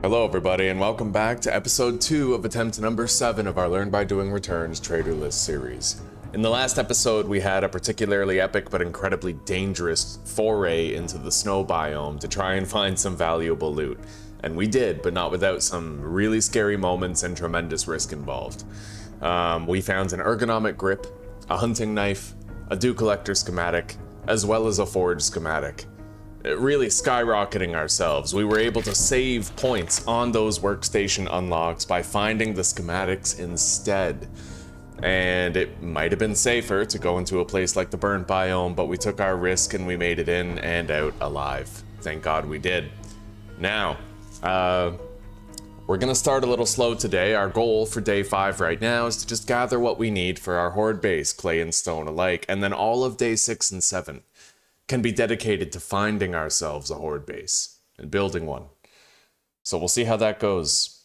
Hello everybody and welcome back to episode 2 of attempt number 7 of our Learn by Doing Returns Trader List series. In the last episode we had a particularly epic but incredibly dangerous foray into the snow biome to try and find some valuable loot. And we did, but not without some really scary moments and tremendous risk involved. We found an ergonomic grip, a hunting knife, a dew collector schematic, as well as a forge schematic. Really skyrocketing ourselves. We were able to save points on those workstation unlocks by finding the schematics instead. And it might have been safer to go into a place like the burnt biome, but we took our risk and we made it in and out alive. Thank God we did. Now, we're gonna start a little slow today. Our goal for day 5 right now is to just gather what we need for our horde base, clay and stone alike, and then all of day 6 and 7 can be dedicated to finding ourselves a horde base and building one. So we'll see how that goes.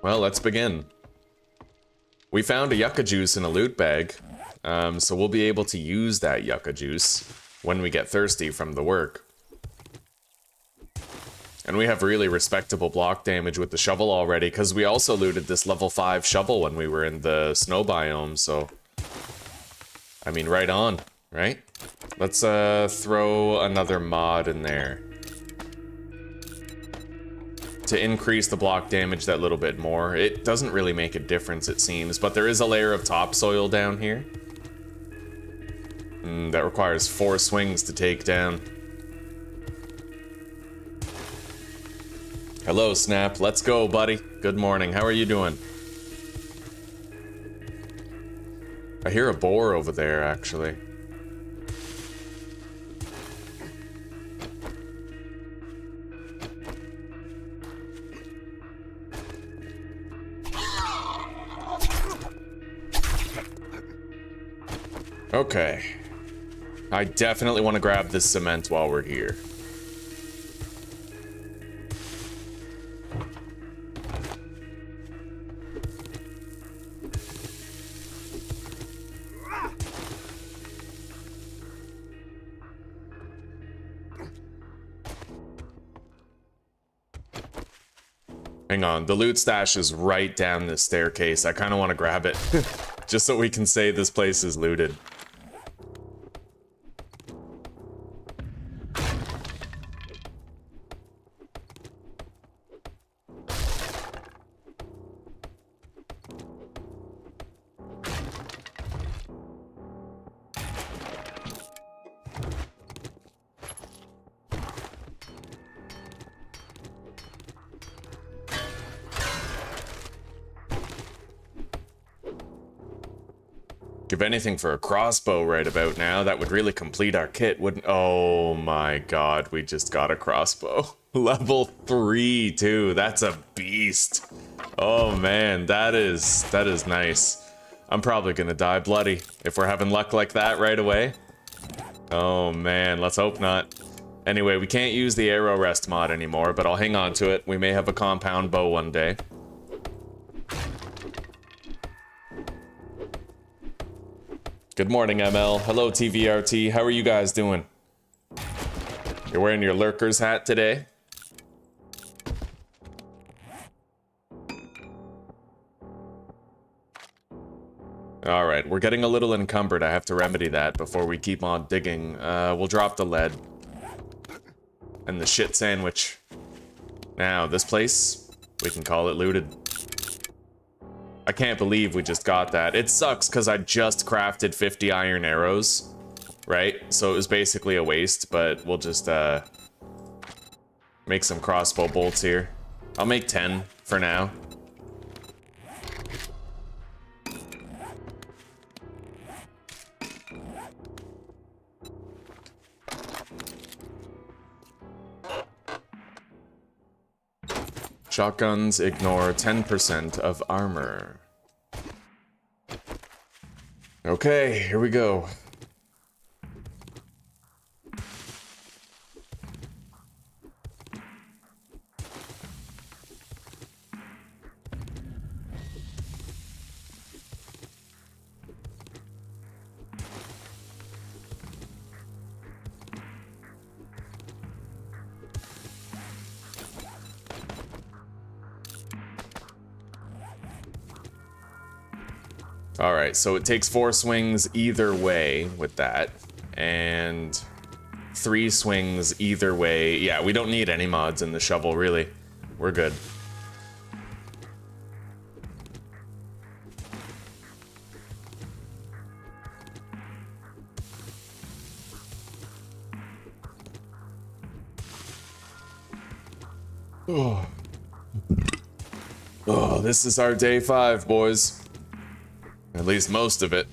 Well, let's begin. We found a yucca juice in a loot bag, so we'll be able to use that yucca juice when we get thirsty from the work. And we have really respectable block damage with the shovel already, because we also looted this level 5 shovel when we were in the snow biome, so... I mean, right on, right? Let's throw another mod in there to increase the block damage that little bit more. It doesn't really make a difference, it seems, but there is a layer of topsoil down here that requires 4 swings to take down. Hello, Snap. Let's go, buddy. Good morning. How are you doing? I hear a boar over there, actually. Okay. I definitely want to grab this cement while we're here. Hang on, the loot stash is right down this staircase. I kind of want to grab it, just so we can say this place is looted. Give anything for a crossbow right about now. That would really complete our kit, wouldn't... Oh my god, we just got a crossbow. Level 3 too, that's a beast. Oh man, that is nice. I'm probably gonna die bloody if we're having luck like that right away. Oh man, let's hope not. Anyway, we can't use the arrow rest mod anymore, but I'll hang on to it. We may have a compound bow one day. Good morning, ML. Hello, TVRT. How are you guys doing? You're wearing your lurker's hat today? Alright, we're getting a little encumbered. I have to remedy that before we keep on digging. We'll drop the lead. And the shit sandwich. Now, this place, we can call it looted. I can't believe we just got that. It sucks because I just crafted 50 iron arrows, right? So it was basically a waste, but we'll just make some crossbow bolts here. I'll make 10 for now. Shotguns ignore 10% of armor. Okay, here we go. All right, so it takes 4 swings either way with that, and 3 swings either way. Yeah, we don't need any mods in the shovel, really. We're good. Oh, this is our day 5, boys. At least most of it.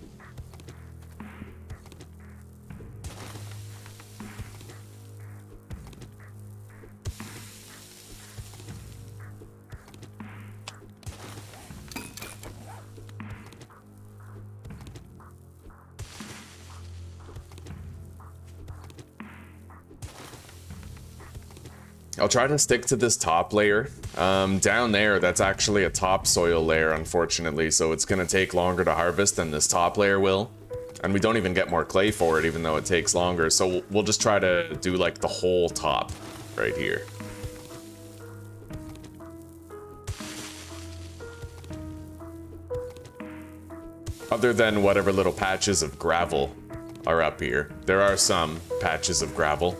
I'll try to stick to this top layer. Down there, that's actually a topsoil layer, unfortunately, so it's gonna take longer to harvest than this top layer will. And we don't even get more clay for it, even though it takes longer, so we'll just try to do like the whole top right here. Other than whatever little patches of gravel are up here. There are some patches of gravel.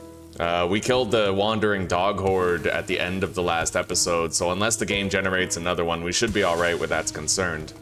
We killed the wandering dog horde at the end of the last episode, so unless the game generates another one, we should be alright where that's concerned.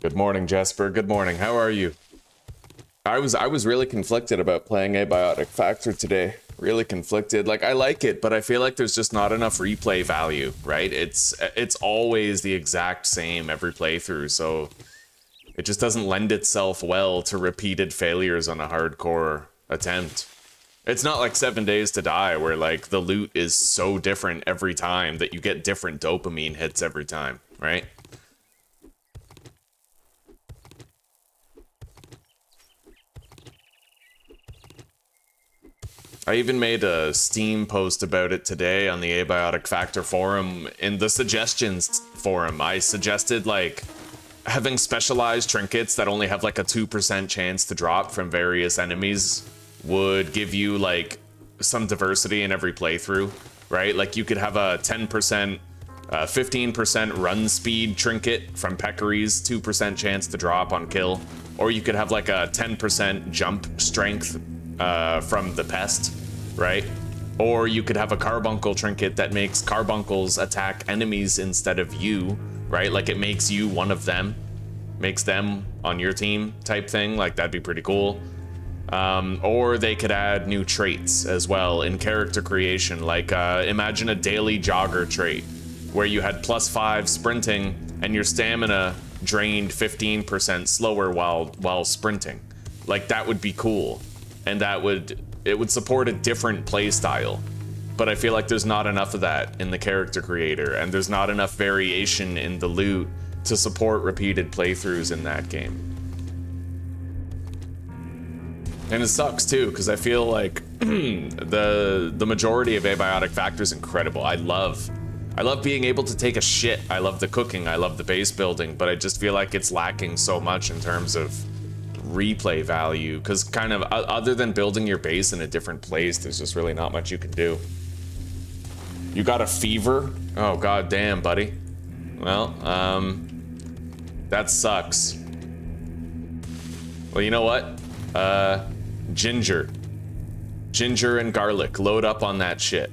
Good morning, Jesper. Good morning. How are you? I was really conflicted about playing Abiotic Factor today. Really conflicted. Like, I like it, but I feel like there's just not enough replay value, right? It's always the exact same every playthrough, so it just doesn't lend itself well to repeated failures on a hardcore attempt. It's not like 7 Days to Die, where like the loot is so different every time that you get different dopamine hits every time, right? I even made a Steam post about it today on the Abiotic Factor forum. In the suggestions forum, I suggested like having specialized trinkets that only have like a 2% chance to drop from various enemies would give you like some diversity in every playthrough, right? Like you could have a 10%, 15% run speed trinket from peccaries, 2% chance to drop on kill, or you could have like a 10% jump strength from the pest, right? Or you could have a carbuncle trinket that makes carbuncles attack enemies instead of you, right? Like it makes you one of them, makes them on your team type thing. Like that'd be pretty cool. Or they could add new traits as well in character creation. Like imagine a daily jogger trait where you had +5 sprinting and your stamina drained 15% slower while sprinting. Like that would be cool. And it would support a different play style. But I feel like there's not enough of that in the character creator, and there's not enough variation in the loot to support repeated playthroughs in that game. And it sucks too, because I feel like the majority of Abiotic Factor is incredible. I love being able to take a shit. I love the cooking, I love the base building, but I just feel like it's lacking so much in terms of replay value, because kind of other than building your base in a different place, there's just really not much you can do. You got a fever? Oh god damn, buddy. Well, that sucks. Well, you know what? Ginger and garlic, load up on that shit.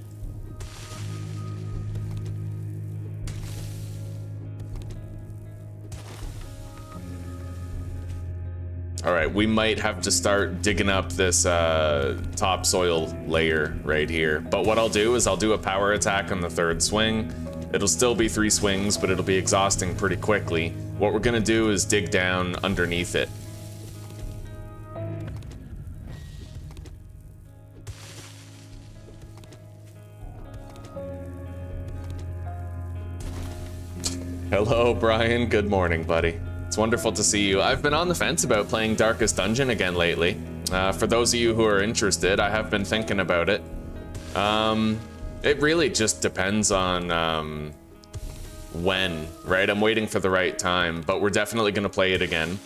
All right, we might have to start digging up this topsoil layer right here. But what I'll do is I'll do a power attack on the 3rd swing. It'll still be 3 swings, but it'll be exhausting pretty quickly. What we're gonna do is dig down underneath it. Hello, Brian. Good morning, buddy. It's wonderful to see you. I've been on the fence about playing Darkest Dungeon again lately. For those of you who are interested, I have been thinking about it. It really just depends on when, right? I'm waiting for the right time, but we're definitely going to play it again.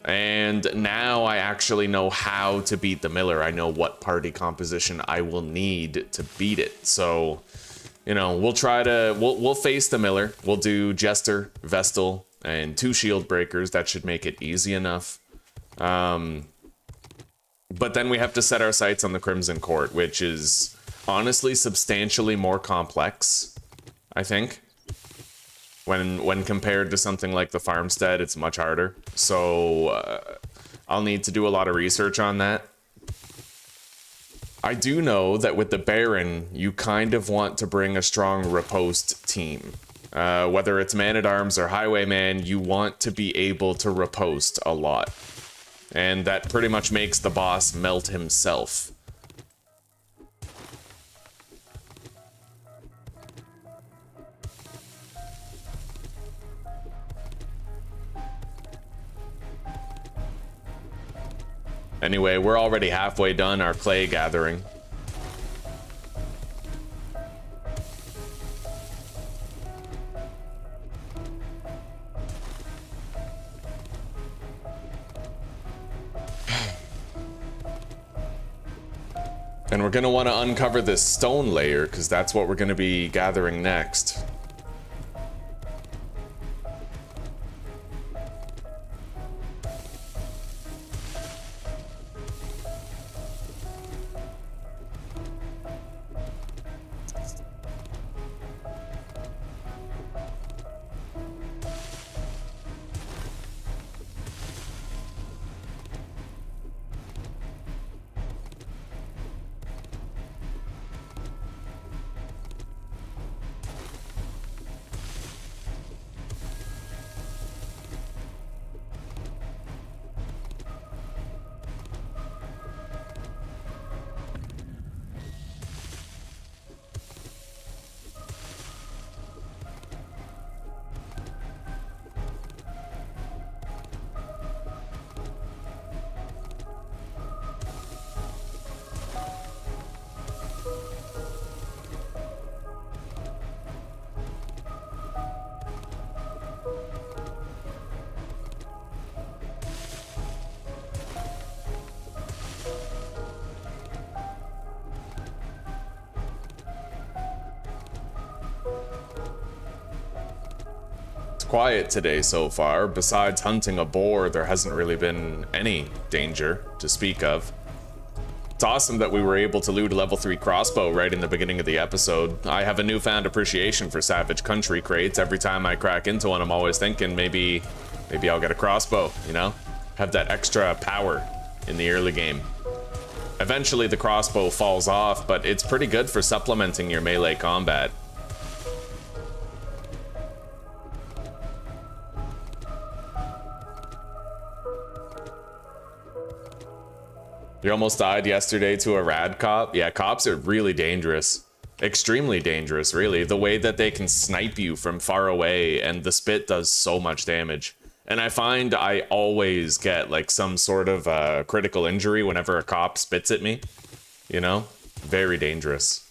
And now I actually know how to beat the Miller. I know what party composition I will need to beat it. So, you know, we'll face the Miller. We'll do Jester, Vestal, and 2 shield breakers. That should make it easy enough. But then we have to set our sights on the Crimson Court, which is honestly substantially more complex, I think. When compared to something like the Farmstead, it's much harder. So I'll need to do a lot of research on that. I do know that with the Baron, you kind of want to bring a strong riposte team. Whether it's Man-at-Arms or Highwayman, you want to be able to riposte a lot. And that pretty much makes the boss melt himself. Anyway, we're already halfway done our clay gathering. And we're gonna want to uncover this stone layer, because that's what we're gonna be gathering next. Quiet today so far. Besides hunting a boar, there hasn't really been any danger to speak of. It's awesome that we were able to loot a level 3 crossbow right in the beginning of the episode. I have a newfound appreciation for Savage Country crates. Every time I crack into one, I'm always thinking maybe I'll get a crossbow, you know? Have that extra power in the early game. Eventually the crossbow falls off, but it's pretty good for supplementing your melee combat. You almost died yesterday to a rad cop? Yeah, cops are really dangerous. Extremely dangerous, really. The way that they can snipe you from far away, and the spit does so much damage. And I find I always get like some sort of critical injury whenever a cop spits at me. You know? Very dangerous.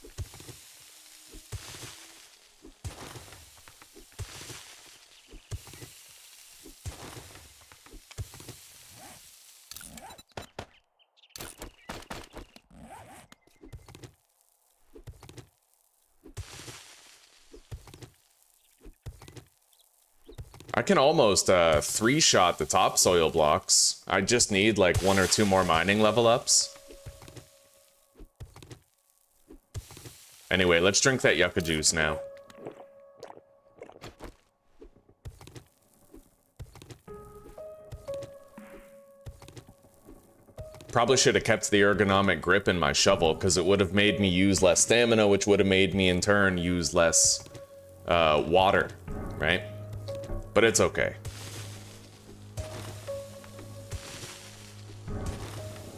I can almost 3-shot the topsoil blocks. I just need like 1 or 2 more mining level ups. Anyway, let's drink that yucca juice now. Probably should have kept the ergonomic grip in my shovel, because it would have made me use less stamina, which would have made me in turn use less water, right? But it's okay.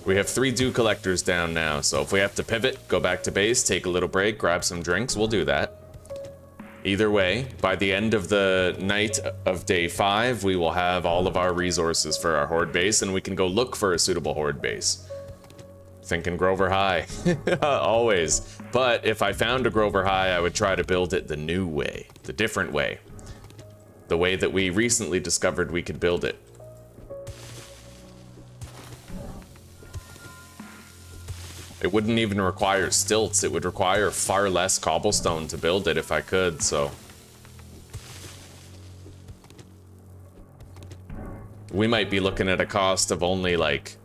We have 3 dew collectors down now, so if we have to pivot, go back to base, take a little break, grab some drinks, we'll do that. Either way, by the end of the night of day 5, we will have all of our resources for our horde base, and we can go look for a suitable horde base. Thinking Grover High, always. But if I found a Grover High, I would try to build it the new way, the different way. The way that we recently discovered we could build it. It wouldn't even require stilts, it would require far less cobblestone to build it if I could, so. We might be looking at a cost of only like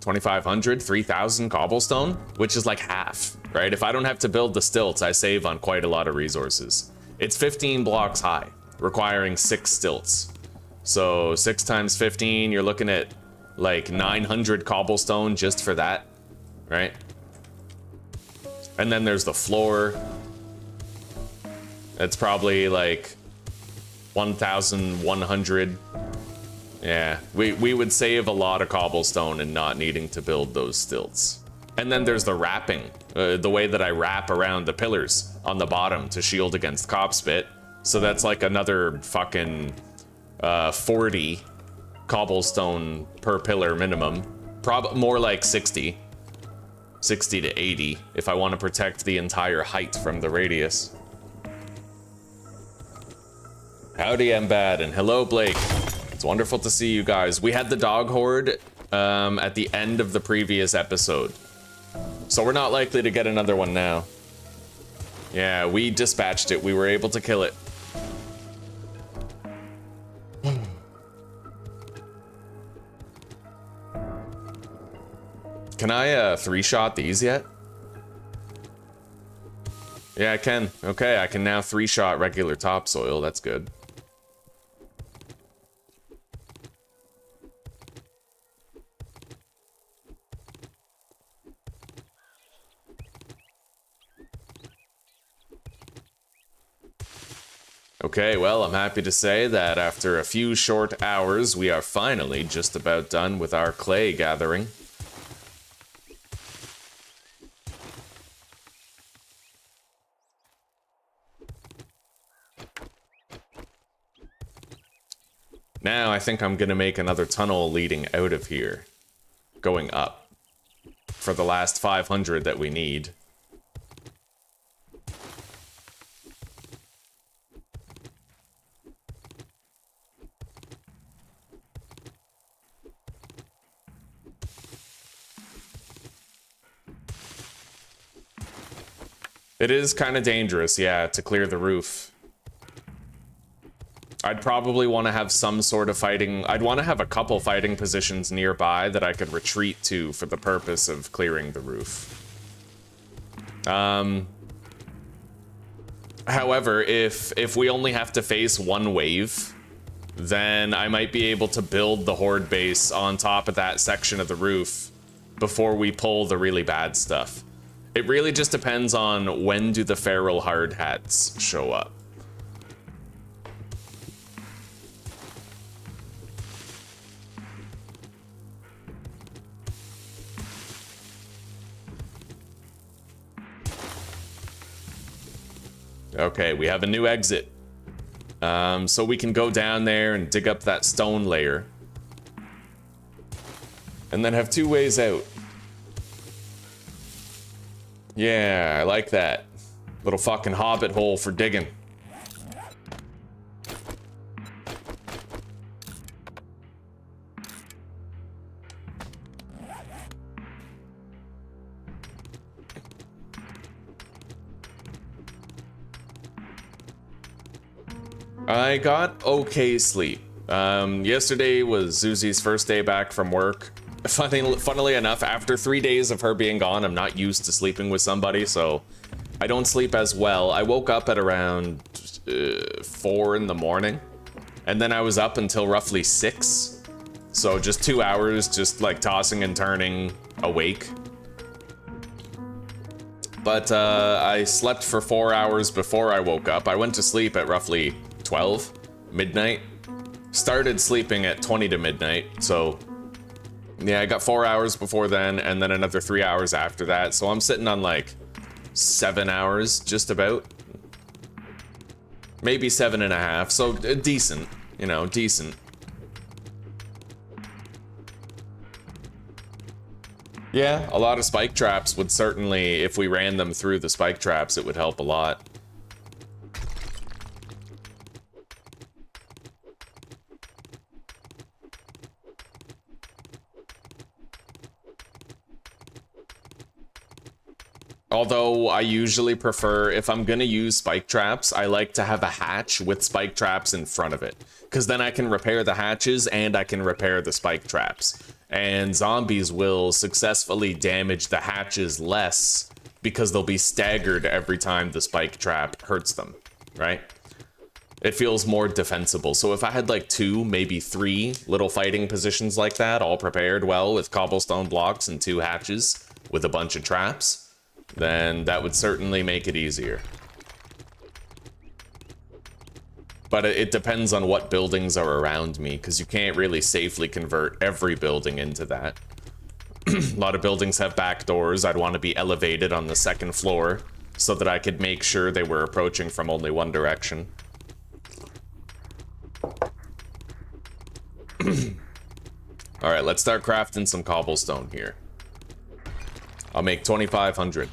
2,500, 3,000 cobblestone, which is like half, right? If I don't have to build the stilts, I save on quite a lot of resources. It's 15 blocks high, requiring 6 stilts. So 6 times 15, you're looking at like 900 cobblestone just for that. Right? And then there's the floor. It's probably like 1,100. Yeah, we would save a lot of cobblestone and not needing to build those stilts. And then there's the wrapping, the way that I wrap around the pillars on the bottom to shield against cop spit. So that's like another fucking 40 cobblestone per pillar minimum. More like 60 to 80 if I want to protect the entire height from the radius. Howdy, Mbad, and hello, Blake. It's wonderful to see you guys. We had the dog horde at the end of the previous episode, so we're not likely to get another one now. Yeah, we dispatched it. We were able to kill it. Can I 3-shot these yet? Yeah, I can. Okay, I can now 3-shot regular topsoil. That's good. Okay, well, I'm happy to say that after a few short hours, we are finally just about done with our clay gathering. Now I think I'm gonna make another tunnel leading out of here, going up, for the last 500 that we need. It is kind of dangerous, yeah, to clear the roof. I'd probably want to have some sort of fighting. I'd want to have a couple fighting positions nearby that I could retreat to for the purpose of clearing the roof. However, if we only have to face one wave, then I might be able to build the horde base on top of that section of the roof before we pull the really bad stuff. It really just depends on when do the feral hard hats show up. Okay, we have a new exit. So we can go down there and dig up that stone layer. And then have 2 ways out. Yeah, I like that. Little fucking hobbit hole for digging. I got okay sleep. Yesterday was Zuzi's first day back from work. Funnily enough, after 3 days of her being gone, I'm not used to sleeping with somebody, so I don't sleep as well. I woke up at around 4 in the morning, and then I was up until roughly 6. So just 2 hours, just like tossing and turning awake. But I slept for 4 hours before I woke up. I went to sleep at roughly 12, midnight. Started sleeping at 20 to midnight, so yeah, I got 4 hours before then, and then another 3 hours after that, so I'm sitting on like 7 hours, just about. Maybe 7.5, so decent, you know, decent. Yeah, a lot of spike traps would certainly, if we ran them through the spike traps, it would help a lot. Although I usually prefer, if I'm gonna use spike traps, I like to have a hatch with spike traps in front of it. Because then I can repair the hatches and I can repair the spike traps. And zombies will successfully damage the hatches less because they'll be staggered every time the spike trap hurts them, right? It feels more defensible. So if I had like 2, maybe 3 little fighting positions like that, all prepared well with cobblestone blocks and 2 hatches with a bunch of traps, then that would certainly make it easier. But it depends on what buildings are around me, because you can't really safely convert every building into that. A lot of buildings have back doors. I'd want to be elevated on the 2nd floor so that I could make sure they were approaching from only one direction. Alright, let's start crafting some cobblestone here. I'll make 2,500.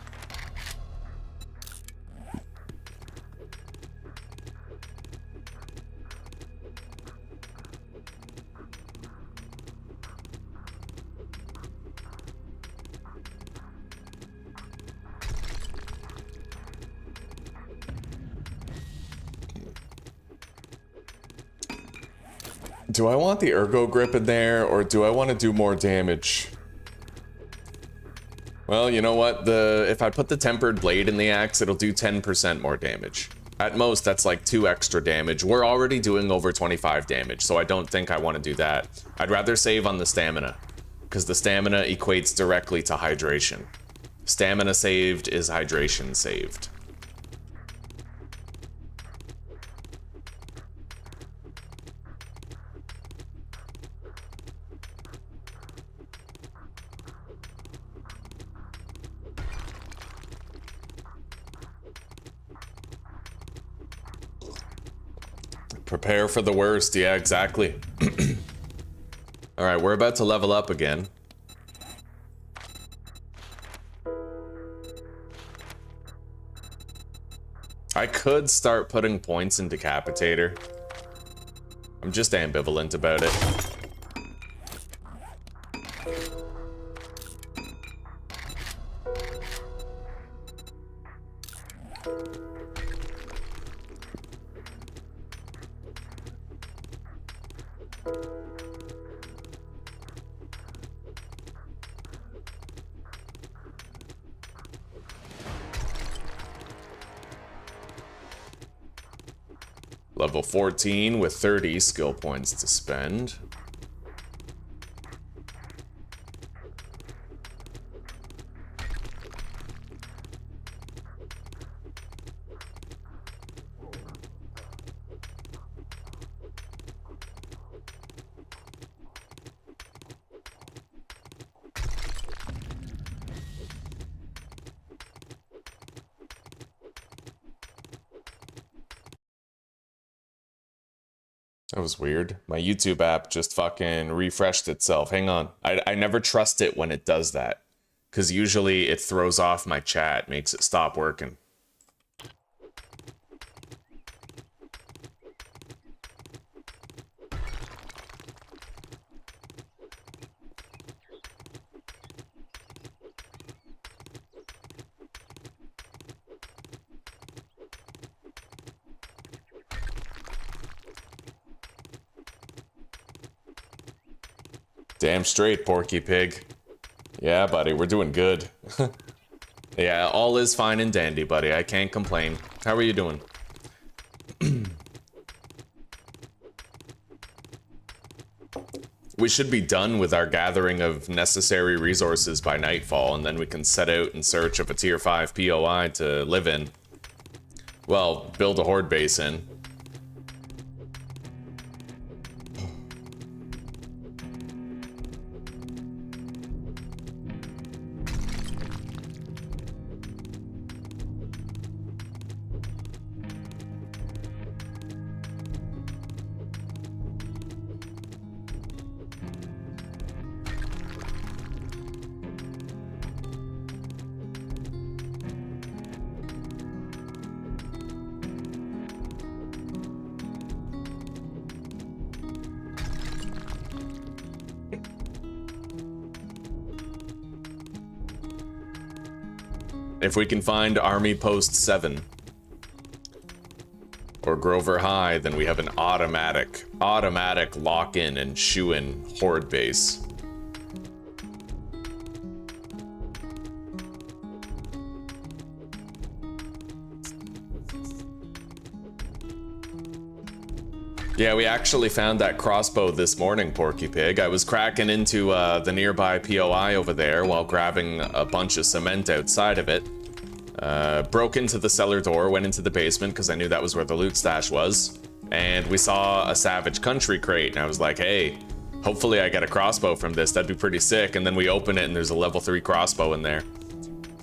Do I want the ergo grip in there, or do I want to do more damage? Well, you know what? If I put the tempered blade in the axe, it'll do 10% more damage. At most, that's like 2 extra damage. We're already doing over 25 damage, so I don't think I want to do that. I'd rather save on the stamina, because the stamina equates directly to hydration. Stamina saved is hydration saved. Prepare for the worst, yeah, exactly. Alright, we're about to level up again. I could start putting points in Decapitator. I'm just ambivalent about it. Level 14 with 30 skill points to spend. That was weird. My YouTube app just fucking refreshed itself. Hang on. I never trust it when it does that, because usually it throws off my chat, makes it stop working. Damn straight, Porky Pig. Yeah, buddy, we're doing good. Yeah, all is fine and dandy, buddy. I can't complain. How are you doing? We should be done with our gathering of necessary resources by nightfall, and then we can set out in search of a tier 5 POI to live in. Well, build a horde base in. If we can find Army Post 7 or Grover High, then we have an automatic lock-in and shoe-in horde base. Yeah, we actually found that crossbow this morning, Porky Pig. I was cracking into the nearby POI over there while grabbing a bunch of cement outside of it. Broke into the cellar door, went into the basement because I knew that was where the loot stash was. And we saw a Savage Country crate, and I was like, hey, hopefully I get a crossbow from this. That'd be pretty sick. And then we open it, and there's a level 3 crossbow in there.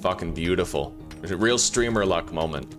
Fucking beautiful. There's a real streamer luck moment.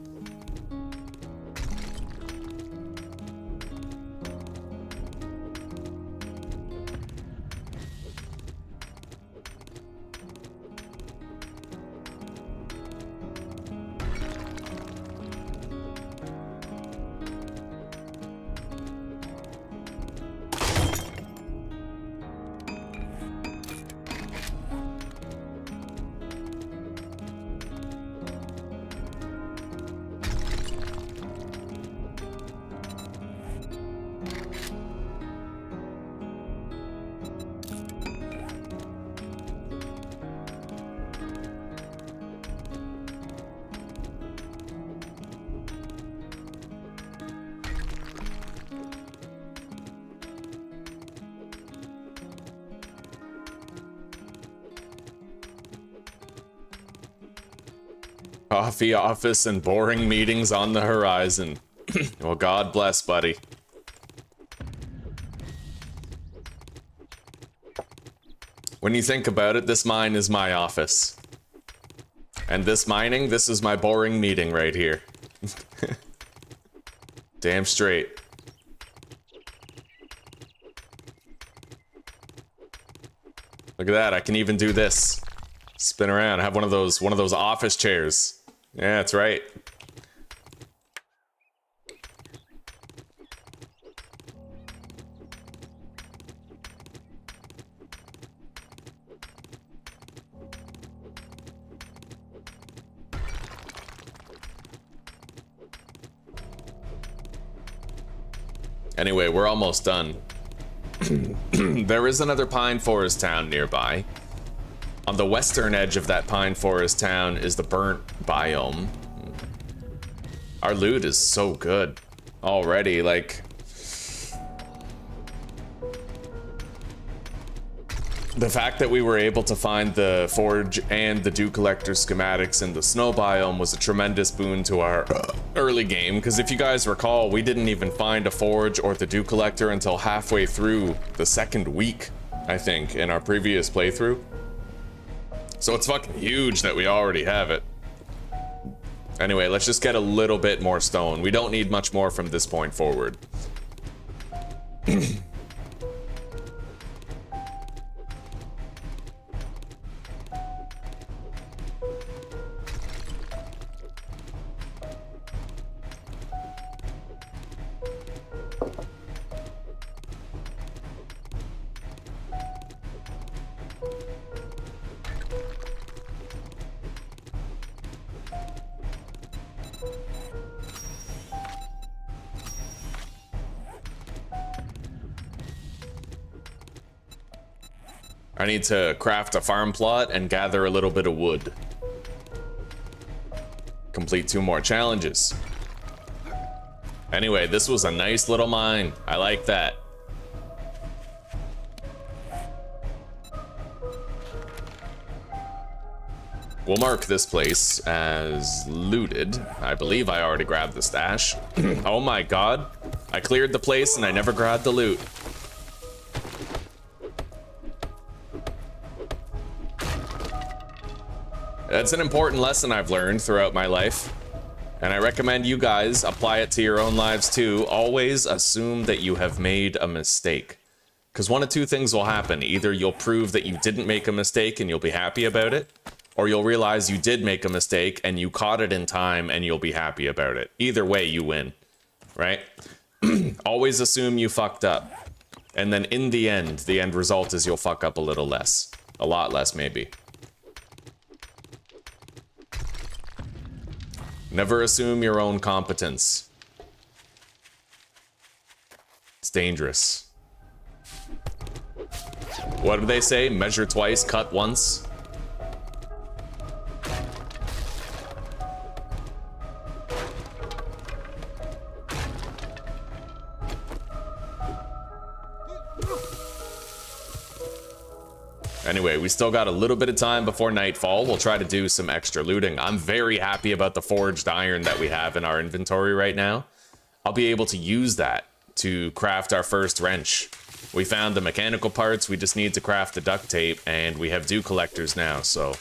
Coffee, office, and boring meetings on the horizon. Well, God bless, buddy. When you think about it, this mine is my office. And this mining, this is my boring meeting right here. Damn straight. Look at that, I can even do this. Spin around, I have one of those office chairs. Yeah, that's right. Anyway, we're almost done. There is another pine forest town nearby. On the western edge of that pine forest town is the burnt biome. Our loot is so good already, like... The fact that we were able to find the forge and the dew collector schematics in the snow biome was a tremendous boon to our early game, because if you guys recall, we didn't even find a forge or the dew collector until halfway through the second week, I think, in our previous playthrough. So it's fucking huge that we already have it. Anyway, let's just get a little bit more stone. We don't need much more from this point forward. I need to craft a farm plot and gather a little bit of wood. Complete 2 more challenges. Anyway, this was a nice little mine. I like that. We'll mark this place as looted. I believe I already grabbed the stash. Oh my god. I cleared the place and I never grabbed the loot. That's an important lesson I've learned throughout my life, and I recommend you guys apply it to your own lives too. Always assume that you have made a mistake, because one of 2 things will happen. Either you'll prove that you didn't make a mistake and you'll be happy about it, or you'll realize you did make a mistake and you caught it in time and you'll be happy about it. Either way, you win, right? Always assume you fucked up, and then in the end result is you'll fuck up a little less. A lot less, maybe. Never assume your own competence. It's dangerous. What do they say? Measure twice, cut once? Anyway, we still got a little bit of time before nightfall. We'll try to do some extra looting. I'm very happy about the forged iron that we have in our inventory right now. I'll be able to use that to craft our first wrench. We found the mechanical parts, we just need to craft the duct tape, and we have dew collectors now, so...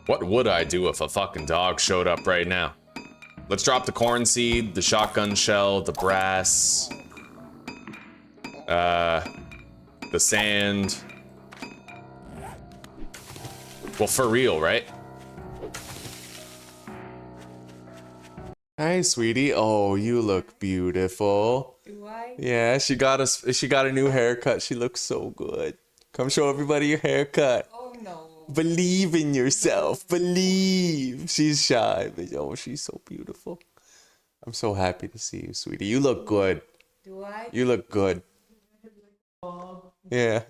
What would I do if a fucking dog showed up right now? Let's drop the corn seed, the shotgun shell, the brass, the sand. Well, for real, right? Hi, sweetie. Oh, you look beautiful. Do I? Yeah, she got a new haircut. She looks so good. Come show everybody your haircut. Oh no. Believe in yourself. Believe. She's shy, but oh, she's so beautiful. I'm so happy to see you, sweetie. You look good. Do I? You look good. Yeah.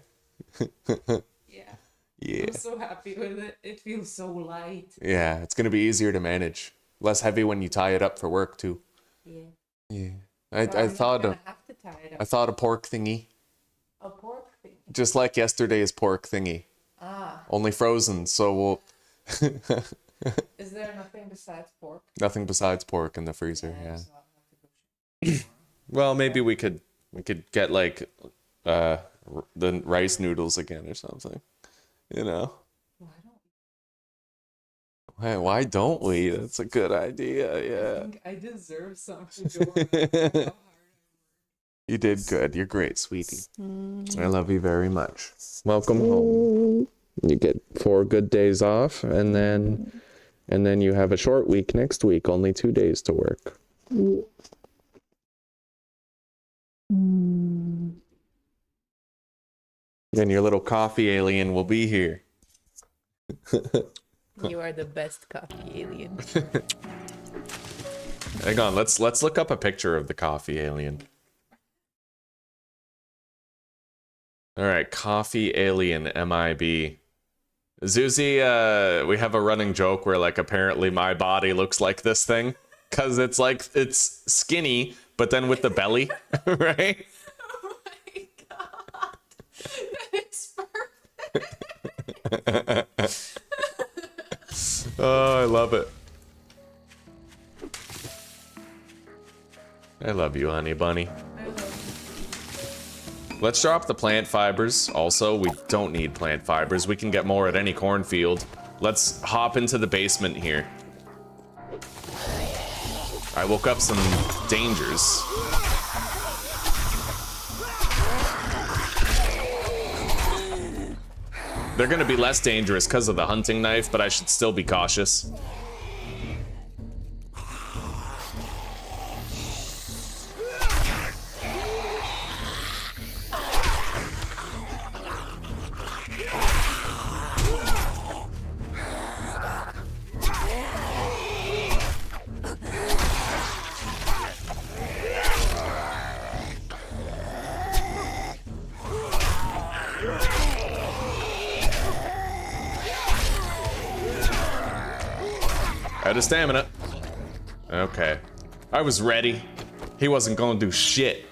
Yeah. Yeah. I'm so happy with it. It feels so light. Yeah, it's gonna be easier to manage. Less heavy when you tie it up for work too. Yeah. Yeah. Well, I thought I'm gonna have to tie it up. I thought a pork thingy. A pork thing. Just like yesterday's pork thingy. Ah. Only frozen, so we'll Is there nothing besides pork? nothing besides pork in the freezer, yeah. So I'll have to go Well, maybe we could get like the rice noodles again or something. You know. Why don't we? That's a good idea, I yeah. think I deserve some food. You did good. You're great, sweetie. I love you very much. Welcome home. You get 4 good days off, and then you have a short week next week. Only 2 days to work. Then your little coffee alien will be here. You are the best coffee alien. Hang on, let's look up a picture of the coffee alien. All right, coffee alien MIB. Zuzi, we have a running joke where like apparently my body looks like this thing because it's like it's skinny, but then with the belly, right? Oh my god, it's perfect. Oh, I love it. I love you, honey bunny. Let's drop the plant fibers. Also, we don't need plant fibers. We can get more at any cornfield. Let's hop into the basement here. I woke up some dangers. They're gonna be less dangerous because of the hunting knife, but I should still be cautious. Out of stamina. Okay. I was ready. He wasn't gonna do shit.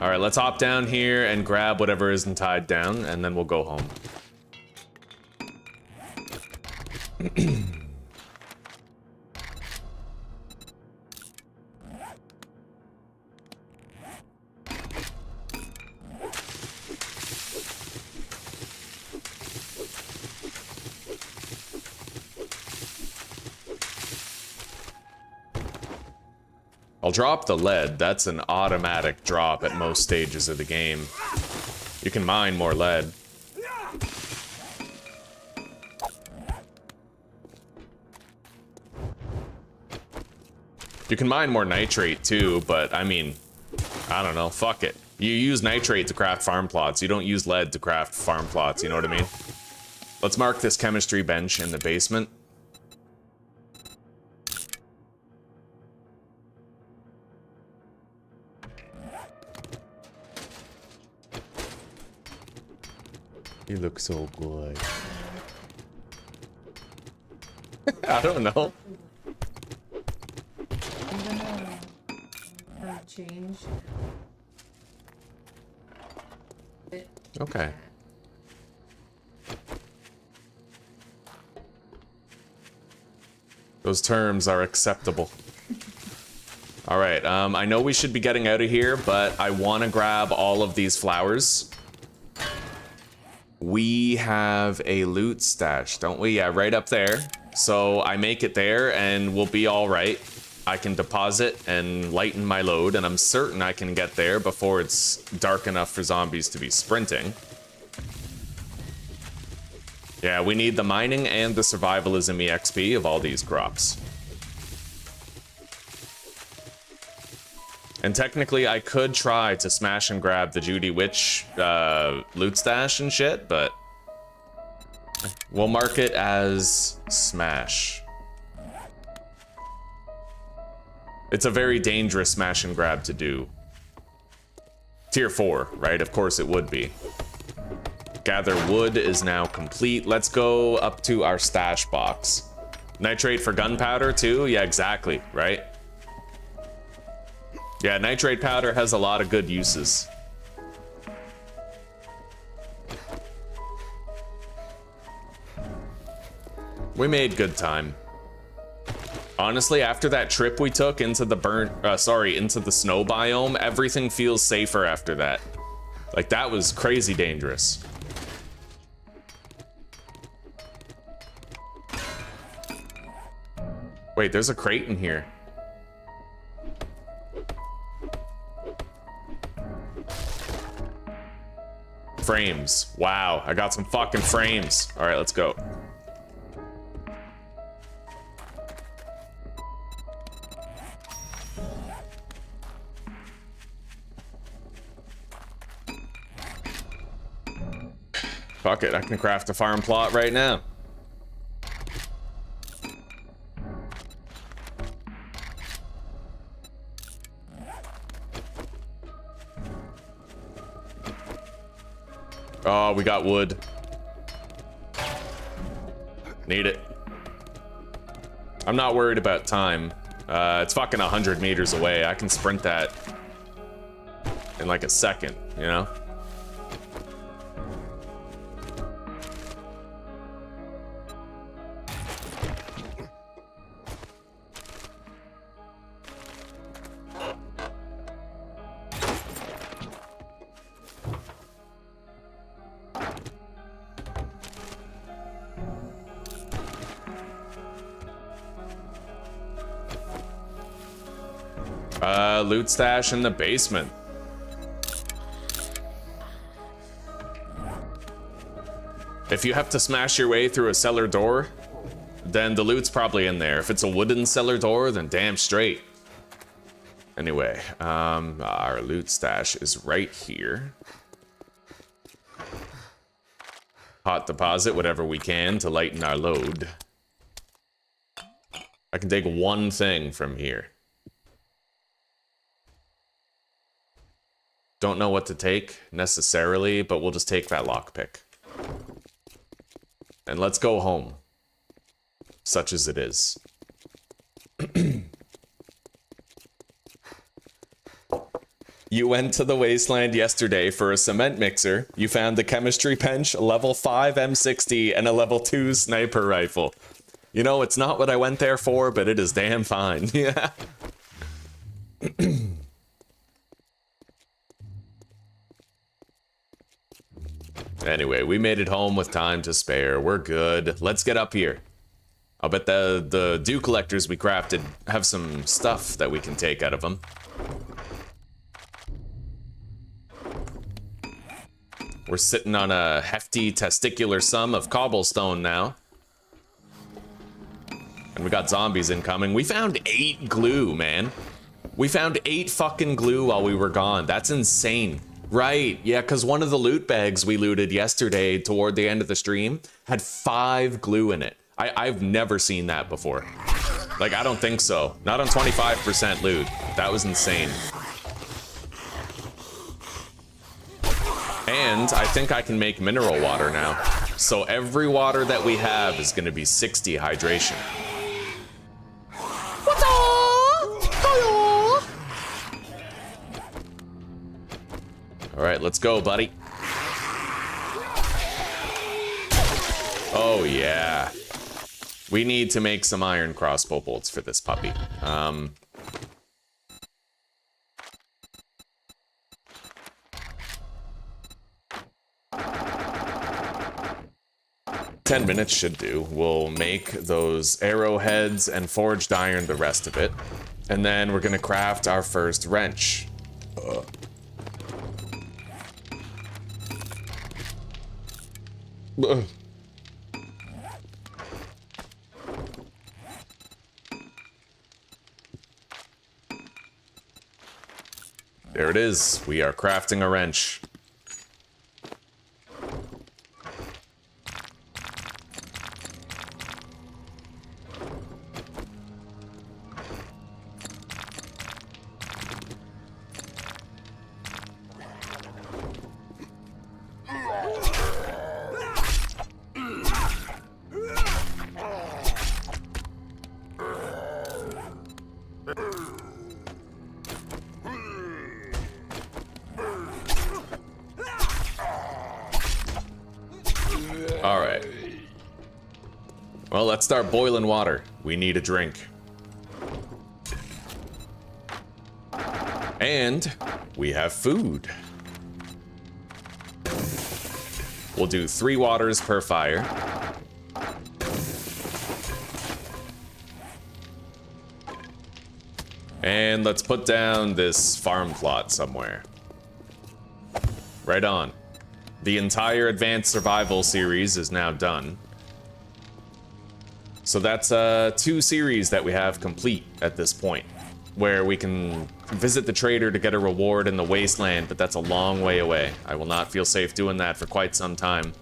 Alright, let's hop down here and grab whatever isn't tied down, and then we'll go home. I'll drop the lead. That's an automatic drop at most stages of the game. You can mine more lead. You can mine more nitrate too, but I mean, I don't know, fuck it. You use nitrate to craft farm plots. You don't use lead to craft farm plots, you know what I mean? Let's mark this chemistry bench in the basement. You look so good. I don't know. I'm gonna change it. Okay. Those terms are acceptable. All right, I know we should be getting out of here, but I want to grab all of these flowers. We have a loot stash, don't we? Yeah, right up there. So I make it there and we'll be all right. I can deposit and lighten my load, and I'm certain I can get there before it's dark enough for zombies to be sprinting. Yeah, we need the mining and the survivalism EXP of all these crops. And technically, I could try to smash and grab the Judy Witch loot stash and shit, but we'll mark it as smash. It's a very dangerous smash and grab to do. Tier 4, right? Of course it would be. Gather wood is now complete. Let's go up to our stash box. Nitrate for gunpowder too? Yeah, exactly, right? Yeah, nitrate powder has a lot of good uses. We made good time. Honestly, after that trip we took into the into the snow biome, everything feels safer after that. Like, that was crazy dangerous. Wait, there's a crate in here. Frames. Wow, I got some fucking frames. All right, let's go. Fuck it, I can craft a farm plot right now. Oh, we got wood. Need it. I'm not worried about time. It's fucking 100 meters away. I can sprint that in like a second, you know? Loot stash in the basement. If you have to smash your way through a cellar door, then the loot's probably in there. If it's a wooden cellar door, then damn straight. Anyway, our loot stash is right here. Hot deposit whatever we can to lighten our load. I can take one thing from here. Don't know what to take necessarily, but we'll just take that lockpick. And let's go home. Such as it is. You went to the wasteland yesterday for a cement mixer. You found the chemistry bench, a level 5 M60, and a level 2 sniper rifle. You know, it's not what I went there for, but it is damn fine. Yeah. Anyway, we made it home with time to spare. We're good. Let's get up here. I'll bet the dew collectors we crafted have some stuff that we can take out of them. We're sitting on a hefty testicular sum of cobblestone now. And we got zombies incoming. We found 8 glue, man. We found 8 fucking glue while we were gone. That's insane. Right, yeah, because one of the loot bags we looted yesterday toward the end of the stream had 5 glue in it. I've never seen that before. Like, I don't think so. Not on 25% loot. That was insane. And I think I can make mineral water now. So every water that we have is gonna be 60 hydration. All right, let's go, buddy. Oh yeah. We need to make some iron crossbow bolts for this puppy. 10 minutes should do. We'll make those arrowheads and forged iron the rest of it. And then we're gonna craft our first wrench. There it is. We are crafting a wrench. Alright. Well, let's start boiling water. We need a drink. And we have food. We'll do 3 waters per fire. And let's put down this farm plot somewhere. Right on. The entire Advanced Survival series is now done. So that's 2 series that we have complete at this point, where we can visit the trader to get a reward in the wasteland, but that's a long way away. I will not feel safe doing that for quite some time.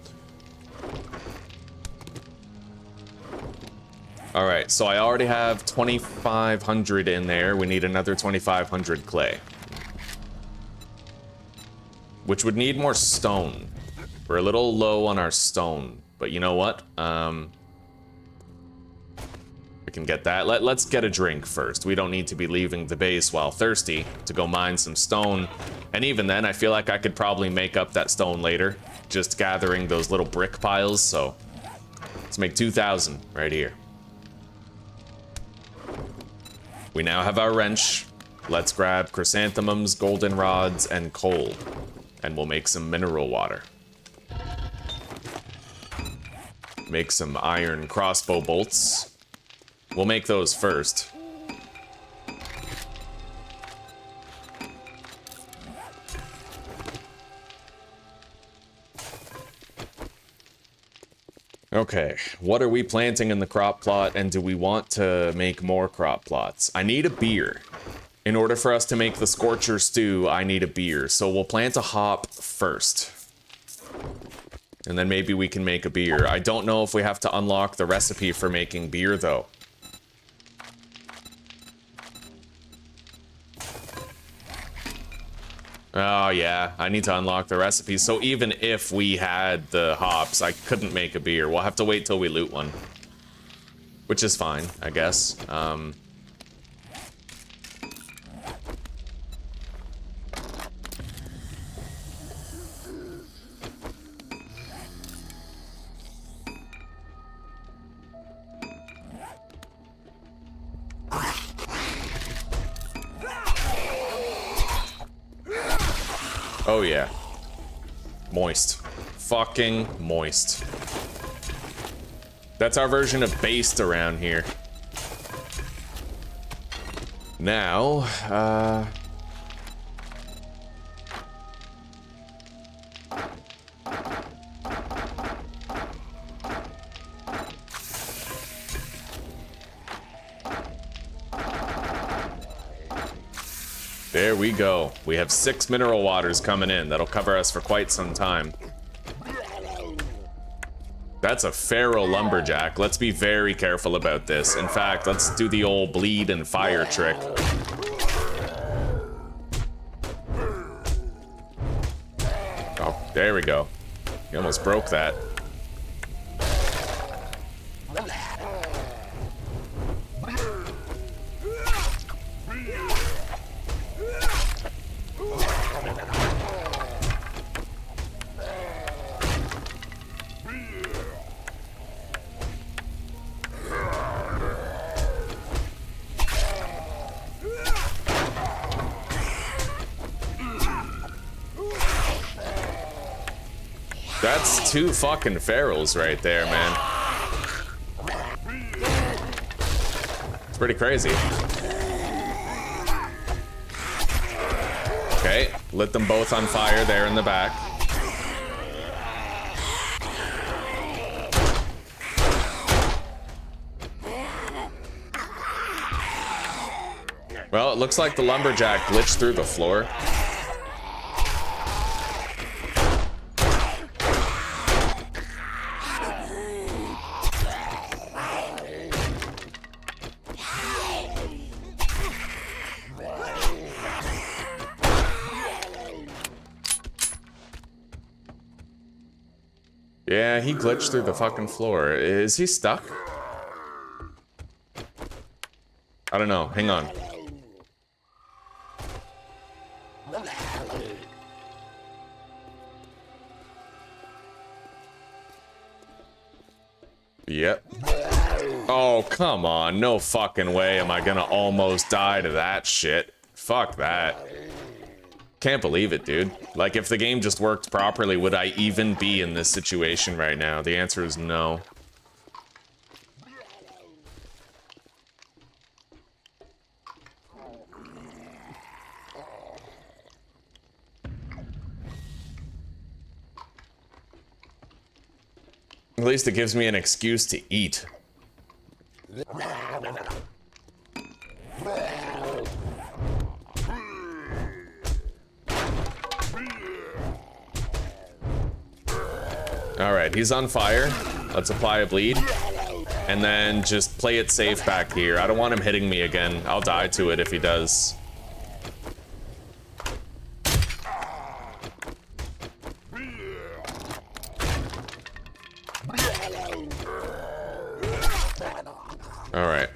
Alright, so I already have 2,500 in there. We need another 2,500 clay. Which would need more stone. We're a little low on our stone, but you know what? We can get that. Let's get a drink first. We don't need to be leaving the base while thirsty to go mine some stone. And even then, I feel like I could probably make up that stone later, just gathering those little brick piles, so let's make 2,000 right here. We now have our wrench. Let's grab chrysanthemums, goldenrods, and coal. And we'll make some mineral water. Make some iron crossbow bolts. We'll make those first. Okay, what are we planting in the crop plot, and do we want to make more crop plots? I need a beer. In order for us to make the Scorcher stew, I need a beer. So we'll plant a hop first. And then maybe we can make a beer. I don't know if we have to unlock the recipe for making beer, though. Oh, yeah, I need to unlock the recipe. So even if we had the hops, I couldn't make a beer. We'll have to wait till we loot one. Which is fine, I guess. Oh yeah. Moist. Fucking moist. That's our version of based around here. Now, there we go. We have 6 mineral waters coming in. That'll cover us for quite some time. That's a feral lumberjack. Let's be very careful about this. In fact, let's do the old bleed and fire trick. Oh, there we go. You almost broke that. That's 2 fucking ferals right there, man. It's pretty crazy. Okay, lit them both on fire there in the back. Well, it looks like the lumberjack glitched through the floor. Yeah, he glitched through the fucking floor. Is he stuck? I don't know. Hang on. Yep. Oh, come on. No fucking way am I gonna almost die to that shit. Fuck that. Can't believe it, dude. Like, if the game just worked properly, would I even be in this situation right now? The answer is no. At least it gives me an excuse to eat. Alright, he's on fire. Let's apply a bleed. And then just play it safe back here. I don't want him hitting me again. I'll die to it if he does. Alright.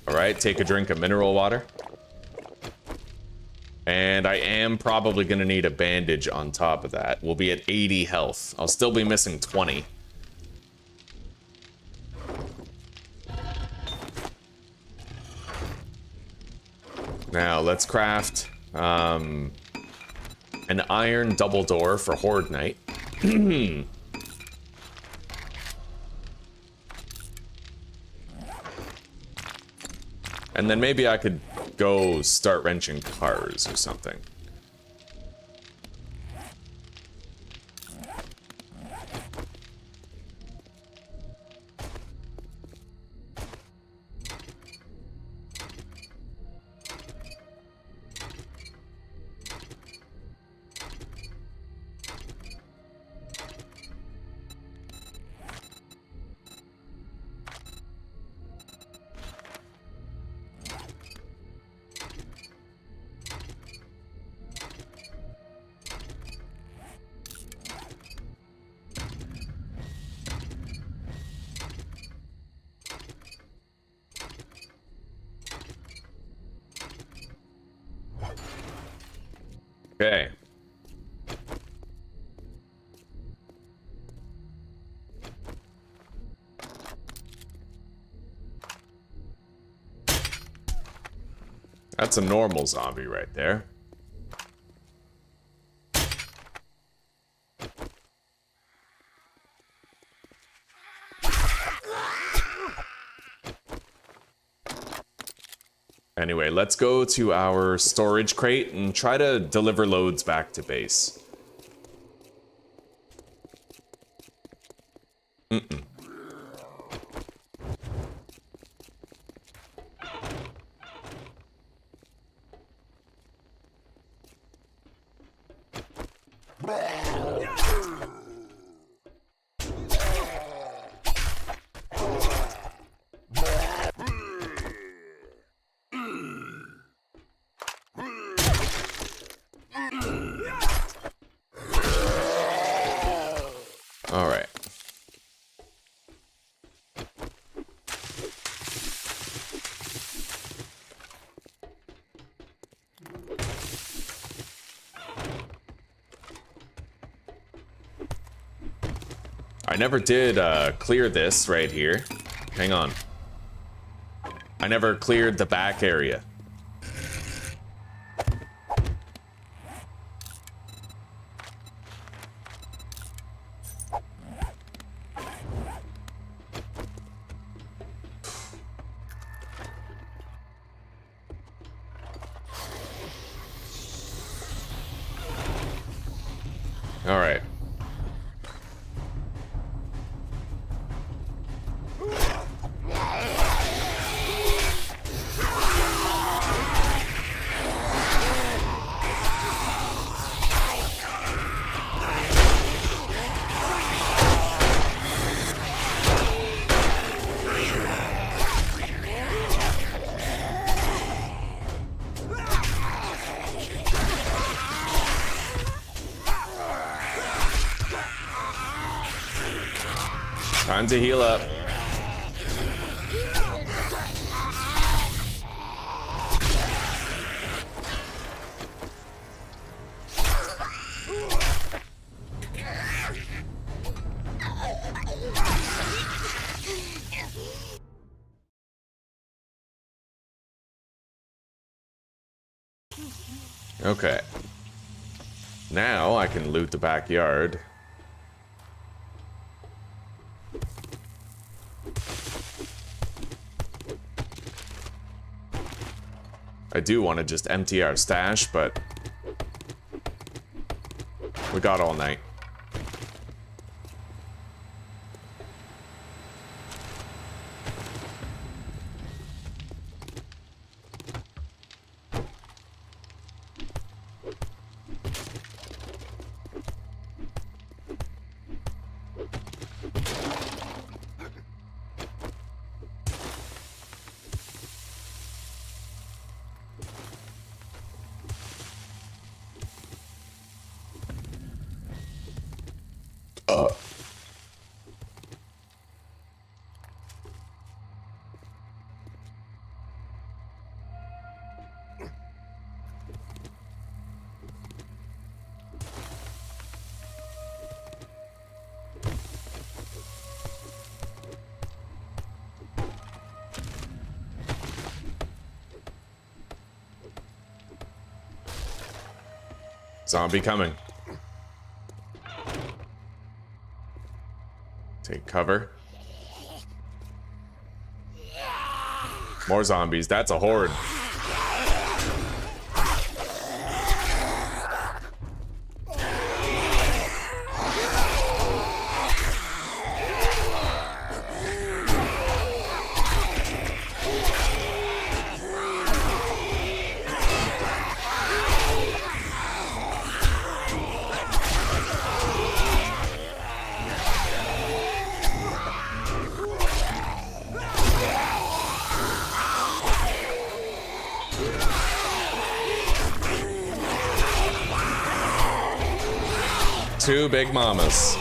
Alright, take a drink of mineral water. And I am probably gonna need a bandage on top of that. We'll be at 80 health. I'll still be missing 20. Now, let's craft an iron double door for Horde Night. And then maybe I could go start wrenching cars or something. Okay. That's a normal zombie right there. Anyway, let's go to our storage crate and try to deliver loads back to base. All right. I never did clear this right here. Hang on. I never cleared the back area. All right. Time to heal up. Okay. Now I can loot the backyard. I do want to just empty our stash, but we got all night. Zombie coming. Take cover. More zombies. That's a horde. Two big mamas.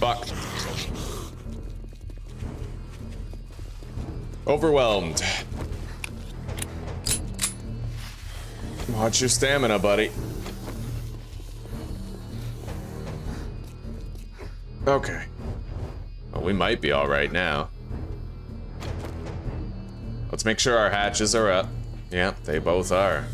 Fuck. Overwhelmed. Watch your stamina, buddy. Okay. Well, we might be alright now. Let's make sure our hatches are up. Yep, they both are.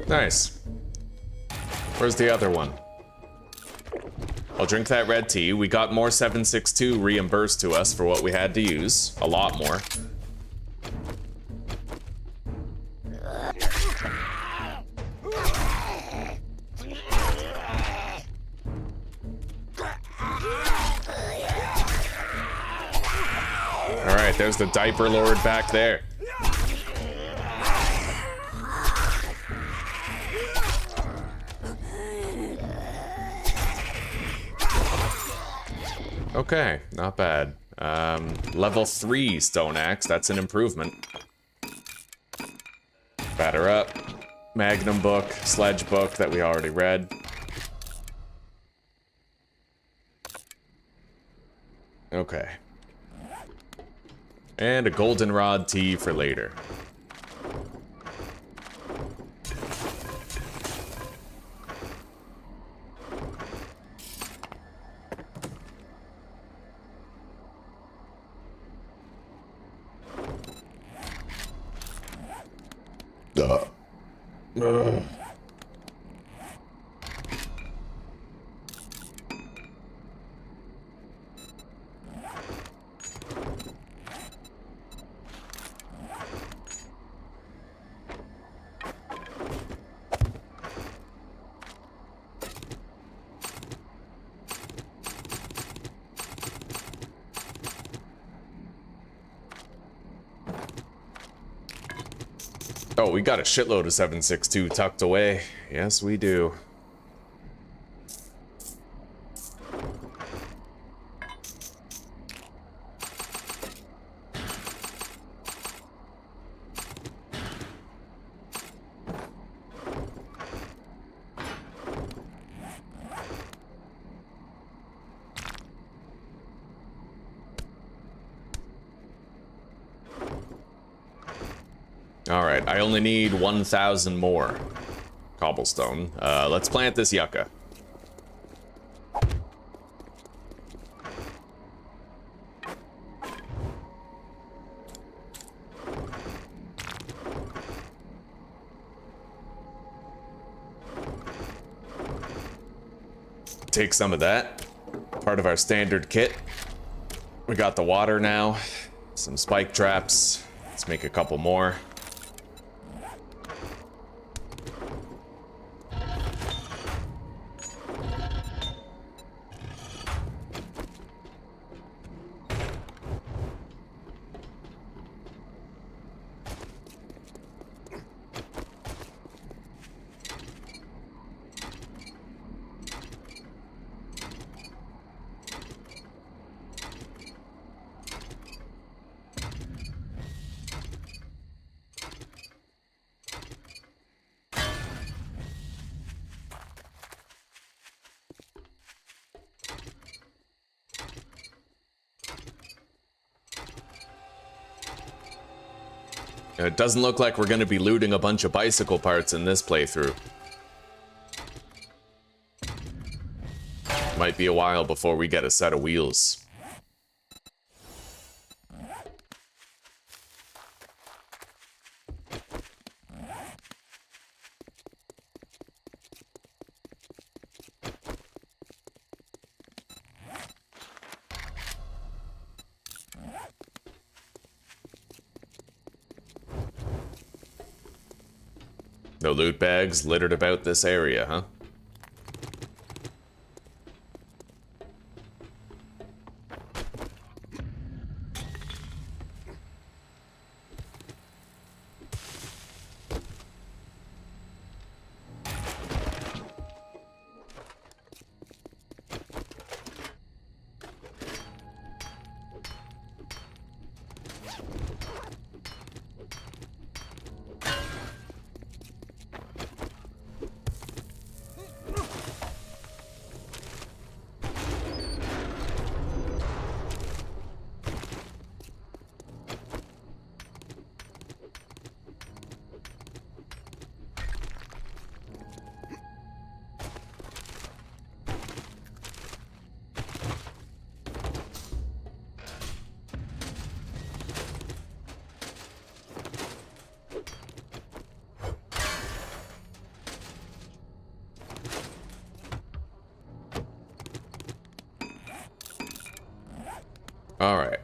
Nice. Where's the other one? I'll drink that red tea. We got more 762 reimbursed to us for what we had to use. A lot more. Alright, there's the diaper lord back there. Okay, not bad. Level 3 stone axe, that's an improvement. Batter up. Magnum book, sledge book that we already read. Okay. And a goldenrod tea for later. Oh, we got a shitload of 762 tucked away. Yes, we do. Alright, I only need 1,000 more cobblestone. Let's plant this yucca. Take some of that. Part of our standard kit. We got the water now. Some spike traps. Let's make a couple more. It doesn't look like we're going to be looting a bunch of bicycle parts in this playthrough. Might be a while before we get a set of wheels. No loot bags littered about this area, huh? All right.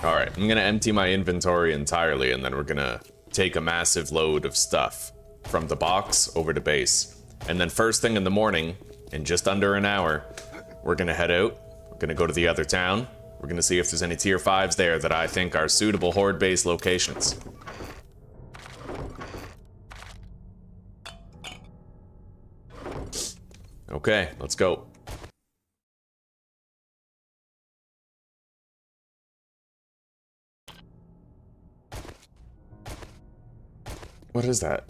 Alright, I'm gonna empty my inventory entirely, and then we're gonna take a massive load of stuff from the box over to base. And then first thing in the morning, in just under an hour, we're gonna head out. We're gonna go to the other town. We're gonna see if there's any tier 5s there that I think are suitable horde-based locations. Okay, let's go. What is that?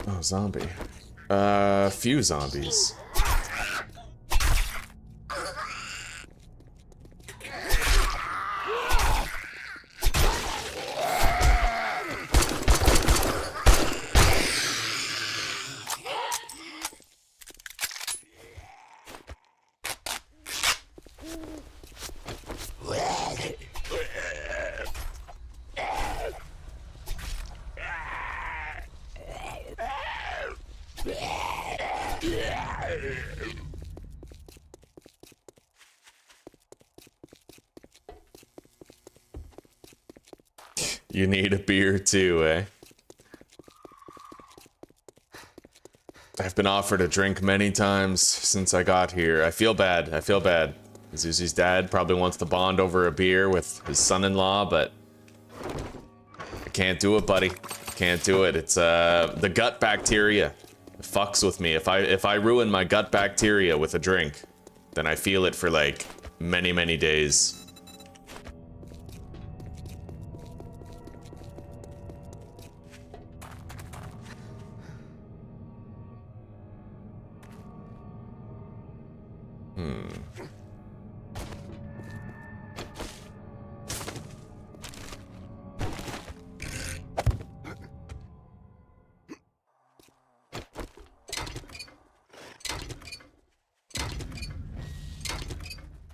Oh, zombie. Few zombies. You need a beer too, eh? I've been offered a drink many times since I got here. I feel bad. I feel bad. Zuzi's dad probably wants to bond over a beer with his son-in-law, but I can't do it, buddy. Can't do it. It's the gut bacteria. It fucks with me. If I ruin my gut bacteria with a drink, then I feel it for like many days.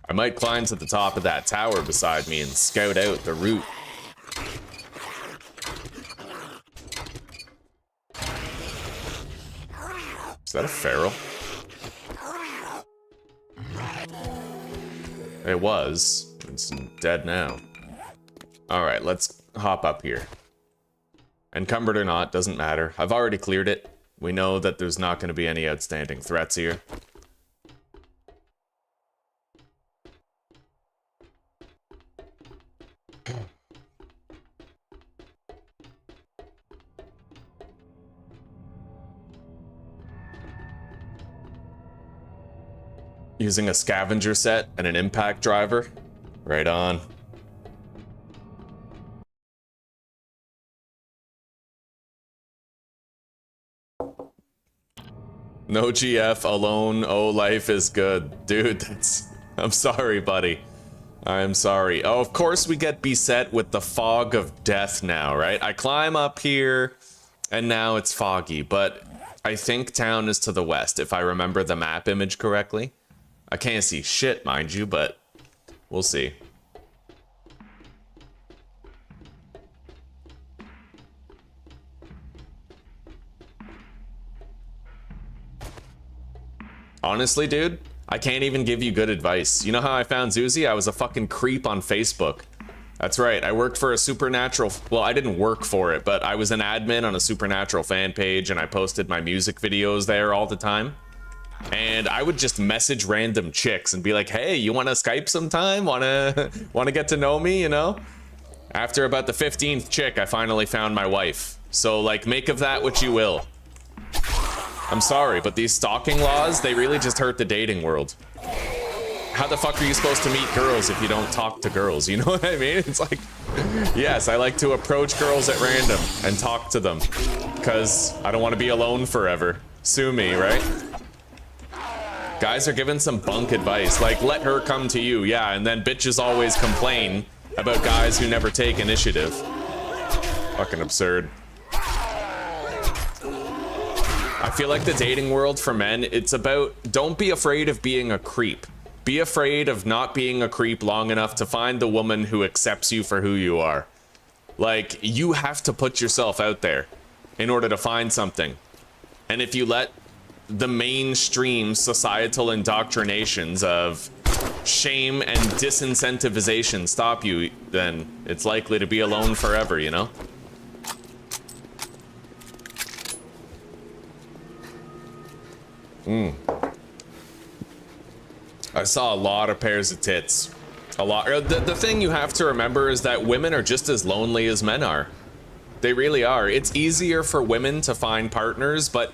I might climb to the top of that tower beside me and scout out the route. Is that a feral? It was. It's dead now. Alright, let's hop up here. Encumbered or not, doesn't matter. I've already cleared it. We know that there's not going to be any outstanding threats here. Using a scavenger set and an impact driver. Right on. No GF, alone, oh, life is good. Dude, I'm sorry, buddy. I'm sorry. Oh, of course we get beset with the fog of death now, right? I climb up here, and now it's foggy, but I think town is to the west, if I remember the map image correctly. I can't see shit, mind you, but we'll see. Honestly, dude, I can't even give you good advice. You know how I found Zuzi? I was a fucking creep on Facebook. That's right, I worked for a Supernatural, well, I didn't work for it, but I was an admin on a Supernatural fan page and I posted my music videos there all the time. And I would just message random chicks and be like, hey, you wanna Skype sometime? Wanna get to know me, you know? After about the 15th chick, I finally found my wife. So, like, make of that what you will. I'm sorry, but these stalking laws, they really just hurt the dating world. How the fuck are you supposed to meet girls if you don't talk to girls? You know what I mean? It's like, yes, I like to approach girls at random and talk to them because I don't want to be alone forever. Sue me, right? Guys are giving some bunk advice, like let her come to you, yeah, and then bitches always complain about guys who never take initiative. Fucking absurd. I feel like the dating world for men, it's about don't be afraid of being a creep. Be afraid of not being a creep long enough to find the woman who accepts you for who you are. Like, you have to put yourself out there in order to find something. And if you let the mainstream societal indoctrinations of shame and disincentivization stop you, then it's likely to be alone forever, you know? I saw a lot of pairs of tits. A lot. The thing you have to remember is that women are just as lonely as men are. They really are. It's easier for women to find partners, but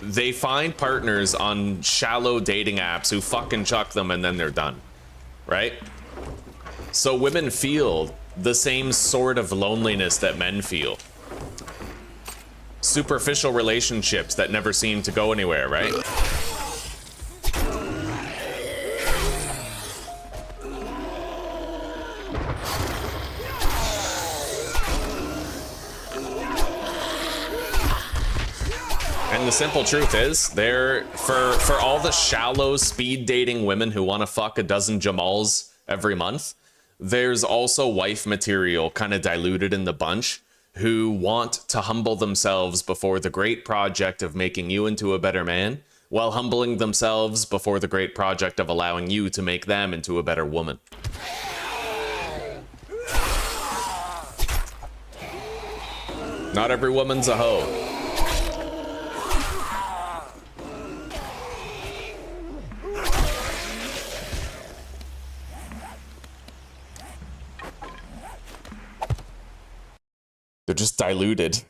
they find partners on shallow dating apps who fucking chuck them and then they're done. Right? So women feel the same sort of loneliness that men feel. Superficial relationships that never seem to go anywhere, right? And the simple truth is, for all the shallow speed dating women who want to fuck a dozen Jamals every month, there's also wife material kind of diluted in the bunch who want to humble themselves before the great project of making you into a better man, while humbling themselves before the great project of allowing you to make them into a better woman. Not every woman's a hoe. They're just diluted.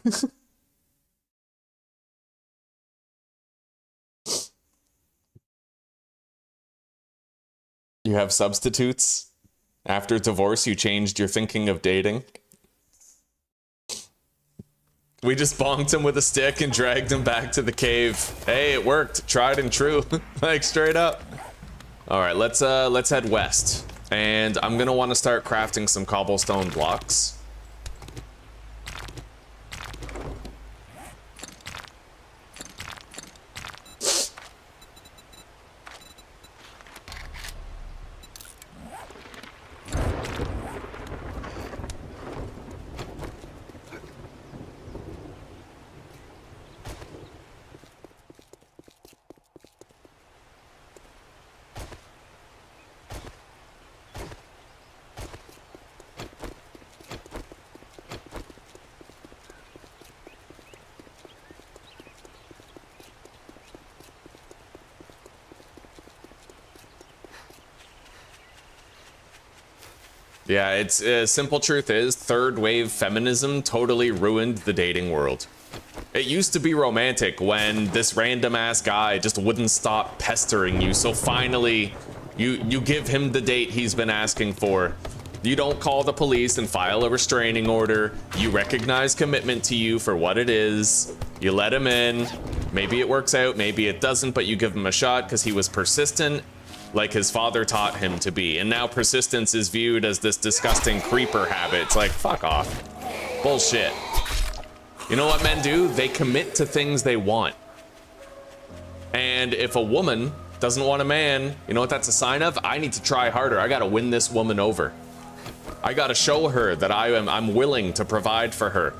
You have substitutes? After divorce, you changed your thinking of dating? We just bonked him with a stick and dragged him back to the cave. Hey, it worked. Tried and true. Like, straight up. All right, let's head west. And I'm gonna want to start crafting some cobblestone blocks. Yeah, it's simple truth is third wave feminism totally ruined the dating world. It used to be romantic when this random ass guy just wouldn't stop pestering you, so finally you give him the date he's been asking for, You don't call the police and file a restraining order. You recognize commitment to you for what it is. You let him in. Maybe it works out, maybe it doesn't, but you give him a shot because he was persistent, like his father taught him to be. And now persistence is viewed as this disgusting creeper habit. It's like, fuck off. Bullshit. You know what men do? They commit to things they want. And if a woman doesn't want a man, you know what that's a sign of? I need to try harder. I gotta win this woman over. I gotta show her that I'm willing to provide for her.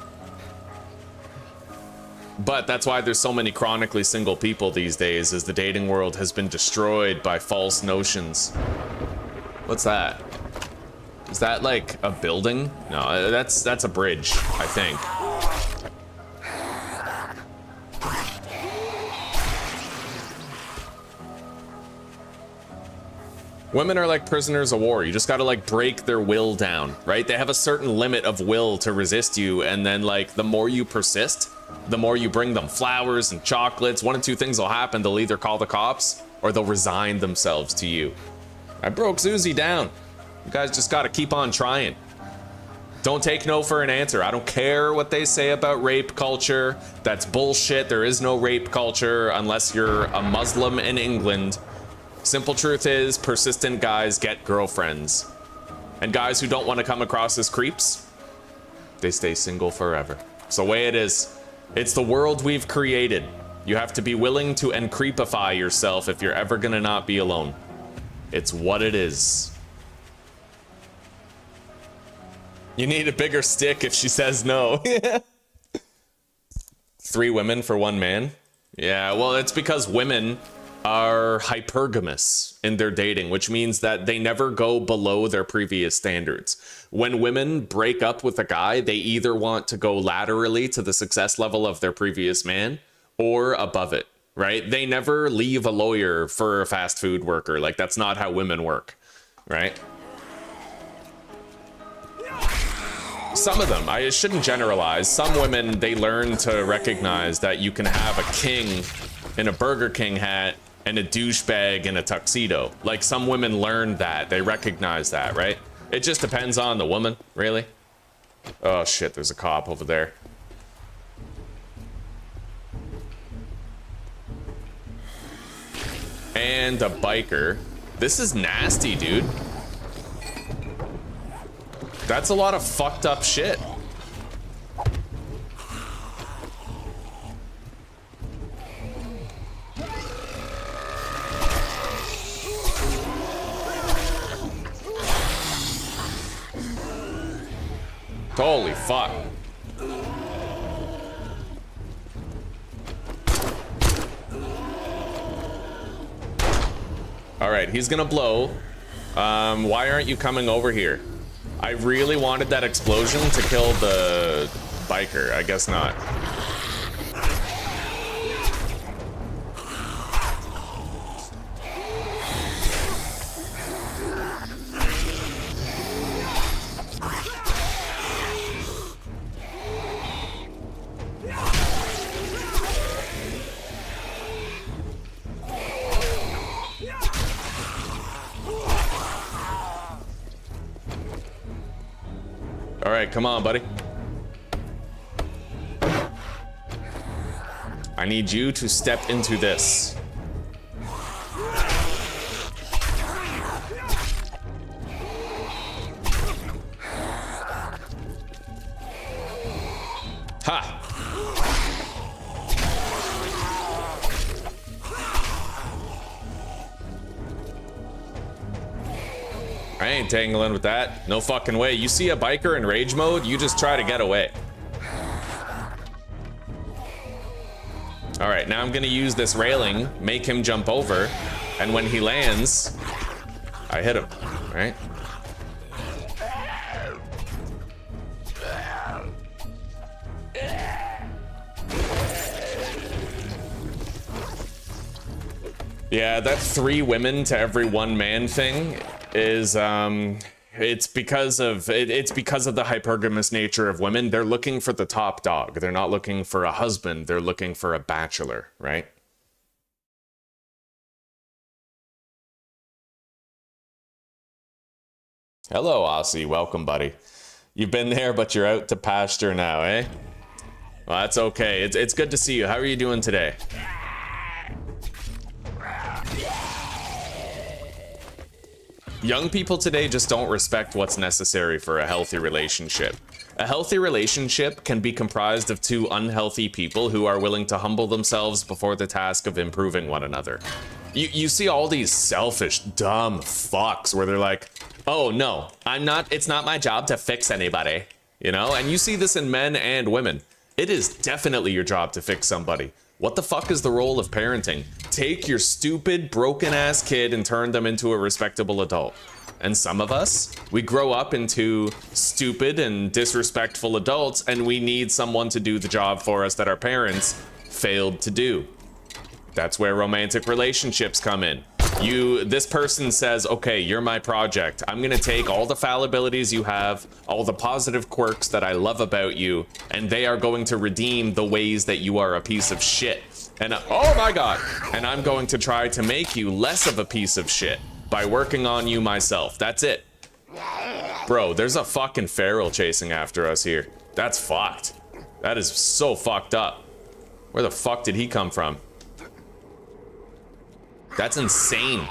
But that's why there's so many chronically single people these days, as the dating world has been destroyed by false notions. What's that? Is that like a building? No, that's a bridge, I think. Women are like prisoners of war. You just gotta like break their will down, right? They have a certain limit of will to resist you, and then like the more you persist, the more you bring them flowers and chocolates. One of two things will happen. They'll either call the cops or they'll resign themselves to you. I broke Zuzi down. You guys just gotta keep on trying. Don't take no for an answer. I don't care what they say about rape culture. That's bullshit. There is no rape culture unless you're a Muslim in England. Simple truth is, persistent guys get girlfriends. And guys who don't want to come across as creeps, they stay single forever. It's the way it is. It's the world we've created. You have to be willing to uncreepify yourself if you're ever gonna not be alone. It's what it is. You need a bigger stick if she says no. 3 women for 1 man? Yeah, well, it's because women are hypergamous in their dating, which means that they never go below their previous standards. When women break up with a guy, they either want to go laterally to the success level of their previous man or above it, right? They never leave a lawyer for a fast food worker. Like, that's not how women work, right? Some of them, I shouldn't generalize. Some women, they learn to recognize that you can have a king in a Burger King hat and a douchebag in a tuxedo. Like, some women learn that. They recognize that, right? It just depends on the woman, really. Oh shit, there's a cop over there. And a biker. This is nasty, dude. That's a lot of fucked up shit. Holy fuck. All right, he's gonna blow. Why aren't you coming over here? I really wanted that explosion to kill the biker. I guess not. All right, come on, buddy. I need you to step into this. Ha! I ain't tangling with that. No fucking way. You see a biker in rage mode, you just try to get away. All right, now I'm gonna use this railing, make him jump over, and when he lands, I hit him, right? Yeah, that 3 women to every 1 man thing is it's because of the hypergamous nature of women. They're looking for the top dog. They're not looking for a husband. They're looking for a bachelor, right? Hello, Aussie. Welcome, buddy. You've been there, but you're out to pasture now, eh? Well, that's okay. It's good to see you. How are you doing today? Young people today just don't respect what's necessary for a healthy relationship. A healthy relationship can be comprised of two unhealthy people who are willing to humble themselves before the task of improving one another. You see all these selfish, dumb fucks where they're like, oh no, it's not my job to fix anybody, you know? And you see this in men and women. It is definitely your job to fix somebody. What the fuck is the role of parenting? Take your stupid, broken-ass kid and turn them into a respectable adult. And some of us, we grow up into stupid and disrespectful adults, and we need someone to do the job for us that our parents failed to do. That's where romantic relationships come in. This person says, okay, you're my project. I'm gonna take all the fallibilities you have, all the positive quirks that I love about you, and they are going to redeem the ways that you are a piece of shit. And oh my God, and I'm going to try to make you less of a piece of shit by working on you myself. That's it. Bro, there's a fucking feral chasing after us here. That's fucked. That is so fucked up. Where the fuck did he come from? That's insane.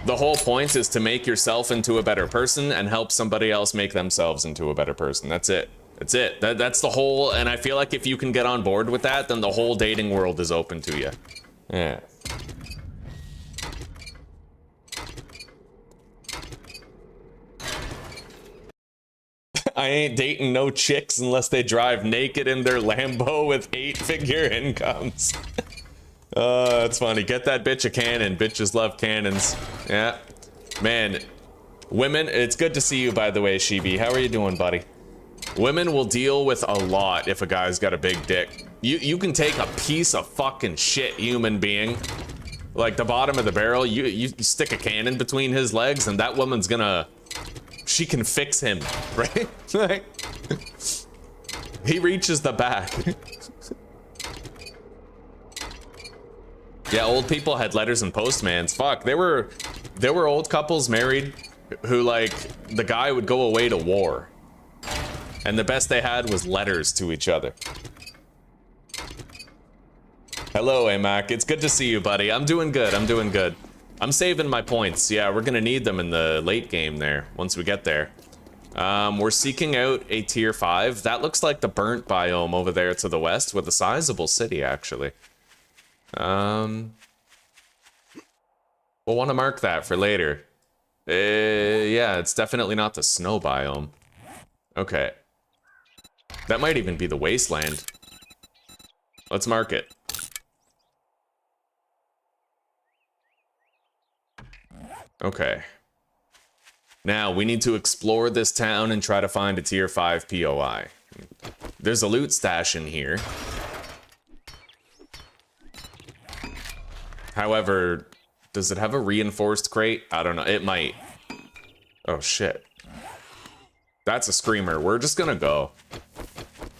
The whole point is to make yourself into a better person and help somebody else make themselves into a better person. That's it. That's it. That's the whole, and I feel like if you can get on board with that, then the whole dating world is open to you. Yeah. I ain't dating no chicks unless they drive naked in their Lambo with 8-figure incomes. That's funny. Get that bitch a cannon. Bitches love cannons. Yeah. Man, women, it's good to see you, by the way, Shibi. How are you doing, buddy? Women will deal with a lot if a guy's got a big dick. You can take a piece of fucking shit human being, like the bottom of the barrel, you stick a cannon between his legs, and that woman's gonna... She can fix him, right? Like, he reaches the back. Yeah, old people had letters and postmans. Fuck, there were old couples married who, like, the guy would go away to war, and the best they had was letters to each other. Hello, Amac. It's good to see you, buddy. I'm doing good. I'm doing good. I'm saving my points. Yeah, we're gonna need them in the late game there, once we get there. We're seeking out a tier 5. That looks like the burnt biome over there to the west, with a sizable city, actually. We'll want to mark that for later. Yeah, it's definitely not the snow biome. Okay. That might even be the wasteland. Let's mark it. Okay. Now, we need to explore this town and try to find a tier 5 POI. There's a loot stash in here. However, does it have a reinforced crate? I don't know. It might. Oh, shit. That's a screamer. We're just gonna go.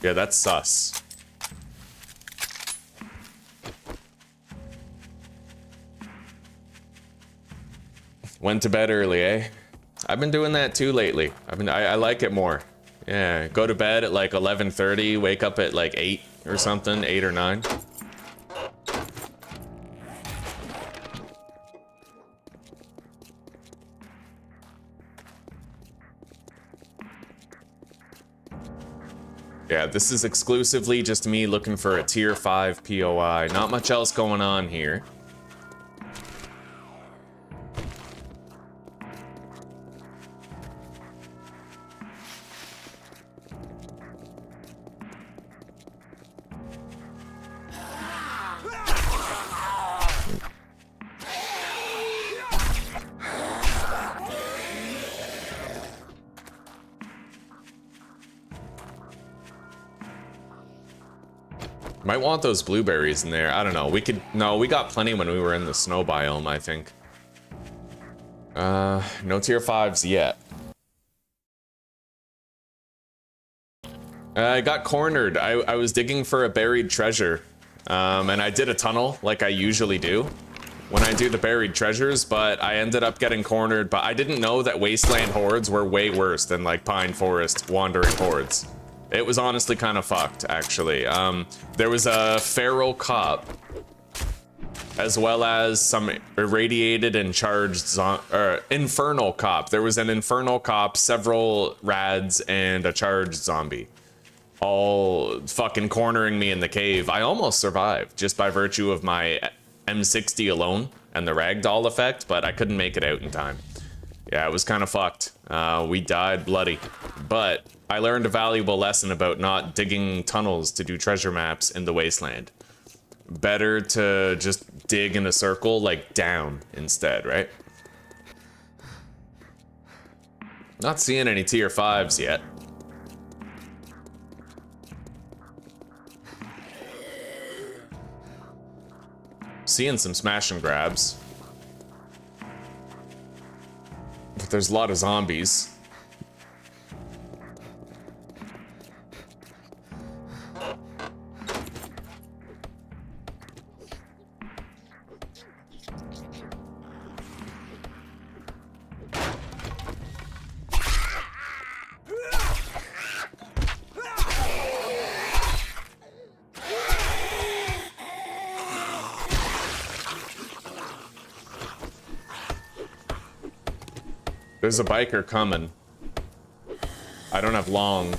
Yeah, that's sus. Went to bed early, eh? I've been doing that too lately. I like it more. Yeah, go to bed at like 11:30, wake up at like 8 or something, 8 or 9. Yeah, this is exclusively just me looking for a tier 5 POI. Not much else going on here. Might want those blueberries in there. I don't know. No, we got plenty when we were in the snow biome, I think. No tier 5s yet. I got cornered. I was digging for a buried treasure. And I did a tunnel like I usually do when I do the buried treasures, but I ended up getting cornered. But I didn't know that wasteland hordes were way worse than like pine forest wandering hordes. It was honestly kind of fucked, actually. There was a feral cop, as well as some irradiated and charged infernal cop. There was an infernal cop, several rads, and a charged zombie, all fucking cornering me in the cave. I almost survived just by virtue of my M60 alone and the ragdoll effect, but I couldn't make it out in time. Yeah, it was kind of fucked. We died bloody, but I learned a valuable lesson about not digging tunnels to do treasure maps in the wasteland. Better to just dig in a circle, like down instead, right? Not seeing any tier 5s yet. Seeing some smash and grabs. But there's a lot of zombies. There's a biker coming. I don't have long.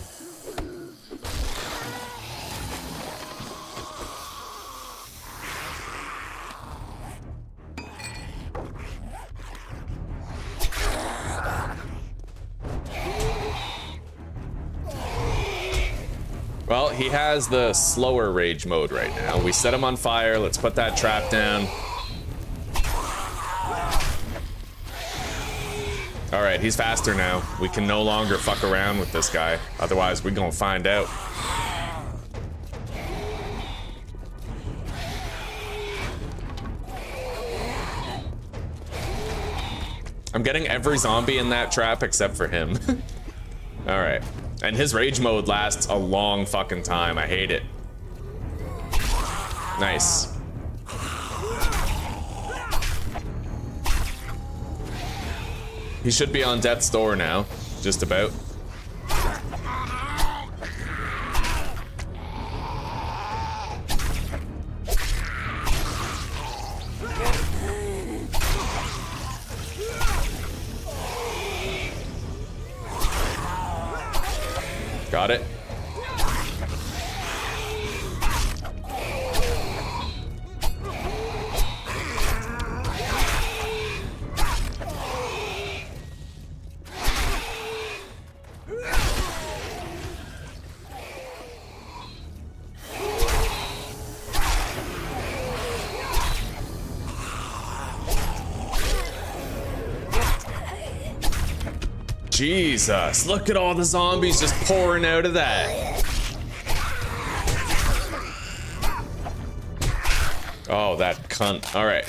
Well, he has the slower rage mode right now. We set him on fire. Let's put that trap down. All right, he's faster now. We can no longer fuck around with this guy. Otherwise, we're gonna find out. I'm getting every zombie in that trap except for him. All right. And his rage mode lasts a long fucking time. I hate it. Nice. He should be on death's door now, just about. Got it. Jesus, look at all the zombies just pouring out of that. Oh, that cunt. All right.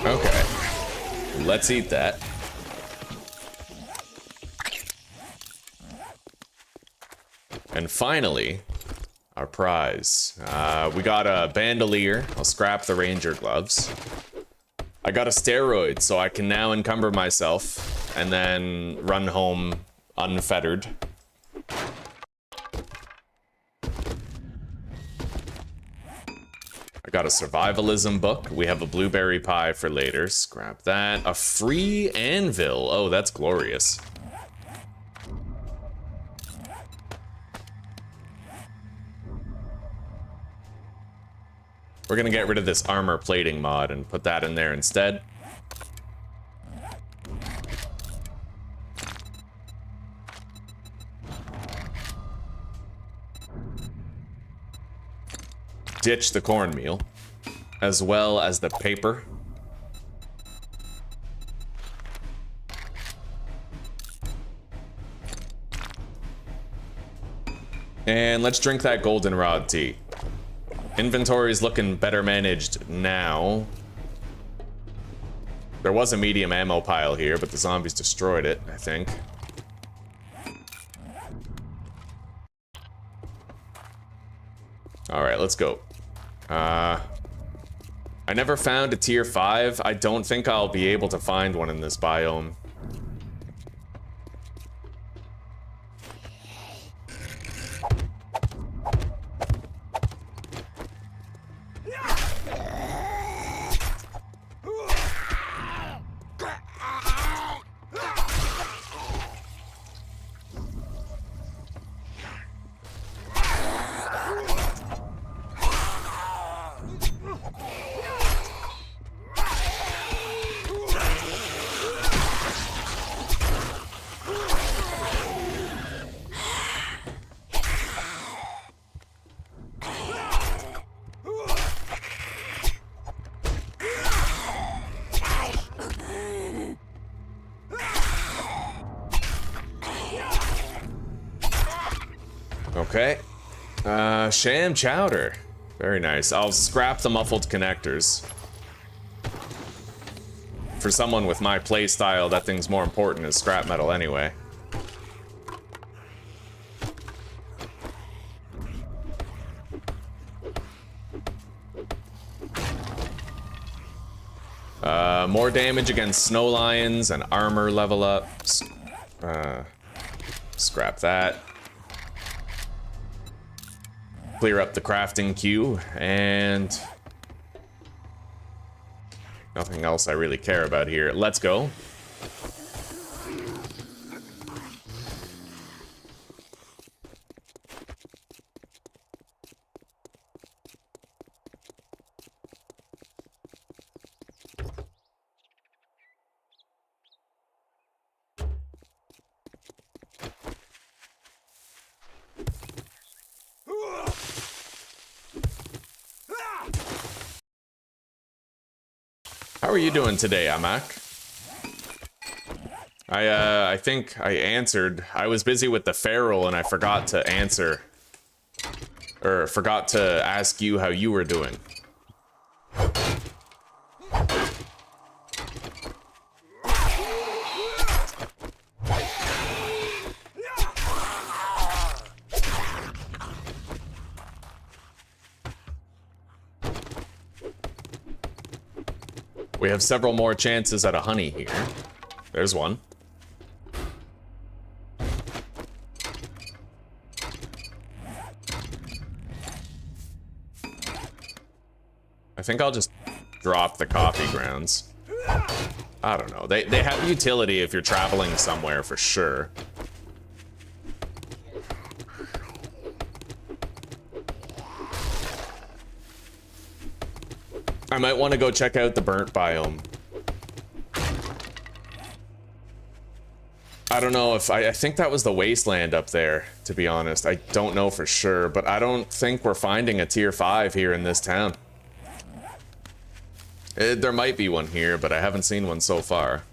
Okay, let's eat that. And finally, our prize. We got a bandolier. I'll scrap the ranger gloves. I got a steroid, so I can now encumber myself and then run home unfettered. I got a survivalism book. We have a blueberry pie for later. Scrap that. A free anvil. Oh, that's glorious. We're gonna get rid of this armor plating mod and put that in there instead. Ditch the cornmeal. as well as the paper. And let's drink that goldenrod tea. Inventory is looking better managed now. There was a medium ammo pile here, but the zombies destroyed it, I think. Alright, let's go. I never found a tier 5. I don't think I'll be able to find one in this biome. Okay. Sham chowder. Very nice. I'll scrap the muffled connectors. For someone with my playstyle, that thing's more important as scrap metal anyway. More damage against snow lions and armor level up. Scrap that. Clear up the crafting queue, and nothing else I really care about here. Let's go. How are you doing today, Amak? I think I answered. I was busy with the feral and I forgot to answer. Or forgot to ask you how you were doing. We have several more chances at a honey here. There's one. I think I'll just drop the coffee grounds. I don't know. They have utility if you're traveling somewhere for sure. I might want to go check out the burnt biome. I don't know if I think that was the wasteland up there, to be honest. I don't know for sure, but I don't think we're finding a tier 5 here in this town. There might be one here, but I haven't seen one so far.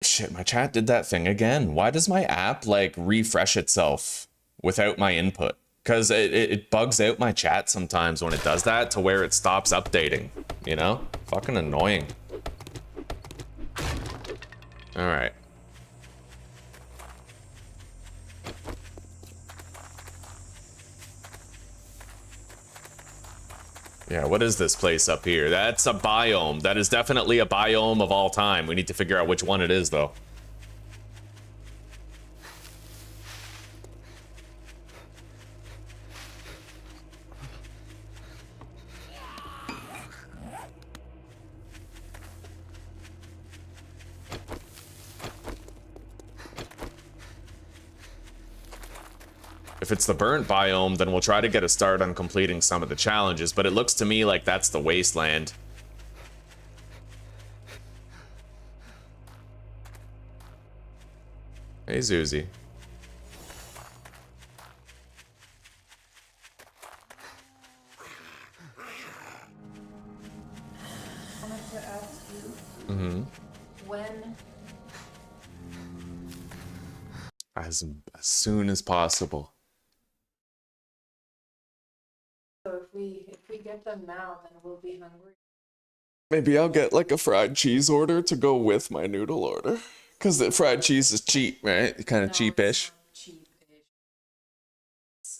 Shit, my chat did that thing again. Why does my app, like, refresh itself without my input? Because it bugs out my chat sometimes when it does that to where it stops updating, you know? Fucking annoying. Alright. Yeah, what is this place up here? That's a biome. That is definitely a biome of all time. We need to figure out which one it is, though. If it's the burnt biome, then we'll try to get a start on completing some of the challenges, but it looks to me like that's the wasteland. Hey, Zuzi. I wanted to ask you when As soon as possible. so if we get them now, then we'll be hungry. Maybe I'll get like a fried cheese order to go with my noodle order. Because the fried cheese is cheap, right? Kind of No, cheapish. it's not cheap-ish.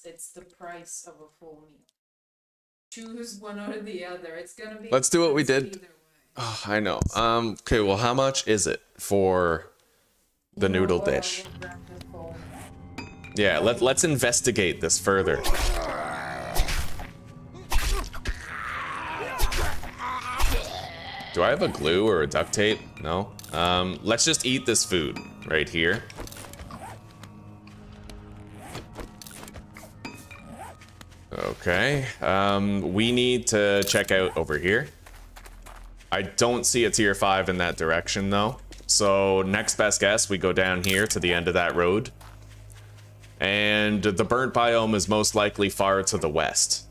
It's the price of a full meal. Choose one or the other. It's gonna be. Let's do what we expensive did. either way. Oh, I know. Okay, well, how much is it for the You know noodle what, I dish? will grab the full. Yeah, let's investigate this further. Do I have a glue or a duct tape? No. Let's just eat this food right here. Okay. We need to check out over here. I don't see a tier 5 in that direction though. So next best guess, we go down here to the end of that road. And the burnt biome is most likely far to the west.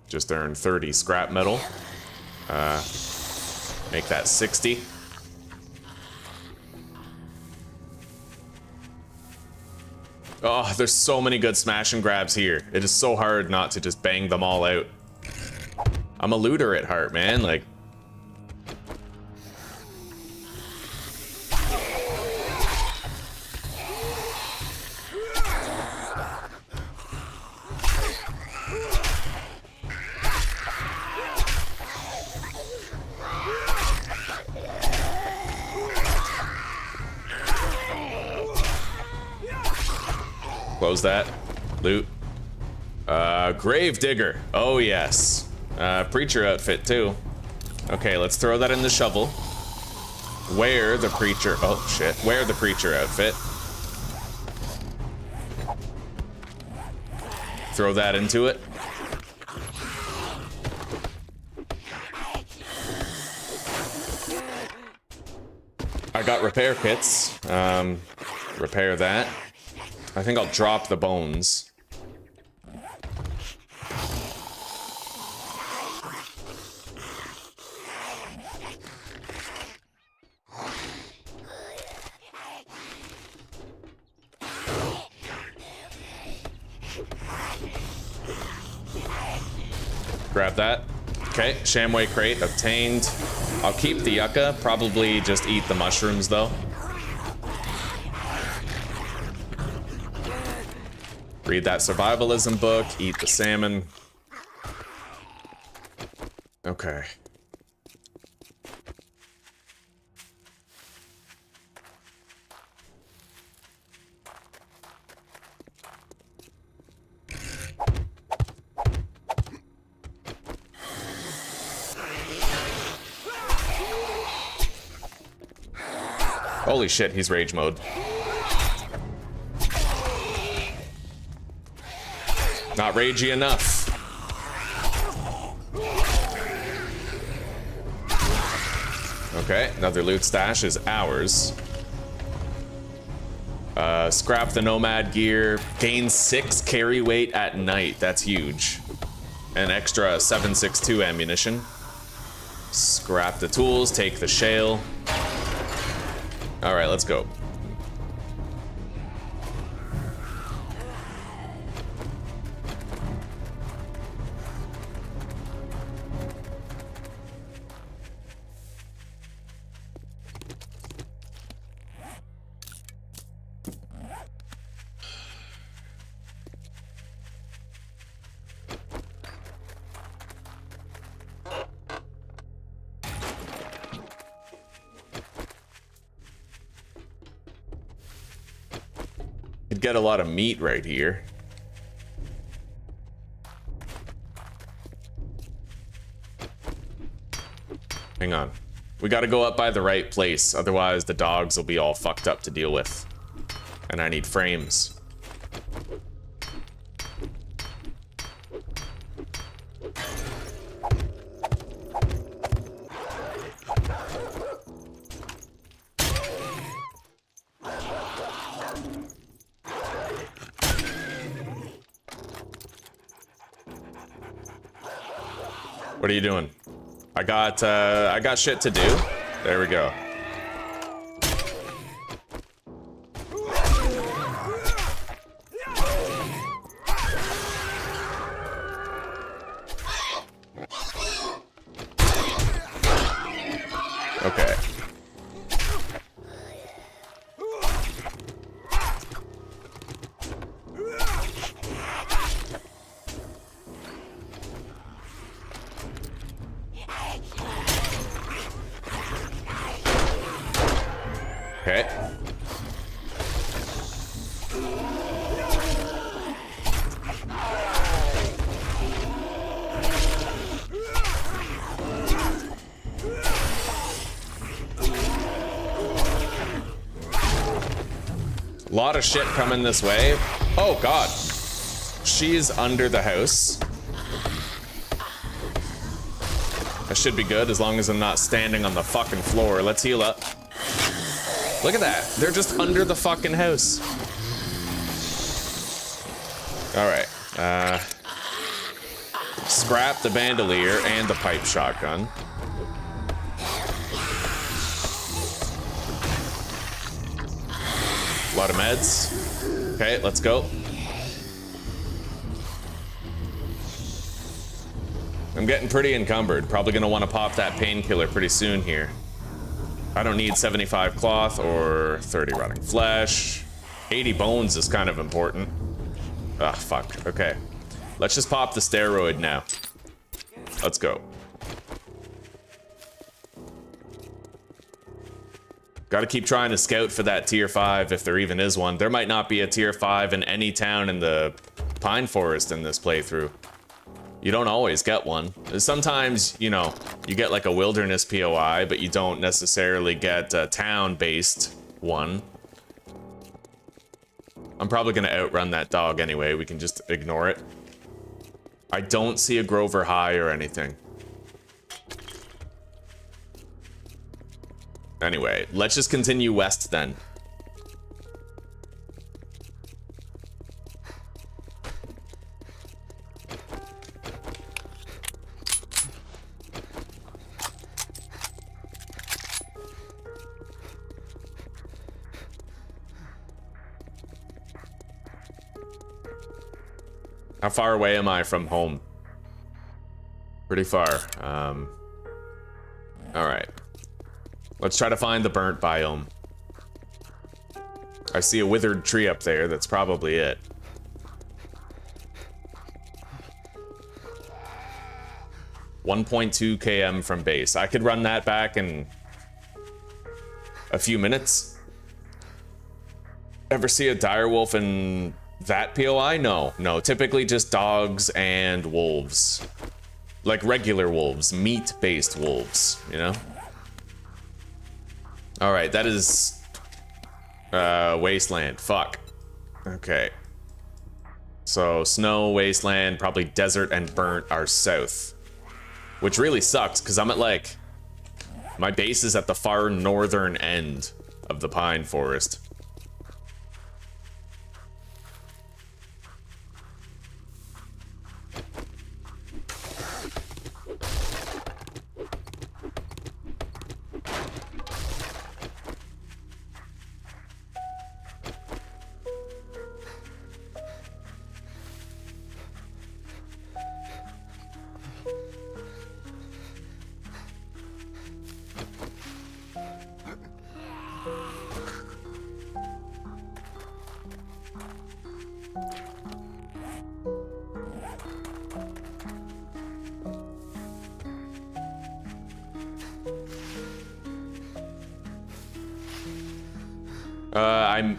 Just earn 30 scrap metal. Make that 60. Oh, there's so many good smash and grabs here. It is so hard not to just bang them all out. I'm a looter at heart, man. Like, close that. Loot. Grave digger. Oh, yes. Preacher outfit, too. Okay, let's throw that in the shovel. Wear the preacher. Oh, shit. Wear the preacher outfit. Throw that into it. I got repair kits. Repair that. I think I'll drop the bones. Grab that. Okay, Shamway crate obtained. I'll keep the yucca, probably just eat the mushrooms though. Read that survivalism book, eat the salmon. Okay. Holy shit, he's rage mode. Not ragey enough. Okay, another loot stash is ours. Scrap the nomad gear. Gain 6 carry weight at night. That's huge. An extra 7.62 ammunition. Scrap the tools, take the shale. All right, let's go. Could get a lot of meat right here. Hang on. We gotta go up by the right place, otherwise the dogs will be all fucked up to deal with. And I need frames. What are you doing? I got shit to do. There we go. Okay. Okay. A lot of shit coming this way. Oh god. She's under the house. That should be good as long as I'm not standing on the fucking floor. Let's heal up. Look at that. They're just under the fucking house. Alright. Scrap the bandolier and the pipe shotgun. A lot of meds. Okay, let's go. I'm getting pretty encumbered. Probably gonna want to pop that painkiller pretty soon here. I don't need 75 cloth or 30 rotting flesh. 80 bones is kind of important. Ah, fuck. Okay. Let's just pop the steroid now. Let's go. Gotta keep trying to scout for that tier 5 if there even is one. There might not be a tier 5 in any town in the Pine Forest in this playthrough. You don't always get one. Sometimes, you know, you get like a wilderness POI, but you don't necessarily get a town-based one. I'm probably gonna outrun that dog anyway. We can just ignore it. I don't see a Grover High or anything. Anyway, let's just continue west then. How far away am I from home? Pretty far. Alright. Let's try to find the burnt biome. I see a withered tree up there, that's probably it. .2 km from base. I could run that back in a few minutes. Ever see a direwolf in that POI? No, no, typically just dogs and wolves. Like regular wolves, meat-based wolves, you know? Alright, that is... wasteland, fuck. Okay. So, snow, wasteland, probably desert and burnt are south. Which really sucks, because I'm at like... My base is at the far northern end of the Pine Forest.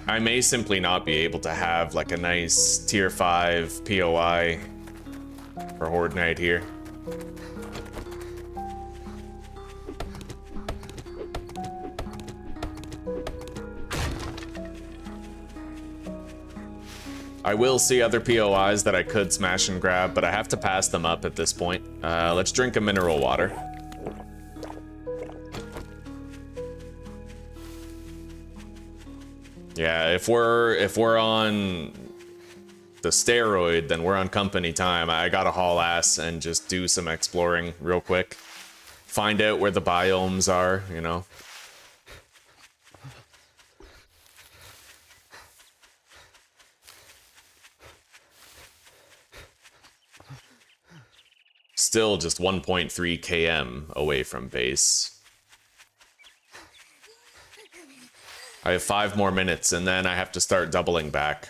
I may simply not be able to have like a nice tier 5 POI for Horde Night here. I will see other POIs that I could smash and grab, but I have to pass them up at this point. Let's drink a mineral water. Yeah, if we're on the steroid, then we're on company time. I gotta haul ass and just do some exploring real quick. Find out where the biomes are, you know. Still just 1.3 km away from base. I have 5 more minutes and then I have to start doubling back.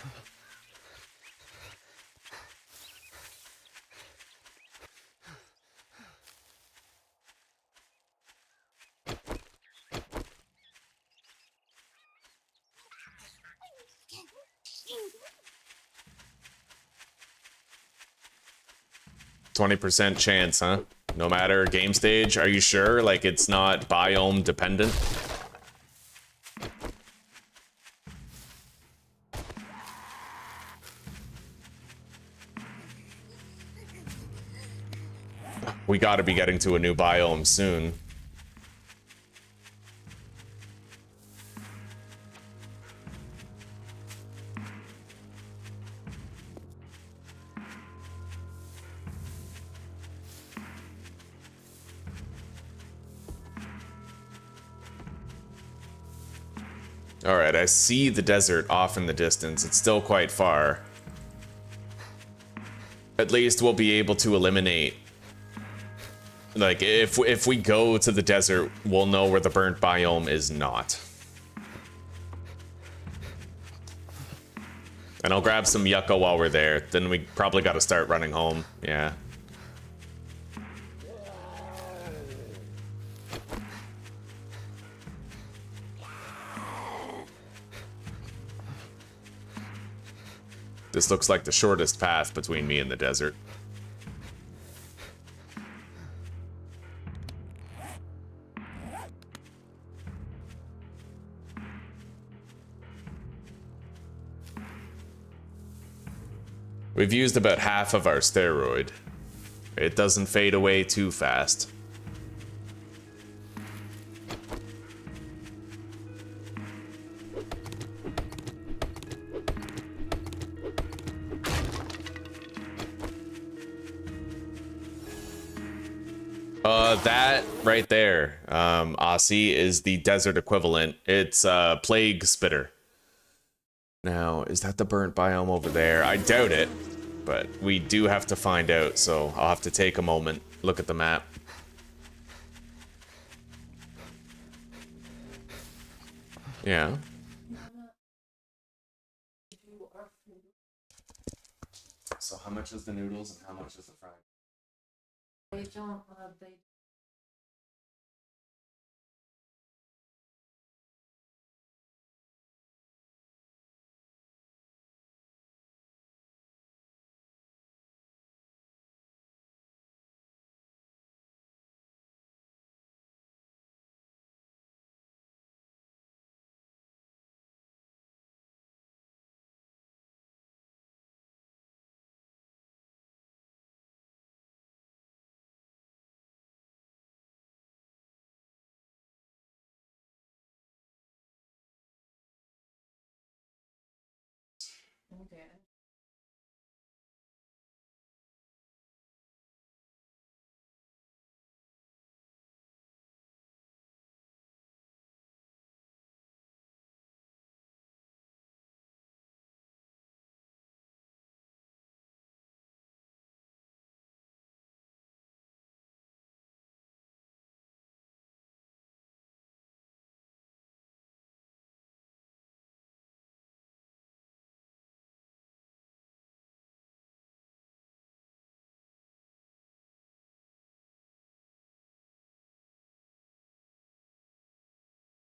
%20 chance, huh? No matter game stage. Are you sure? Like it's not biome dependent? We gotta be getting to a new biome soon. Alright, I see the desert off in the distance. It's still quite far. At least we'll be able to eliminate... Like, if we go to the desert, we'll know where the burnt biome is not. And I'll grab some yucca while we're there. Then we probably gotta start running home. Yeah. This looks like the shortest path between me and the desert. We've used about half of our steroid. It doesn't fade away too fast. That right there, Aussie, is the desert equivalent. It's Plague Spitter. Now, is that the burnt biome over there? I doubt it, but we do have to find out, so I'll have to take a moment, look at the map. Yeah. So how much is the noodles and how much is the fries? They don't, they... Okay.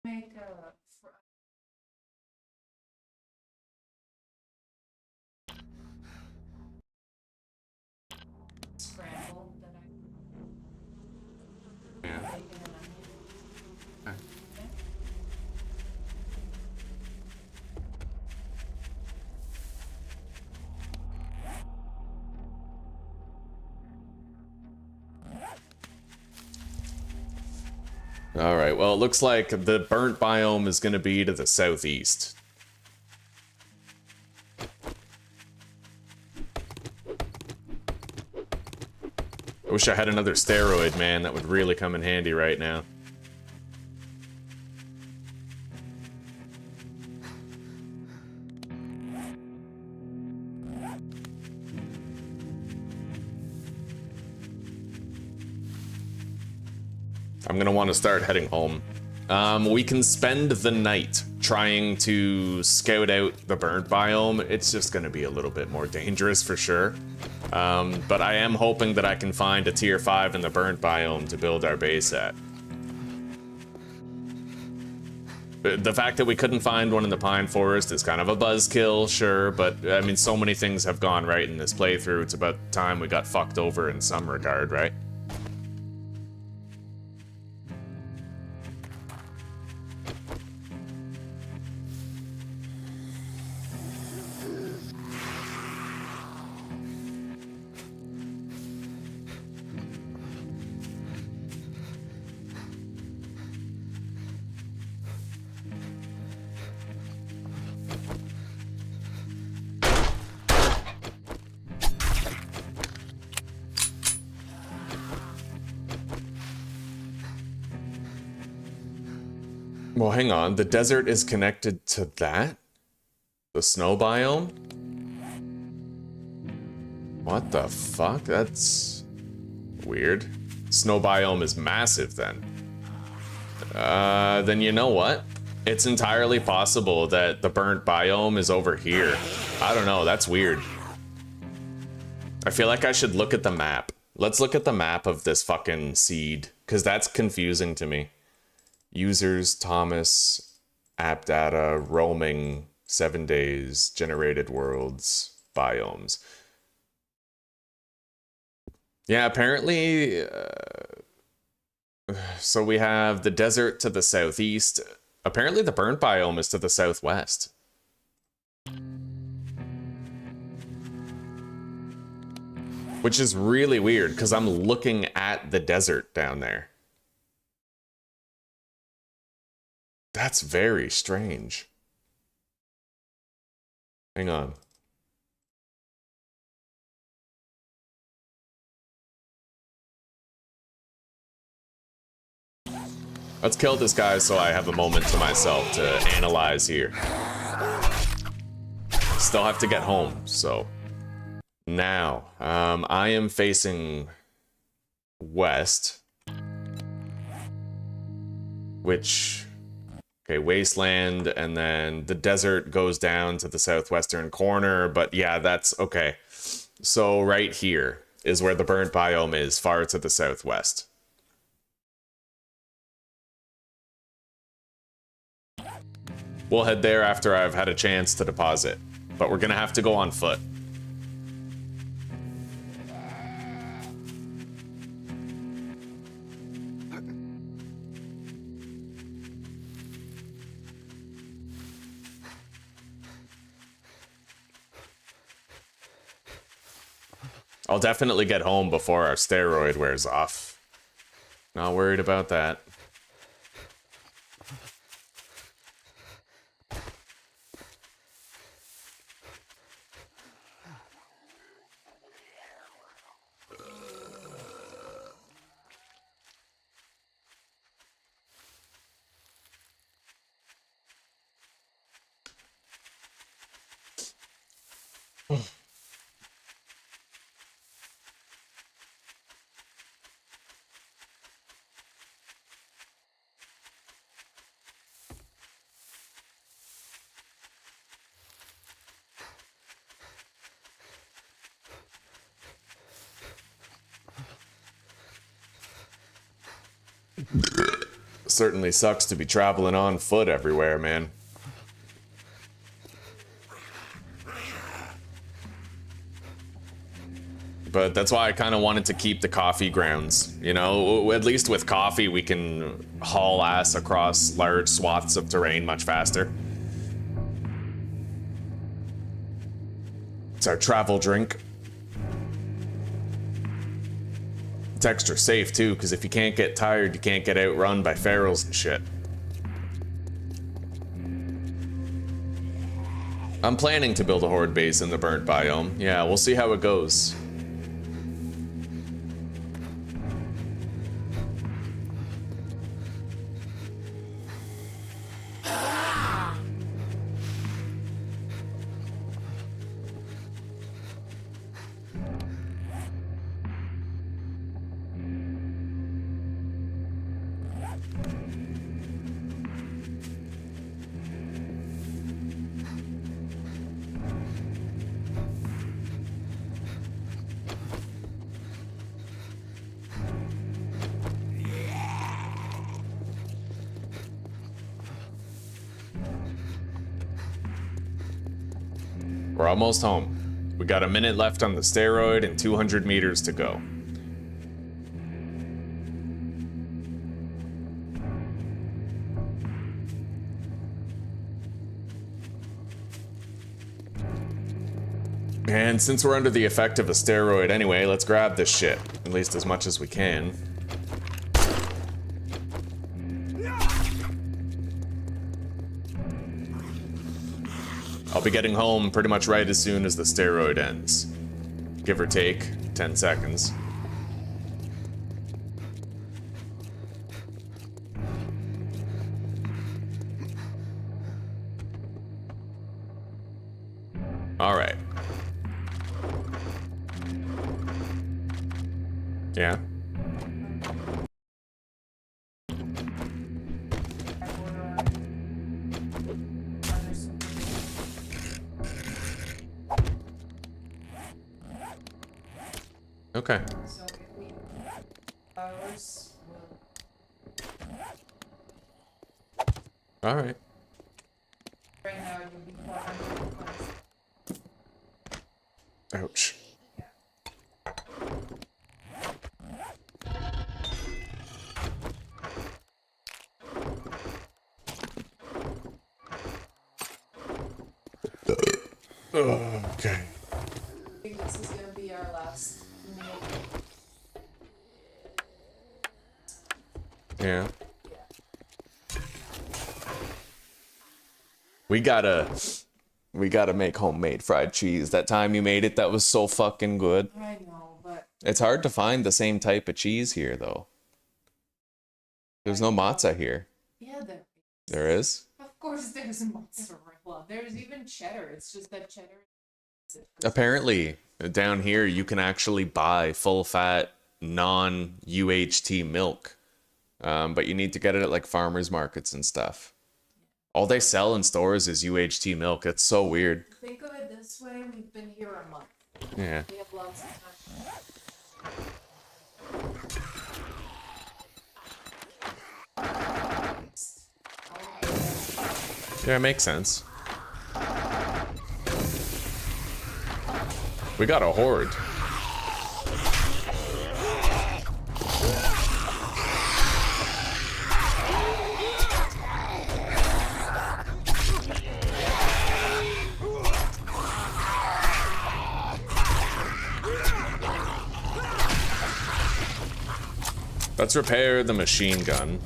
Make a scramble that I... Yeah. Bacon and onion. Okay. All right, well, it looks like the burnt biome is going to be to the southeast. wish I had another steroid, man. That would really come in handy right now. I'm gonna want to start heading home. We can spend the night trying to scout out the burnt biome. It's just gonna be a little bit more dangerous for sure. But I am hoping that I can find a tier 5 in the burnt biome to build our base at. The fact that we couldn't find one in the pine forest is kind of a buzzkill, sure, but I mean, so many things have gone right in this playthrough. It's about time we got fucked over in some regard, right? Well, hang on. The desert is connected to that? The snow biome? What the fuck? That's weird. Snow biome is massive then. Then you know what? It's entirely possible that the burnt biome is over here. I don't know, that's weird. I feel like I should look at the map. Let's look at the map of this fucking seed, because that's confusing to me. Users, Thomas, app data, roaming, 7 days, generated worlds, biomes. Yeah, apparently, so we have the desert to the southeast. Apparently the burnt biome is to the southwest. Which is really weird, because I'm looking at the desert down there. That's very strange. Hang on. Let's kill this guy so I have a moment to myself to analyze here. Still have to get home, so. Now, I am facing west. Which... Okay, wasteland, and then the desert goes down to the southwestern corner, but yeah, that's okay. So right here is where the burnt biome is, far to the southwest. We'll head there after I've had a chance to deposit, but we're gonna have to go on foot. I'll definitely get home before our steroid wears off. Not worried about that. Certainly sucks to be traveling on foot everywhere, man. But that's why I kind of wanted to keep the coffee grounds. You know, at least with coffee, we can haul ass across large swaths of terrain much faster. It's our travel drink. It's extra safe too, because if you can't get tired, you can't get outrun by ferals and shit. I'm planning to build a horde base in the burnt biome. Yeah, we'll see how it goes. We're almost home. We got a minute left on the steroid and 200 meters to go. And since we're under the effect of a steroid anyway, let's grab this shit. At least as much as we can. I'll be getting home pretty much right as soon as the steroid ends. Give or take 10 seconds. All right. Yeah. Okay. So if we hours will All right. right now it will be 420. Ouch. Okay. I think this is gonna be our last meal. Yeah. Yeah. We gotta make homemade fried cheese. That time you made it, that was so fucking good. I know, but It's hard to find the same type of cheese here, though. There's no matzah here. yeah, There is? of course there's mozzarella. There's even cheddar. It's just that cheddar. Apparently, down here, you can actually buy full-fat, non-UHT milk. But you need to get it at, like, farmers markets and stuff. All they sell in stores is UHT milk. It's so weird. Think of it this way: we've been here a month. Yeah. We have lots of time. Yeah, it makes sense. We got a horde. Let's repair the machine gun.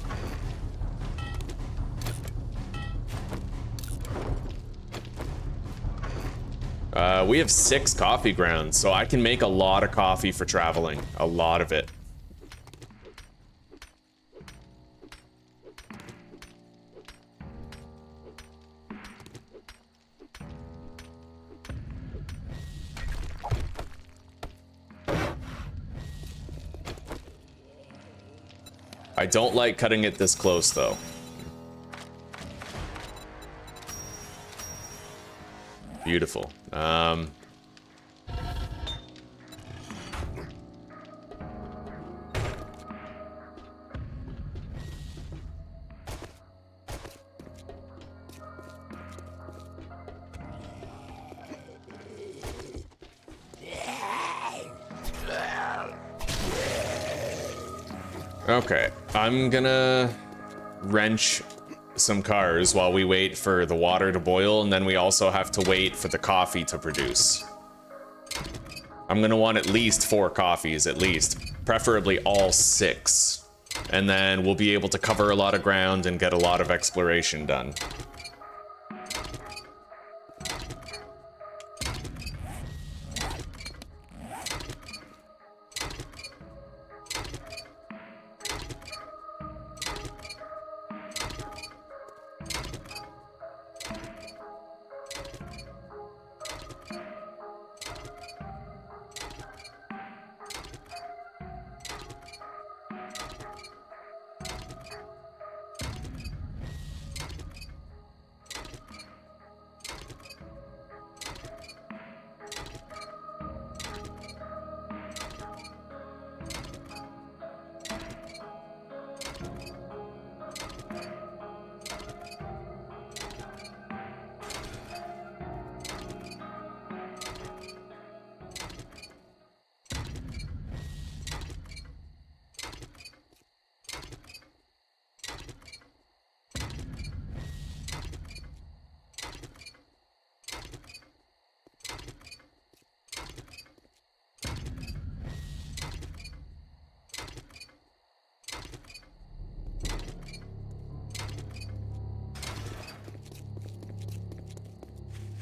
We have 6 coffee grounds, so I can make a lot of coffee for traveling. A lot of it. I don't like cutting it this close, though. Beautiful. Okay, I'm gonna wrench some cars while we wait for the water to boil, and then we also have to wait for the coffee to produce. I'm gonna want at least 4 coffees, at least. Preferably all 6. And then we'll be able to cover a lot of ground and get a lot of exploration done.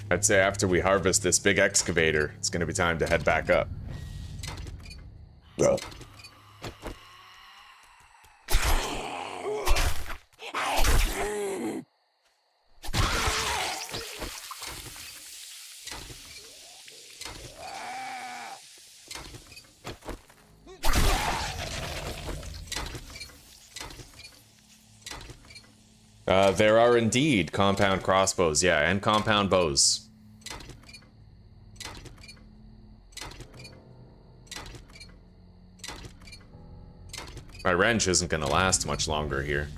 I'd say after we harvest this big excavator, it's gonna be time to head back up. There are indeed compound crossbows, yeah, and compound bows. My wrench isn't gonna last much longer here.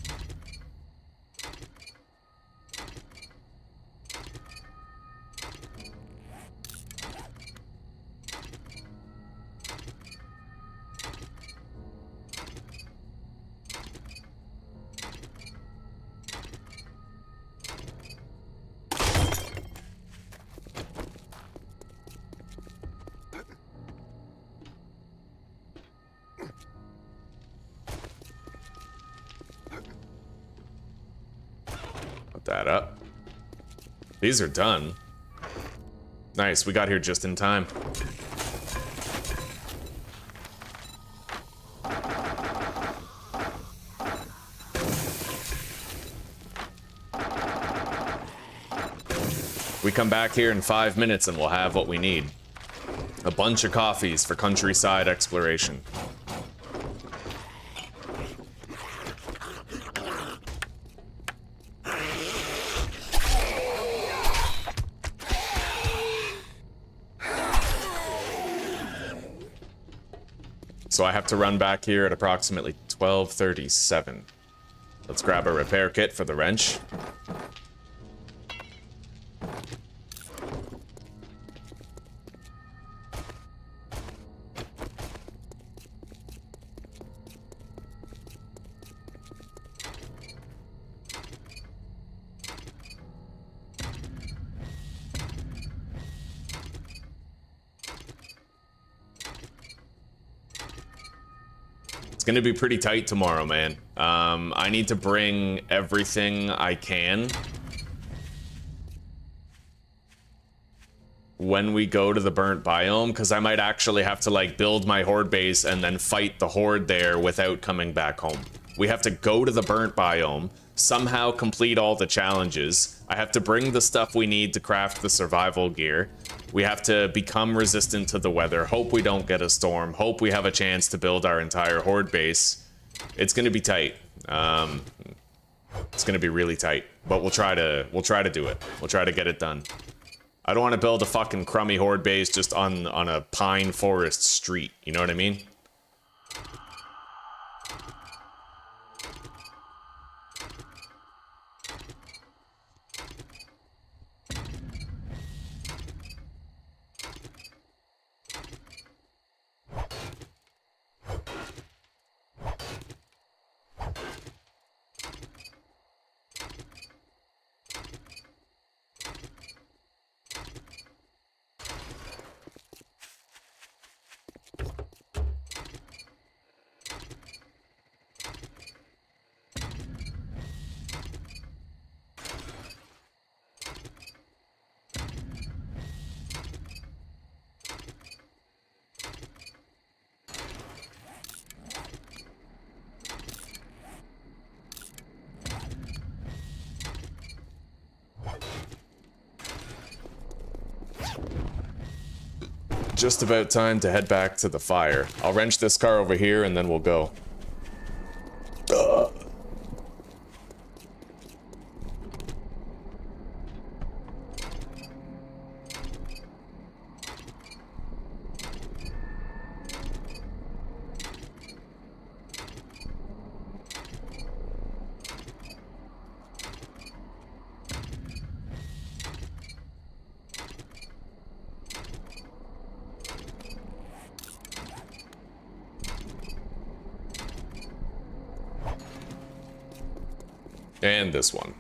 That up. These are done. Nice, we got here just in time. We come back here in 5 minutes and we'll have what we need. A bunch of coffees for countryside exploration. So I have to run back here at approximately 12:37. Let's grab a repair kit for the wrench. Gonna be pretty tight tomorrow, man. I need to bring everything I can when we go to the burnt biome, because I might actually have to like build my horde base and then fight the horde there without coming back home. We have to go to the burnt biome, somehow complete all the challenges. I have to bring the stuff we need to craft the survival gear. We have to become resistant to the weather, hope we don't get a storm, hope we have a chance to build our entire horde base. It's gonna be tight. It's gonna be really tight, but we'll try to do it. We'll try to get it done. I don't want to build a fucking crummy horde base just on a pine forest street, you know what I mean? Just about time to head back to the fire. I'll wrench this car over here and then we'll go. And this one.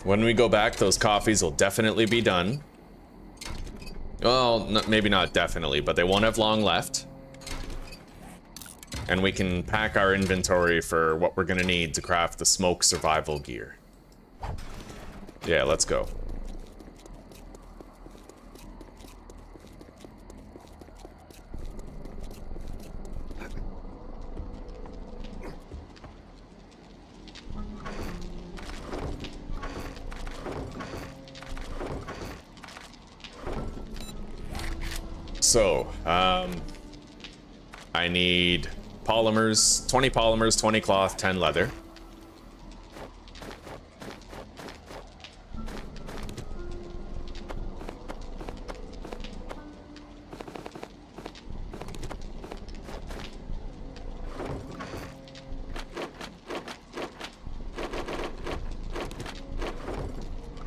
When we go back, those coffees will definitely be done. Well, maybe not definitely, but they won't have long left. And we can pack our inventory for what we're gonna need to craft the smoke survival gear. Yeah, let's go. So, I need polymers, 20 polymers, 20 cloth, 10 leather.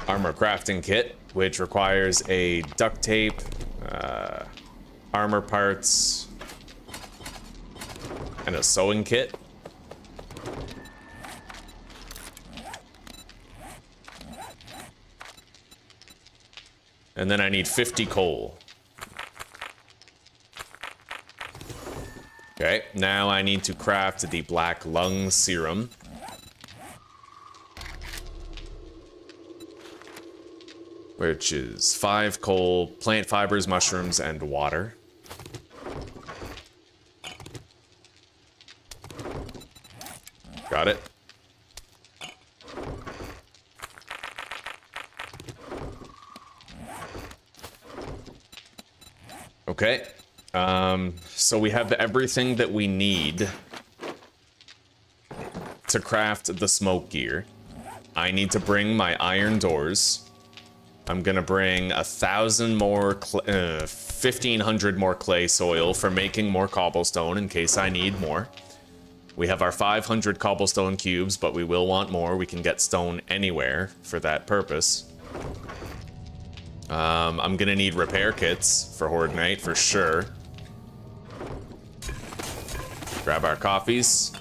Armor crafting kit, which requires a duct tape, armor parts, and a sewing kit. And then I need 50 coal. Okay, now I need to craft the black lung serum. Which is 5 coal, plant fibers, mushrooms, and water. Got it. Okay. So we have everything that we need to craft the smoke gear. I need to bring my iron doors. I'm gonna bring 1,000 more, 1,500 more clay soil for making more cobblestone in case I need more. We have our 500 cobblestone cubes, but we will want more. We can get stone anywhere for that purpose. I'm gonna need repair kits for Horde Night for sure. Grab our coffees.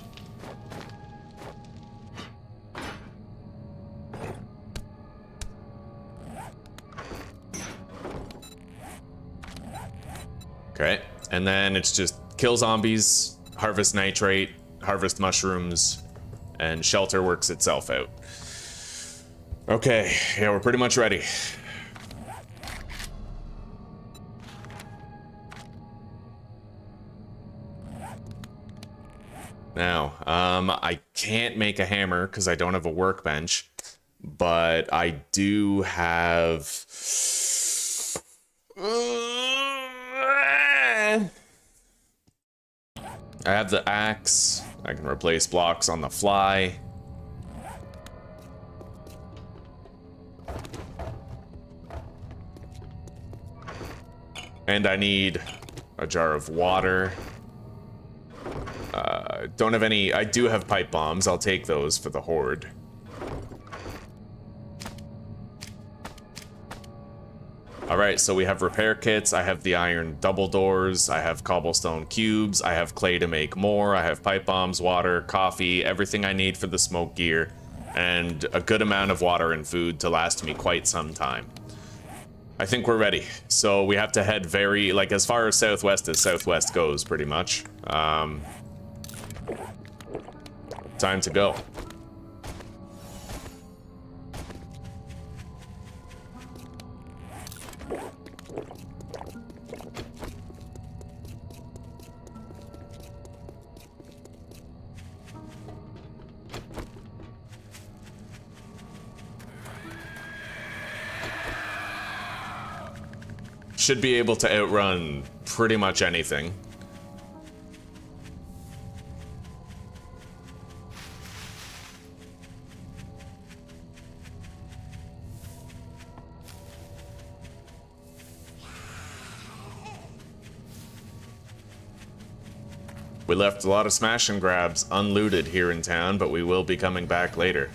Okay, and then it's just kill zombies, harvest nitrate, harvest mushrooms, and shelter works itself out. Okay, yeah, we're pretty much ready. Now, I can't make a hammer because I don't have a workbench, but I do have... I have the axe. I can replace blocks on the fly. And I need a jar of water. Don't have any... I do have pipe bombs. I'll take those for the Horde. Alright, so we have repair kits, I have the iron double doors, I have cobblestone cubes, I have clay to make more, I have pipe bombs, water, coffee, everything I need for the smoke gear, and a good amount of water and food to last me quite some time. I think we're ready. So we have to head very, like, as far as southwest goes, pretty much. Time to go. Should be able to outrun pretty much anything. We left a lot of smash and grabs unlooted here in town, but we will be coming back later.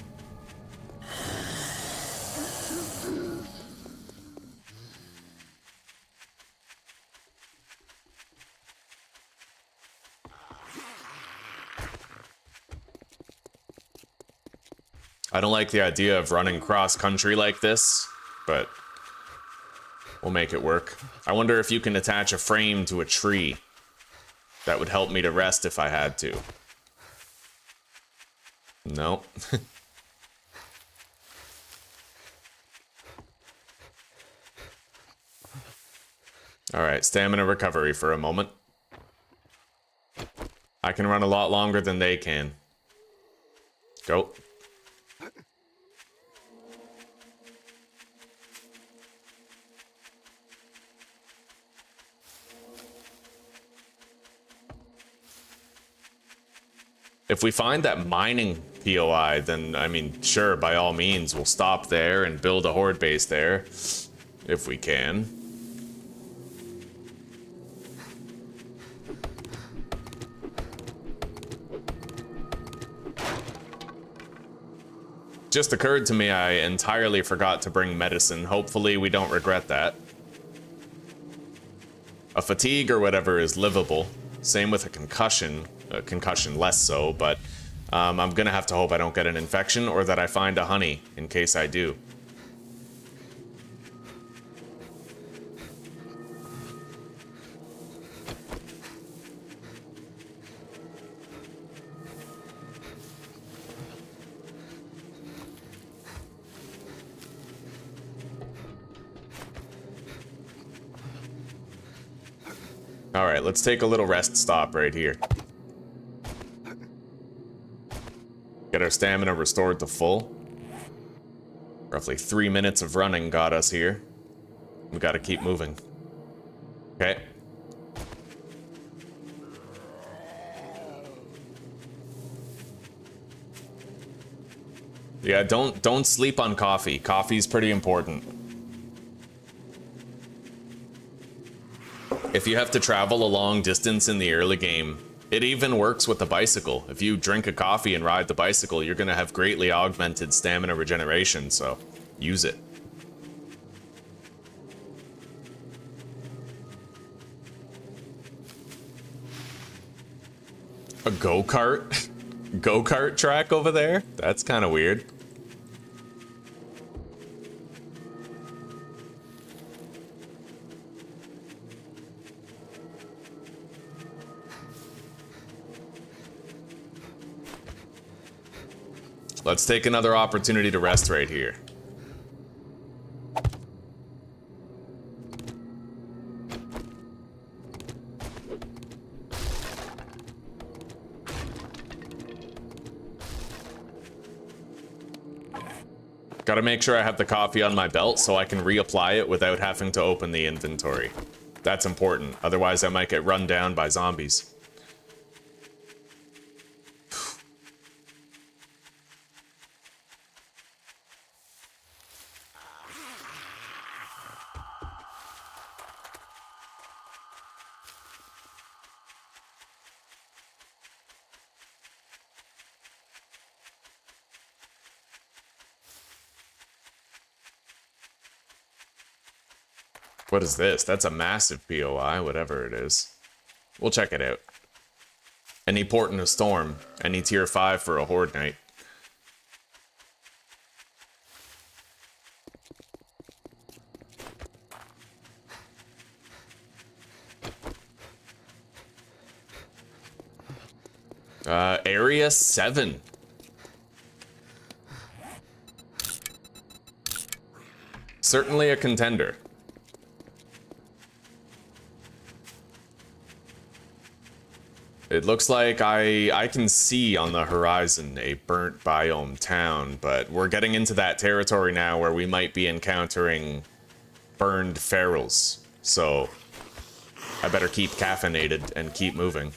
I don't like the idea of running cross-country like this, but We'll make it work. I wonder if you can attach a frame to a tree. That would help me to rest if I had to. Nope. Alright, stamina recovery for a moment. I can run a lot longer than they can. Go. If we find that mining POI, then, I mean, sure, by all means, we'll stop there and build a horde base there. If we can. Just occurred to me I entirely forgot to bring medicine. Hopefully we don't regret that. A fatigue or whatever is livable. Same with a concussion. A concussion less so, but I'm gonna have to hope I don't get an infection or that I find a honey in case I do. All right, let's take a little rest stop right here. Get our stamina restored to full. Roughly 3 minutes of running got us here. We gotta keep moving. Okay. Yeah, don't sleep on coffee. Coffee's pretty important. If you have to travel a long distance in the early game, it even works with the bicycle. If you drink a coffee and ride the bicycle, you're gonna have greatly augmented stamina regeneration, so use it. A go-kart? Go-kart track over there? That's kind of weird. Let's take another opportunity to rest right here. Gotta make sure I have the coffee on my belt so I can reapply it without having to open the inventory. That's important, otherwise I might get run down by zombies. What is this? That's a massive POI, whatever it is. We'll check it out. Any port in a storm. Any tier 5 for a horde night. Area 7. Certainly a contender. It looks like I can see on the horizon a burnt biome town, but we're getting into that territory now where we might be encountering burned ferals. So I better keep caffeinated and keep moving.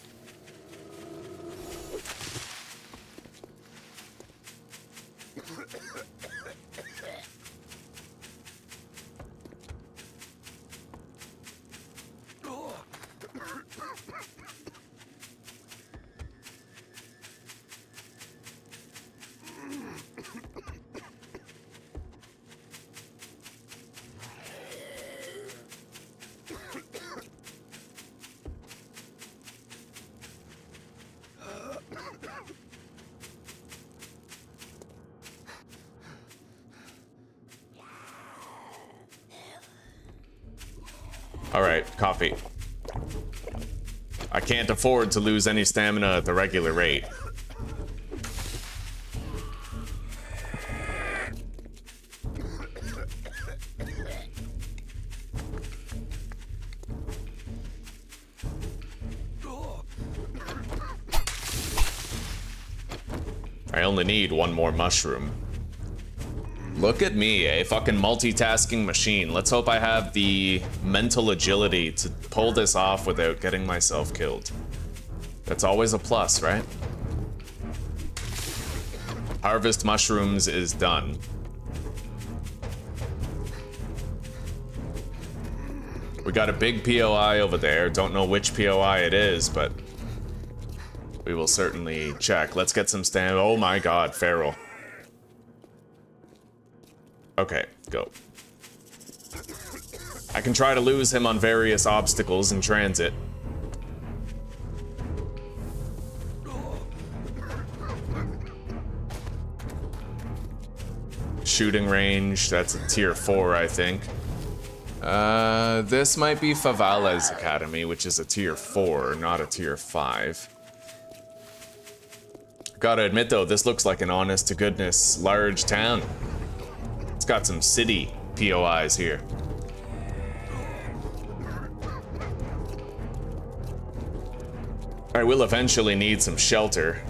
Alright, coffee. I can't afford to lose any stamina at the regular rate. I only need one more mushroom. Look at me, a fucking multitasking machine. Let's hope I have the mental agility to pull this off without getting myself killed. That's always a plus, right? Harvest mushrooms is done. We got a big POI over there. Don't know which POI it is, but we will certainly check. Let's get some stamina. Oh my god, feral. Okay, go. I can try to lose him on various obstacles in transit. Shooting range, that's a tier 4, I think. This might be Favala's Academy, which is a tier 4, not a tier 5. Gotta admit though, this looks like an honest to goodness large town. It's got some city POIs here. I will eventually need some shelter.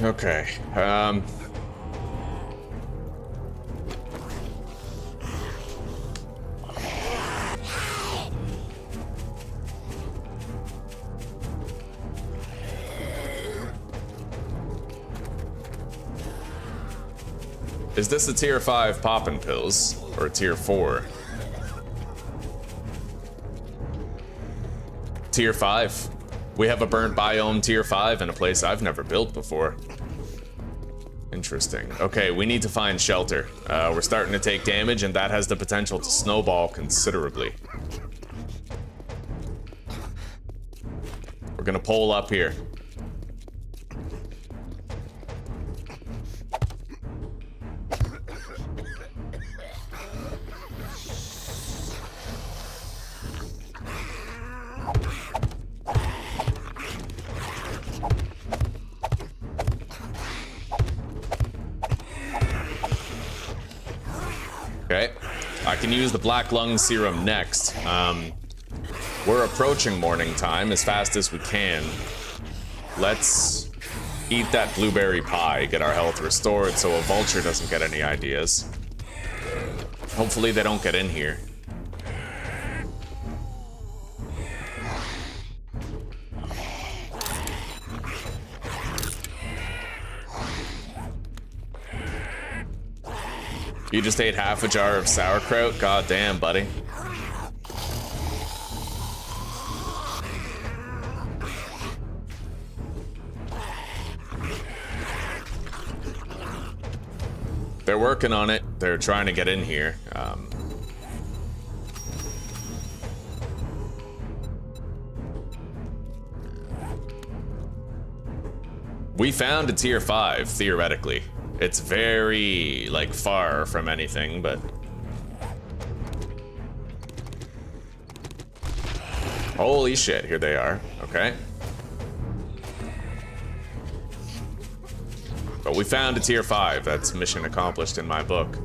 Okay, is this a tier 5 poppin' pills or a tier 4? Tier 5. We have a burnt biome tier 5 in a place I've never built before. Interesting. Okay, we need to find shelter. We're starting to take damage, and that has the potential to snowball considerably. We're gonna pole up here. Okay, I can use the black lung serum next. We're approaching morning time as fast as we can. Let's eat that blueberry pie, get our health restored so a vulture doesn't get any ideas. Hopefully they don't get in here. You just ate half a jar of sauerkraut? God damn, buddy. They're working on it. They're trying to get in here. We found a tier 5, theoretically. It's very, like, far from anything, but... Holy shit, here they are. Okay. But we found a tier 5. That's mission accomplished in my book.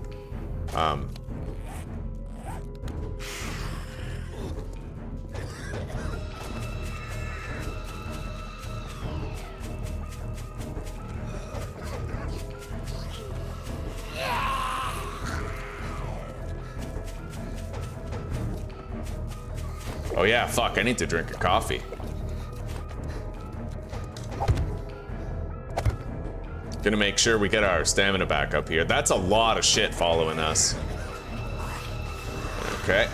Oh yeah, fuck, I need to drink a coffee. Gonna make sure we get our stamina back up here. That's a lot of shit following us. Okay.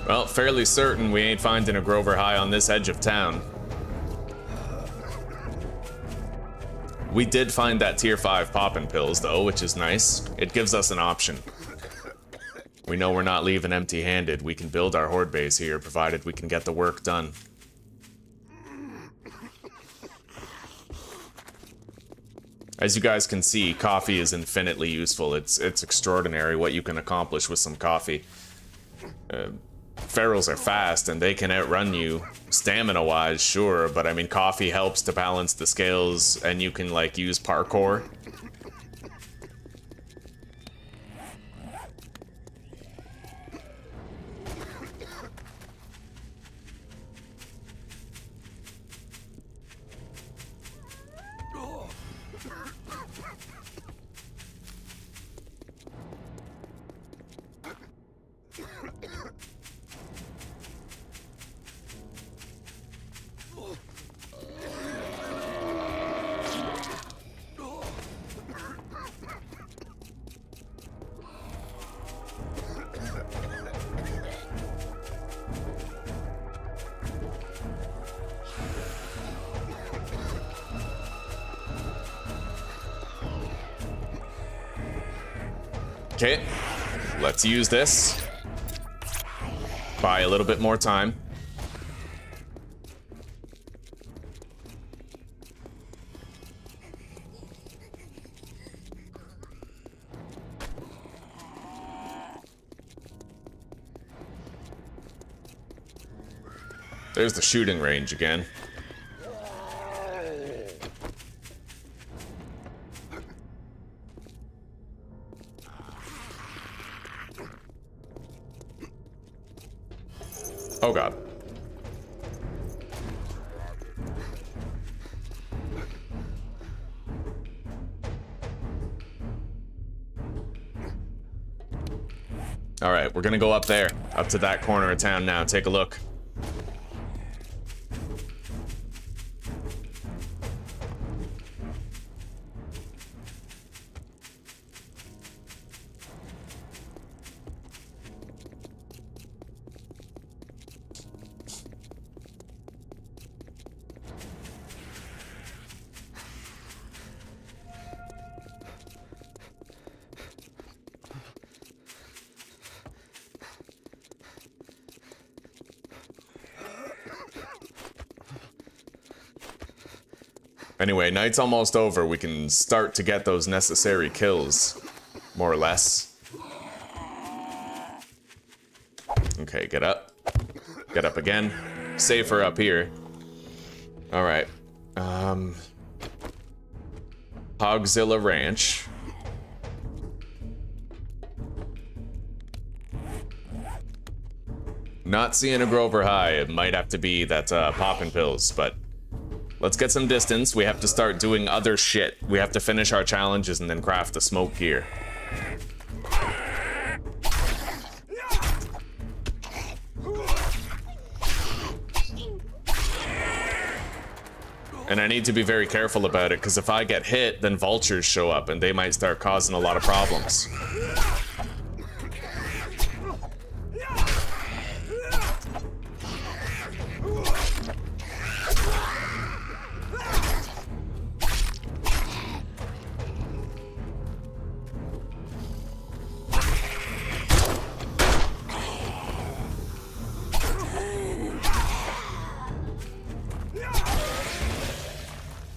Well, fairly certain we ain't finding a Grover High on this edge of town. We did find that tier 5 poppin' pills, though, which is nice. It gives us an option. We know we're not leaving empty-handed. We can build our horde base here, provided we can get the work done. As you guys can see, coffee is infinitely useful. It's extraordinary what you can accomplish with some coffee. Ferals are fast, and they can outrun you stamina-wise, sure, but I mean, coffee helps to balance the scales, and you can, like, use parkour. Okay, let's use this. Buy a little bit more time. There's the shooting range again. Oh god. All right, we're gonna go up there, up to that corner of town now. Take a look. Anyway, night's almost over. We can start to get those necessary kills, more or less. Okay, get up. Get up again. Safer up here. All right. Hogzilla Ranch. Not seeing a Grover High. It might have to be that poppin' pills, but let's get some distance. We have to start doing other shit. We have to finish our challenges and then craft the smoke gear. And I need to be very careful about it, because if I get hit, then vultures show up and they might start causing a lot of problems.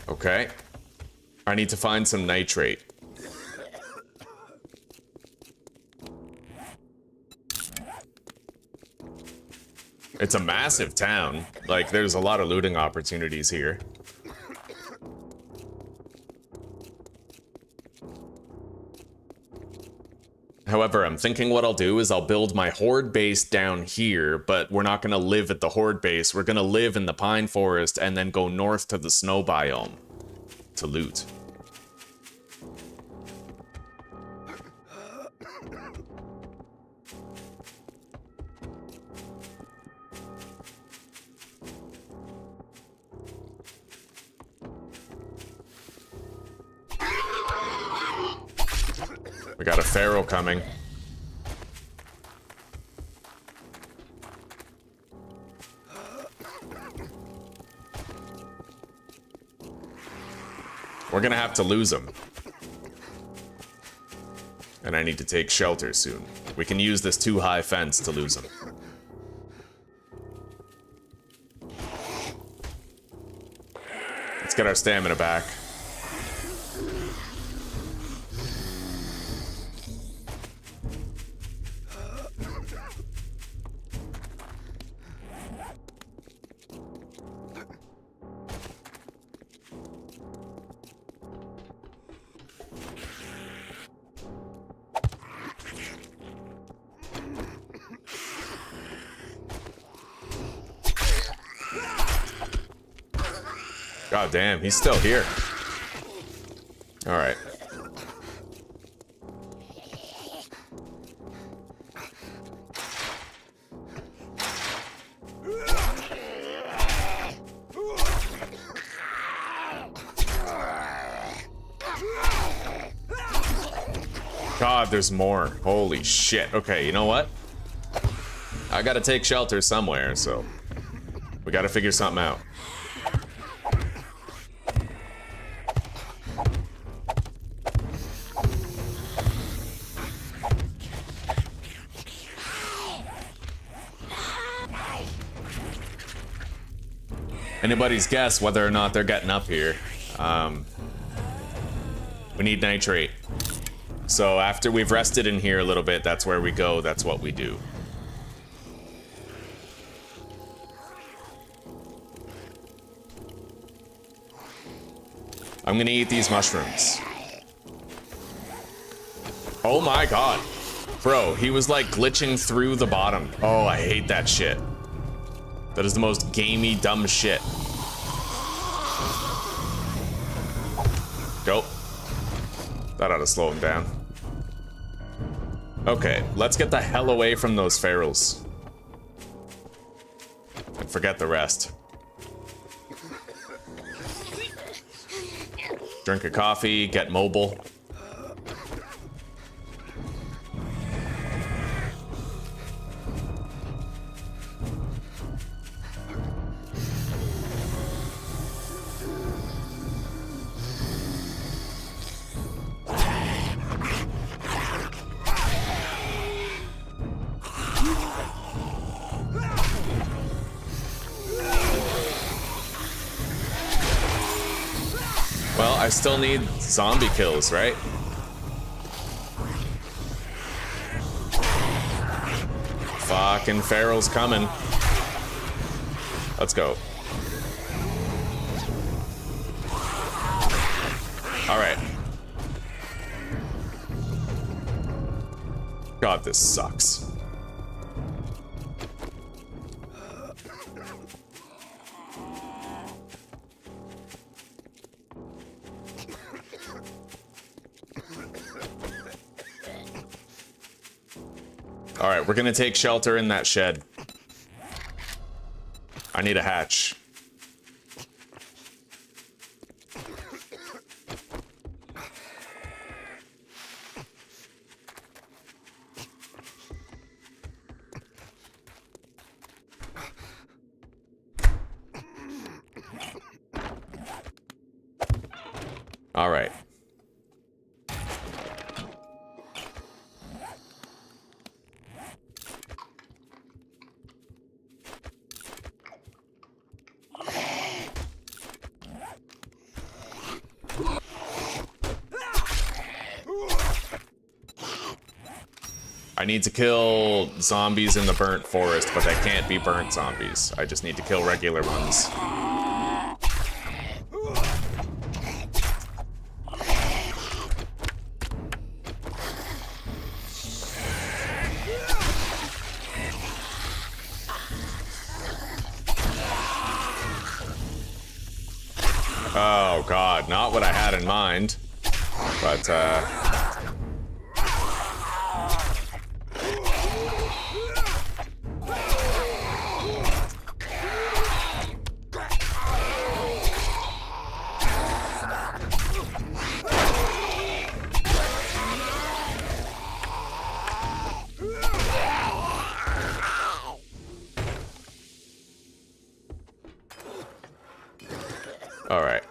Okay. I need to find some nitrate. It's a massive town. Like, there's a lot of looting opportunities here. However, I'm thinking what I'll do is I'll build my horde base down here, but we're not gonna live at the horde base. We're gonna live in the pine forest and then go north to the snow biome to loot. We got a pharaoh coming. We're gonna have to lose him. And I need to take shelter soon. We can use this too high fence to lose him. Let's get our stamina back. God damn, he's still here. All right. God, there's more. Holy shit. Okay, you know what? I gotta take shelter somewhere, so we gotta figure something out. Anybody's guess whether or not they're getting up here. We need nitrate. So after we've rested in here a little bit, that's where we go, that's what we do. I'm gonna eat these mushrooms. Oh my god. Bro, he was like glitching through the bottom. Oh, I hate that shit. That is the most gamey, dumb shit. Go. That ought to slow him down. Okay, let's get the hell away from those ferals. And forget the rest. Drink a coffee, get mobile. Well, I still need zombie kills, right? Fucking feral's coming. Let's go. All right. God, this sucks. All right, we're gonna take shelter in that shed. I need a hatch. All right. I need to kill zombies in the burnt forest, but they can't be burnt zombies. I just need to kill regular ones. Oh god, not what I had in mind. But all right.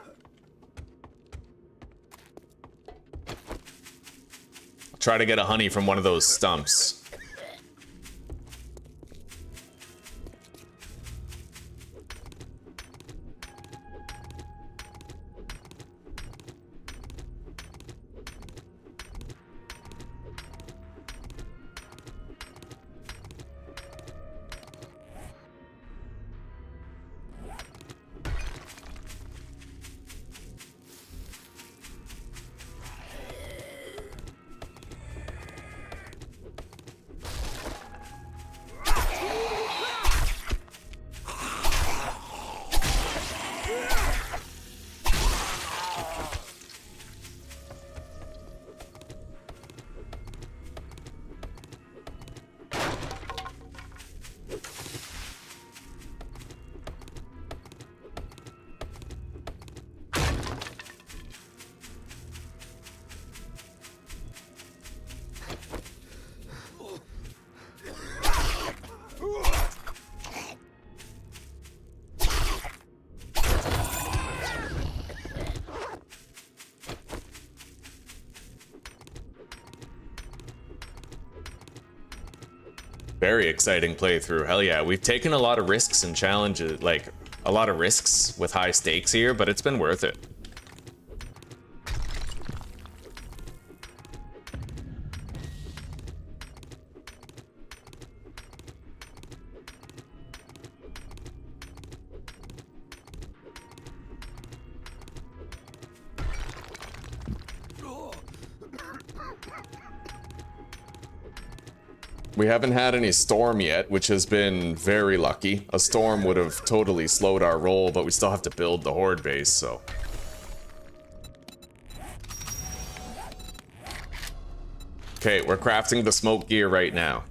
try to get a honey from one of those stumps. Very exciting playthrough. Hell yeah. We've taken a lot of risks and challenges, like a lot of risks with high stakes here, but it's been worth it. We haven't had any storm yet, which has been very lucky. A storm would have totally slowed our roll, but we still have to build the horde base, so. Okay, we're crafting the smoke gear right now.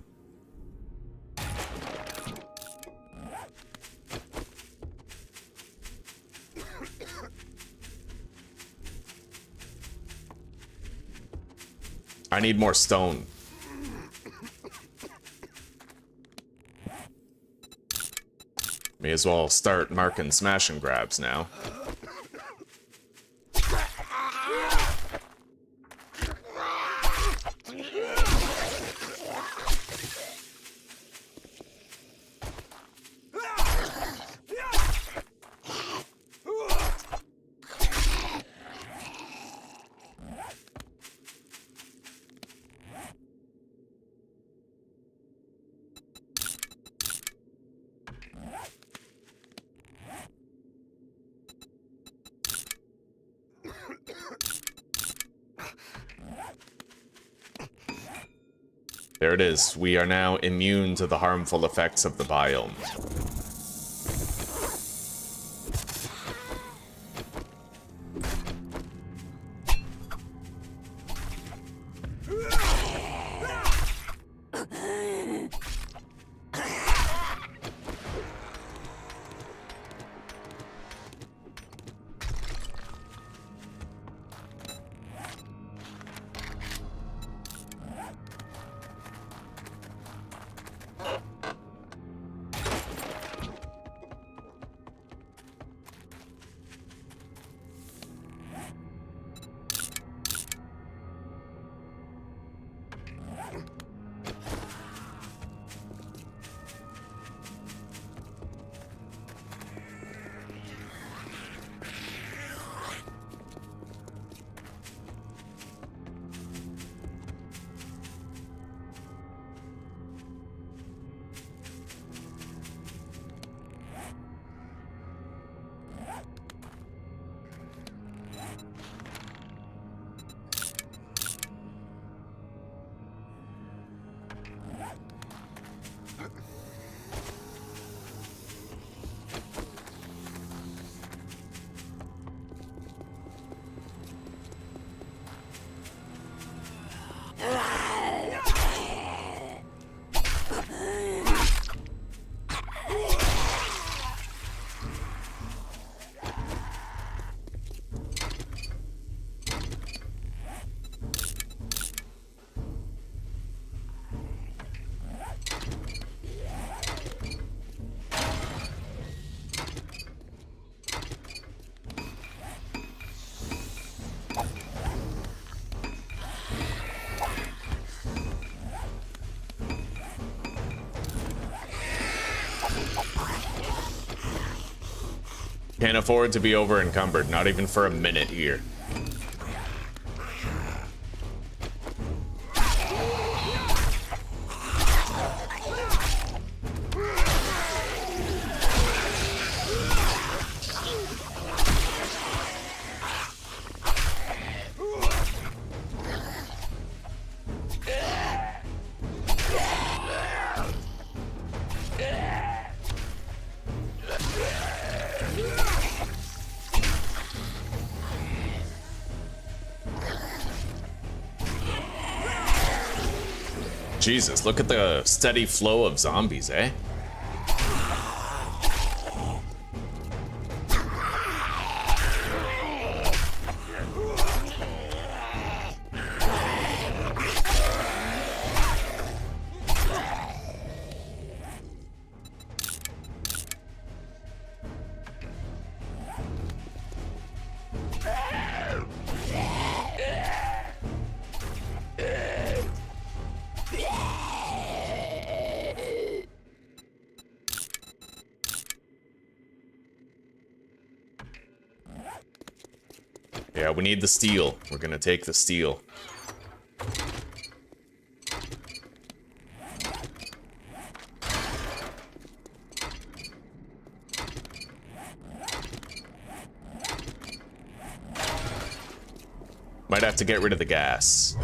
I need more stone. May as well start marking smash and grabs now. There it is. We are now immune to the harmful effects of the biome. Can't afford to be over encumbered, not even for a minute here. Jesus, look at the steady flow of zombies, eh? Yeah, we need the steel. We're gonna take the steel. Might have to get rid of the gas.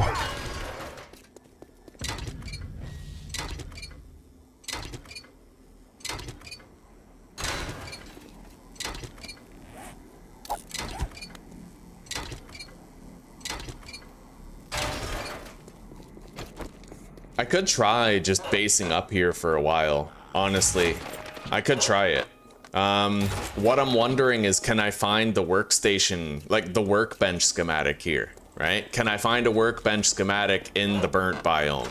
I could try just basing up here for a while, honestly. I could try it. What I'm wondering is, can I find the workstation, like the workbench schematic here, right? Can I find a workbench schematic in the burnt biome?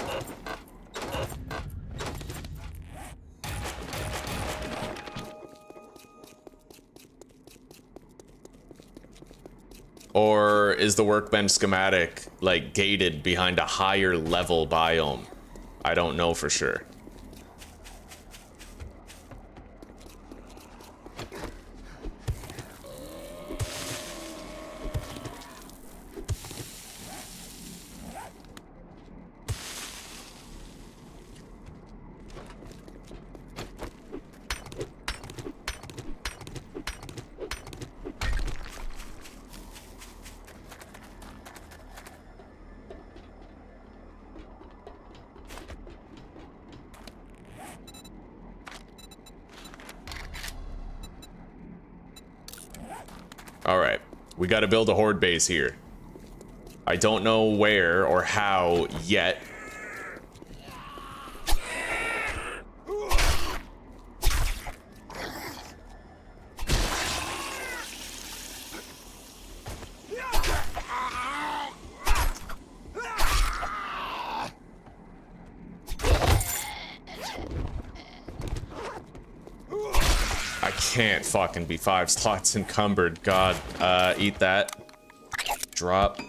Or is the workbench schematic, like, gated behind a higher level biome? I don't know for sure. Alright, we gotta build a horde base here. I don't know where or how yet. Can't fucking be 5 slots encumbered. God, eat that. Drop.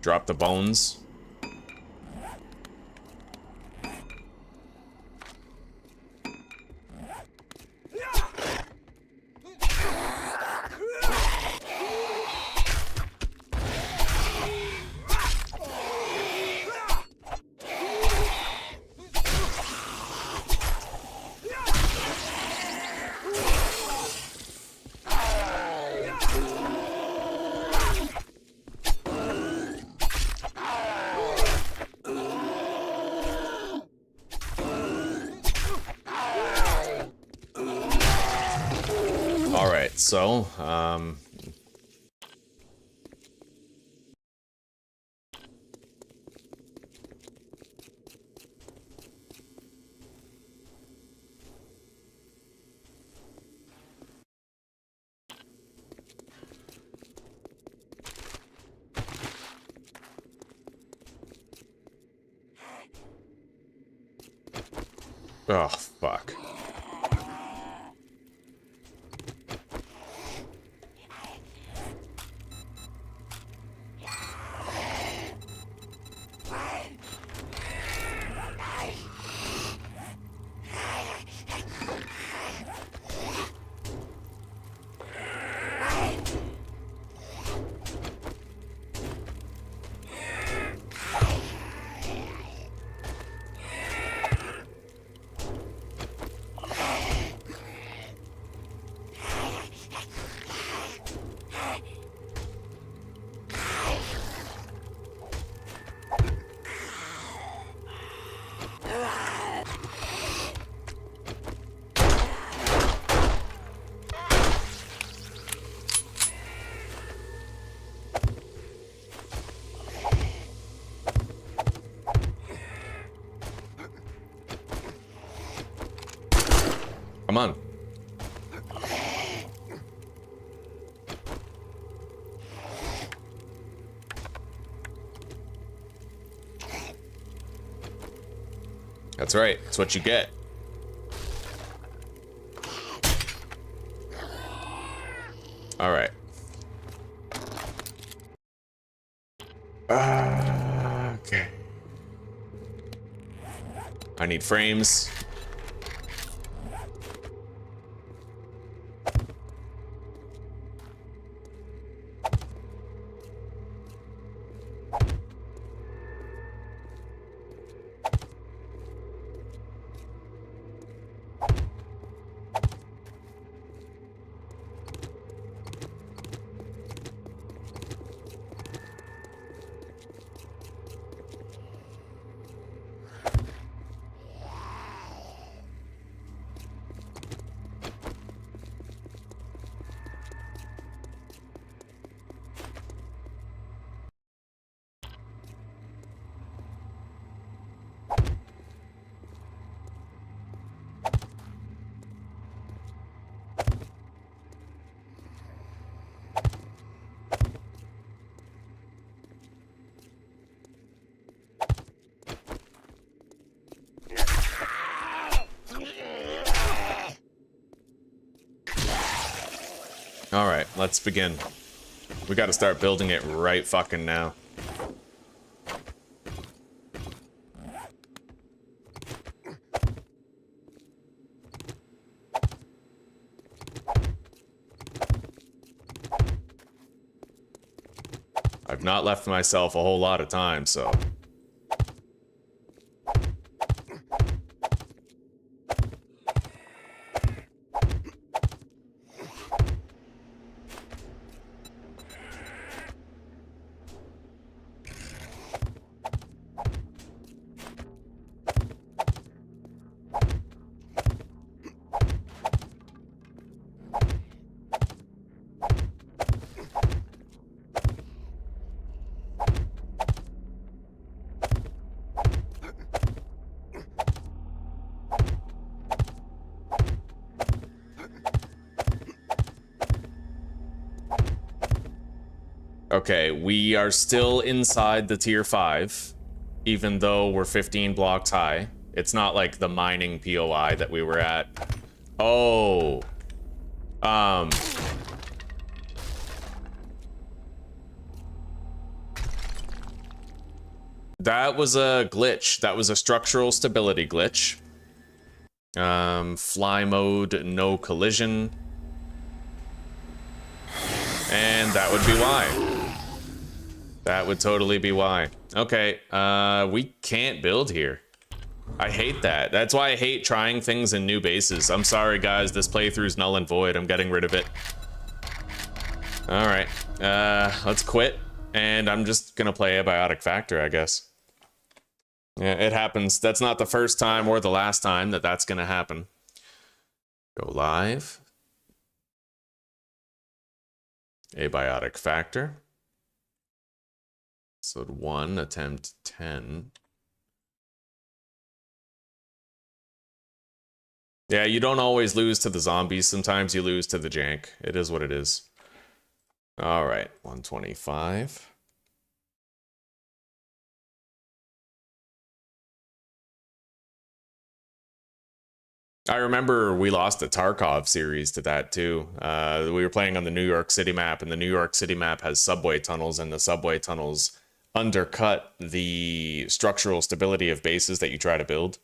Drop the bones. So, oh, fuck. Come on. That's right. That's what you get. All right. Okay. I need frames. All right, let's begin. We got to start building it right fucking now. I've not left myself a whole lot of time, so... Okay, we are still inside the tier 5, even though we're 15 blocks high. It's not like the mining POI that we were at. Oh. That was a glitch. That was a structural stability glitch. Fly mode, no collision. And that would be why. That would totally be why. Okay, we can't build here. I hate that. That's why I hate trying things in new bases. I'm sorry, guys. This playthrough's null and void. I'm getting rid of it. All right, let's quit. And I'm just gonna play Abiotic Factor, I guess. Yeah, it happens. That's not the first time or the last time that that's gonna happen. Go live. Abiotic Factor. Episode 1, attempt 10. Yeah, you don't always lose to the zombies. Sometimes you lose to the jank. It is what it is. All right, 125. I remember we lost the Tarkov series to that too. We were playing on the New York City map, and the New York City map has subway tunnels, and the subway tunnels undercut the structural stability of bases that you try to build.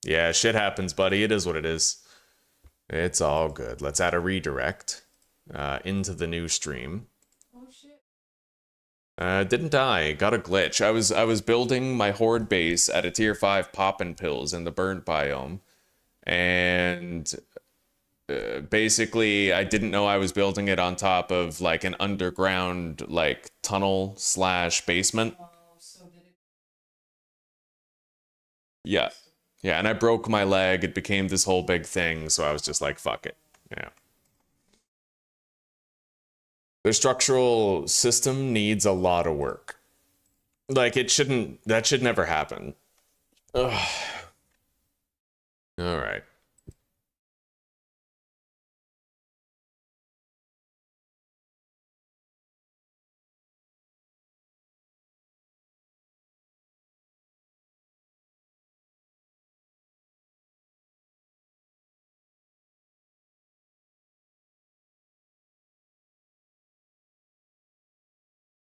Yeah, shit happens, buddy. It is what it is. It's all good. Let's add a redirect into the new stream. Oh shit. Didn't die. Got a glitch. I was building my horde base at a tier 5 poppin' pills in the burnt biome. And basically I didn't know I was building it on top of like an underground like tunnel / basement. Oh, so did it... Yeah. Yeah, and I broke my leg. It became this whole big thing, so I was just like, fuck it. Yeah. The structural system needs a lot of work. Like, that should never happen. Ugh. All right.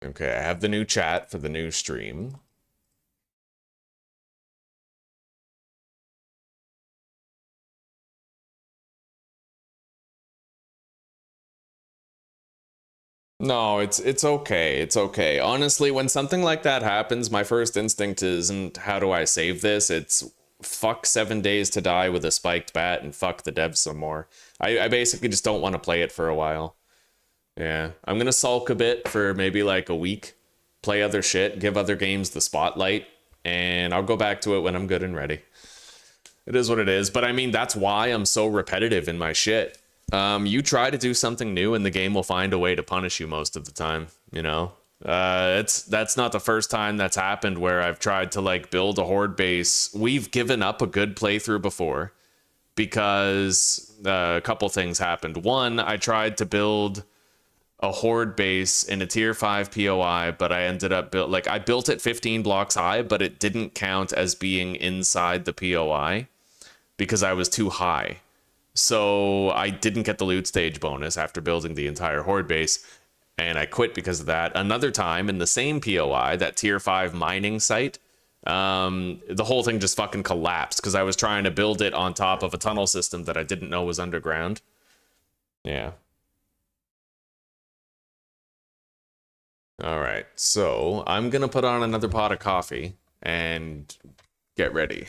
Okay, I have the new chat for the new stream. No, it's okay. It's okay. Honestly, when something like that happens, my first instinct isn't how do I save this? It's fuck 7 days to die with a spiked bat and fuck the devs some more. I basically just don't want to play it for a while. Yeah. I'm gonna sulk a bit for maybe like a week, play other shit, give other games the spotlight, and I'll go back to it when I'm good and ready. It is what it is. But I mean, that's why I'm so repetitive in my shit. You try to do something new, and the game will find a way to punish you most of the time. You know, that's not the first time that's happened where I've tried to like build a horde base. We've given up a good playthrough before because a couple things happened. One, I tried to build a horde base in a tier 5 POI, but I ended up I built it 15 blocks high, but it didn't count as being inside the POI because I was too high. So I didn't get the loot stage bonus after building the entire horde base, and I quit because of that. Another time in the same POI, that tier 5 mining site, the whole thing just fucking collapsed because I was trying to build it on top of a tunnel system that I didn't know was underground. Yeah. All right, so I'm gonna put on another pot of coffee and get ready.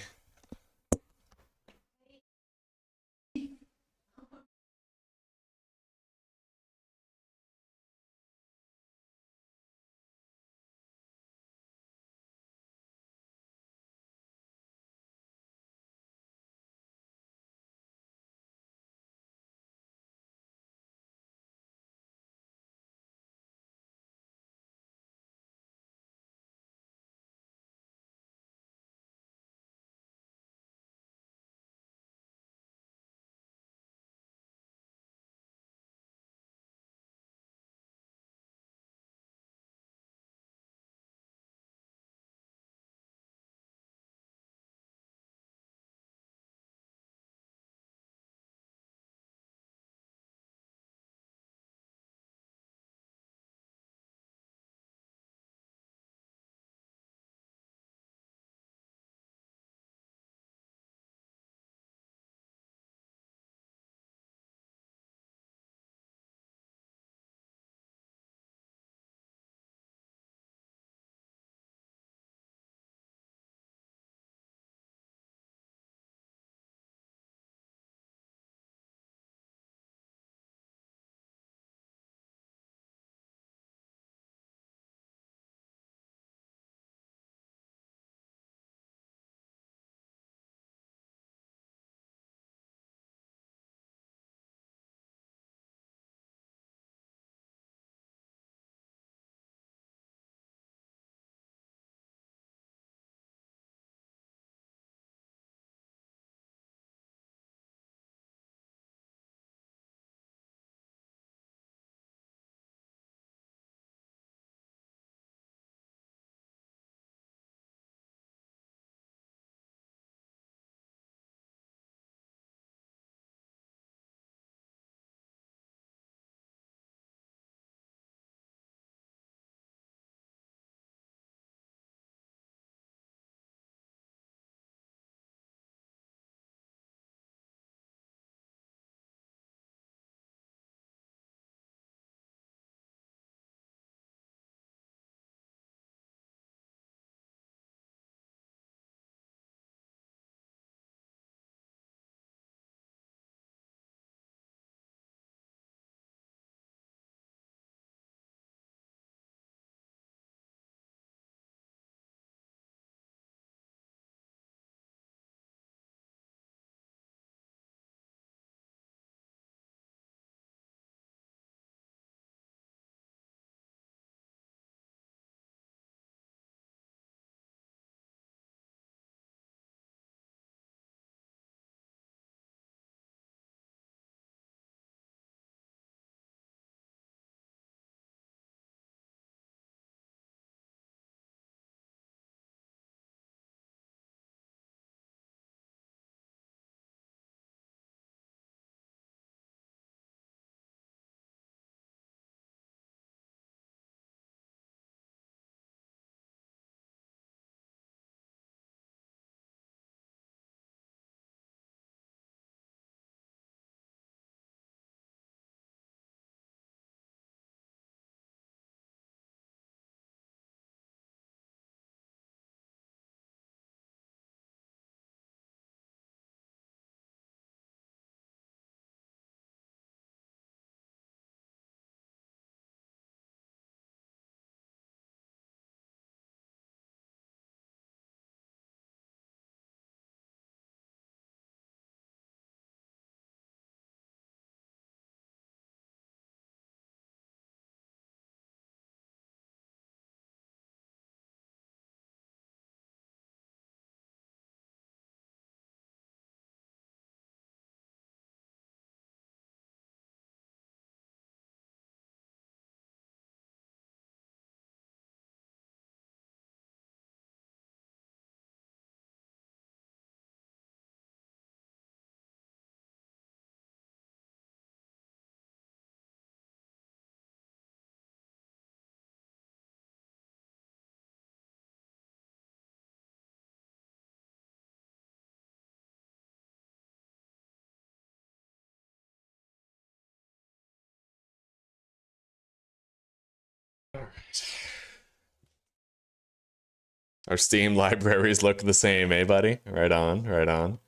Our Steam libraries look the same, eh, buddy? Right on, right on.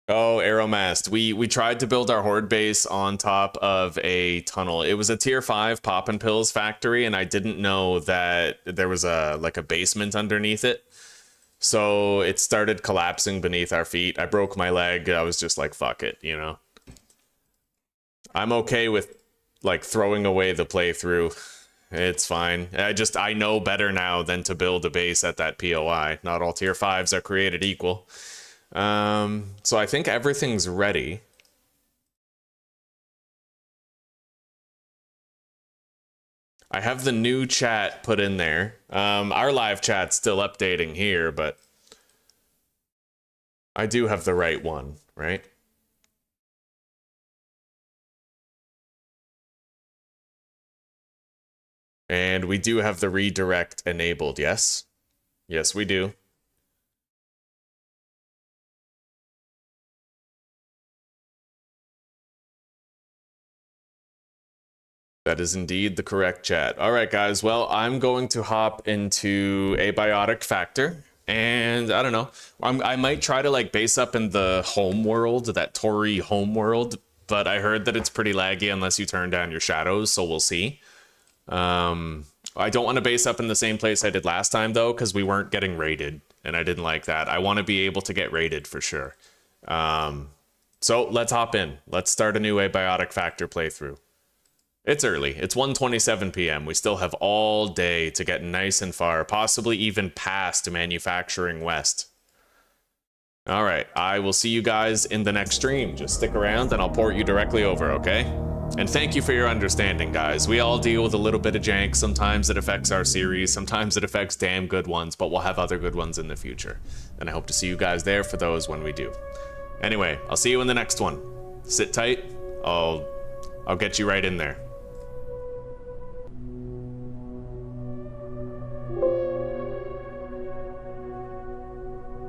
Oh, Aeromast. We tried to build our horde base on top of a tunnel. It was a tier 5 pop and pills factory, and I didn't know that there was a basement underneath it. So it started collapsing beneath our feet. I broke my leg. I was just like, fuck it, you know. I'm okay with like throwing away the playthrough. It's fine. I know better now than to build a base at that POI. Not all tier 5s are created equal. So I think everything's ready. I have the new chat put in there. Our live chat's still updating here, but I do have the right one, right? And we do have the redirect enabled, yes? Yes, we do. That is indeed the correct chat. All right, guys. Well, I'm going to hop into Abiotic Factor. And I don't know. I might try to like base up in the home world, that Tory home world. But I heard that it's pretty laggy unless you turn down your shadows. So we'll see. I don't want to base up in the same place I did last time, though, because we weren't getting raided. And I didn't like that. I want to be able to get raided for sure. So let's hop in. Let's start a new Abiotic Factor playthrough. It's early. It's 1:27 p.m. We still have all day to get nice and far, possibly even past Manufacturing West. All right, I will see you guys in the next stream. Just stick around and I'll port you directly over, okay? And thank you for your understanding, guys. We all deal with a little bit of jank. Sometimes it affects our series, sometimes it affects damn good ones, but we'll have other good ones in the future. And I hope to see you guys there for those when we do. Anyway, I'll see you in the next one. Sit tight. I'll get you right in there.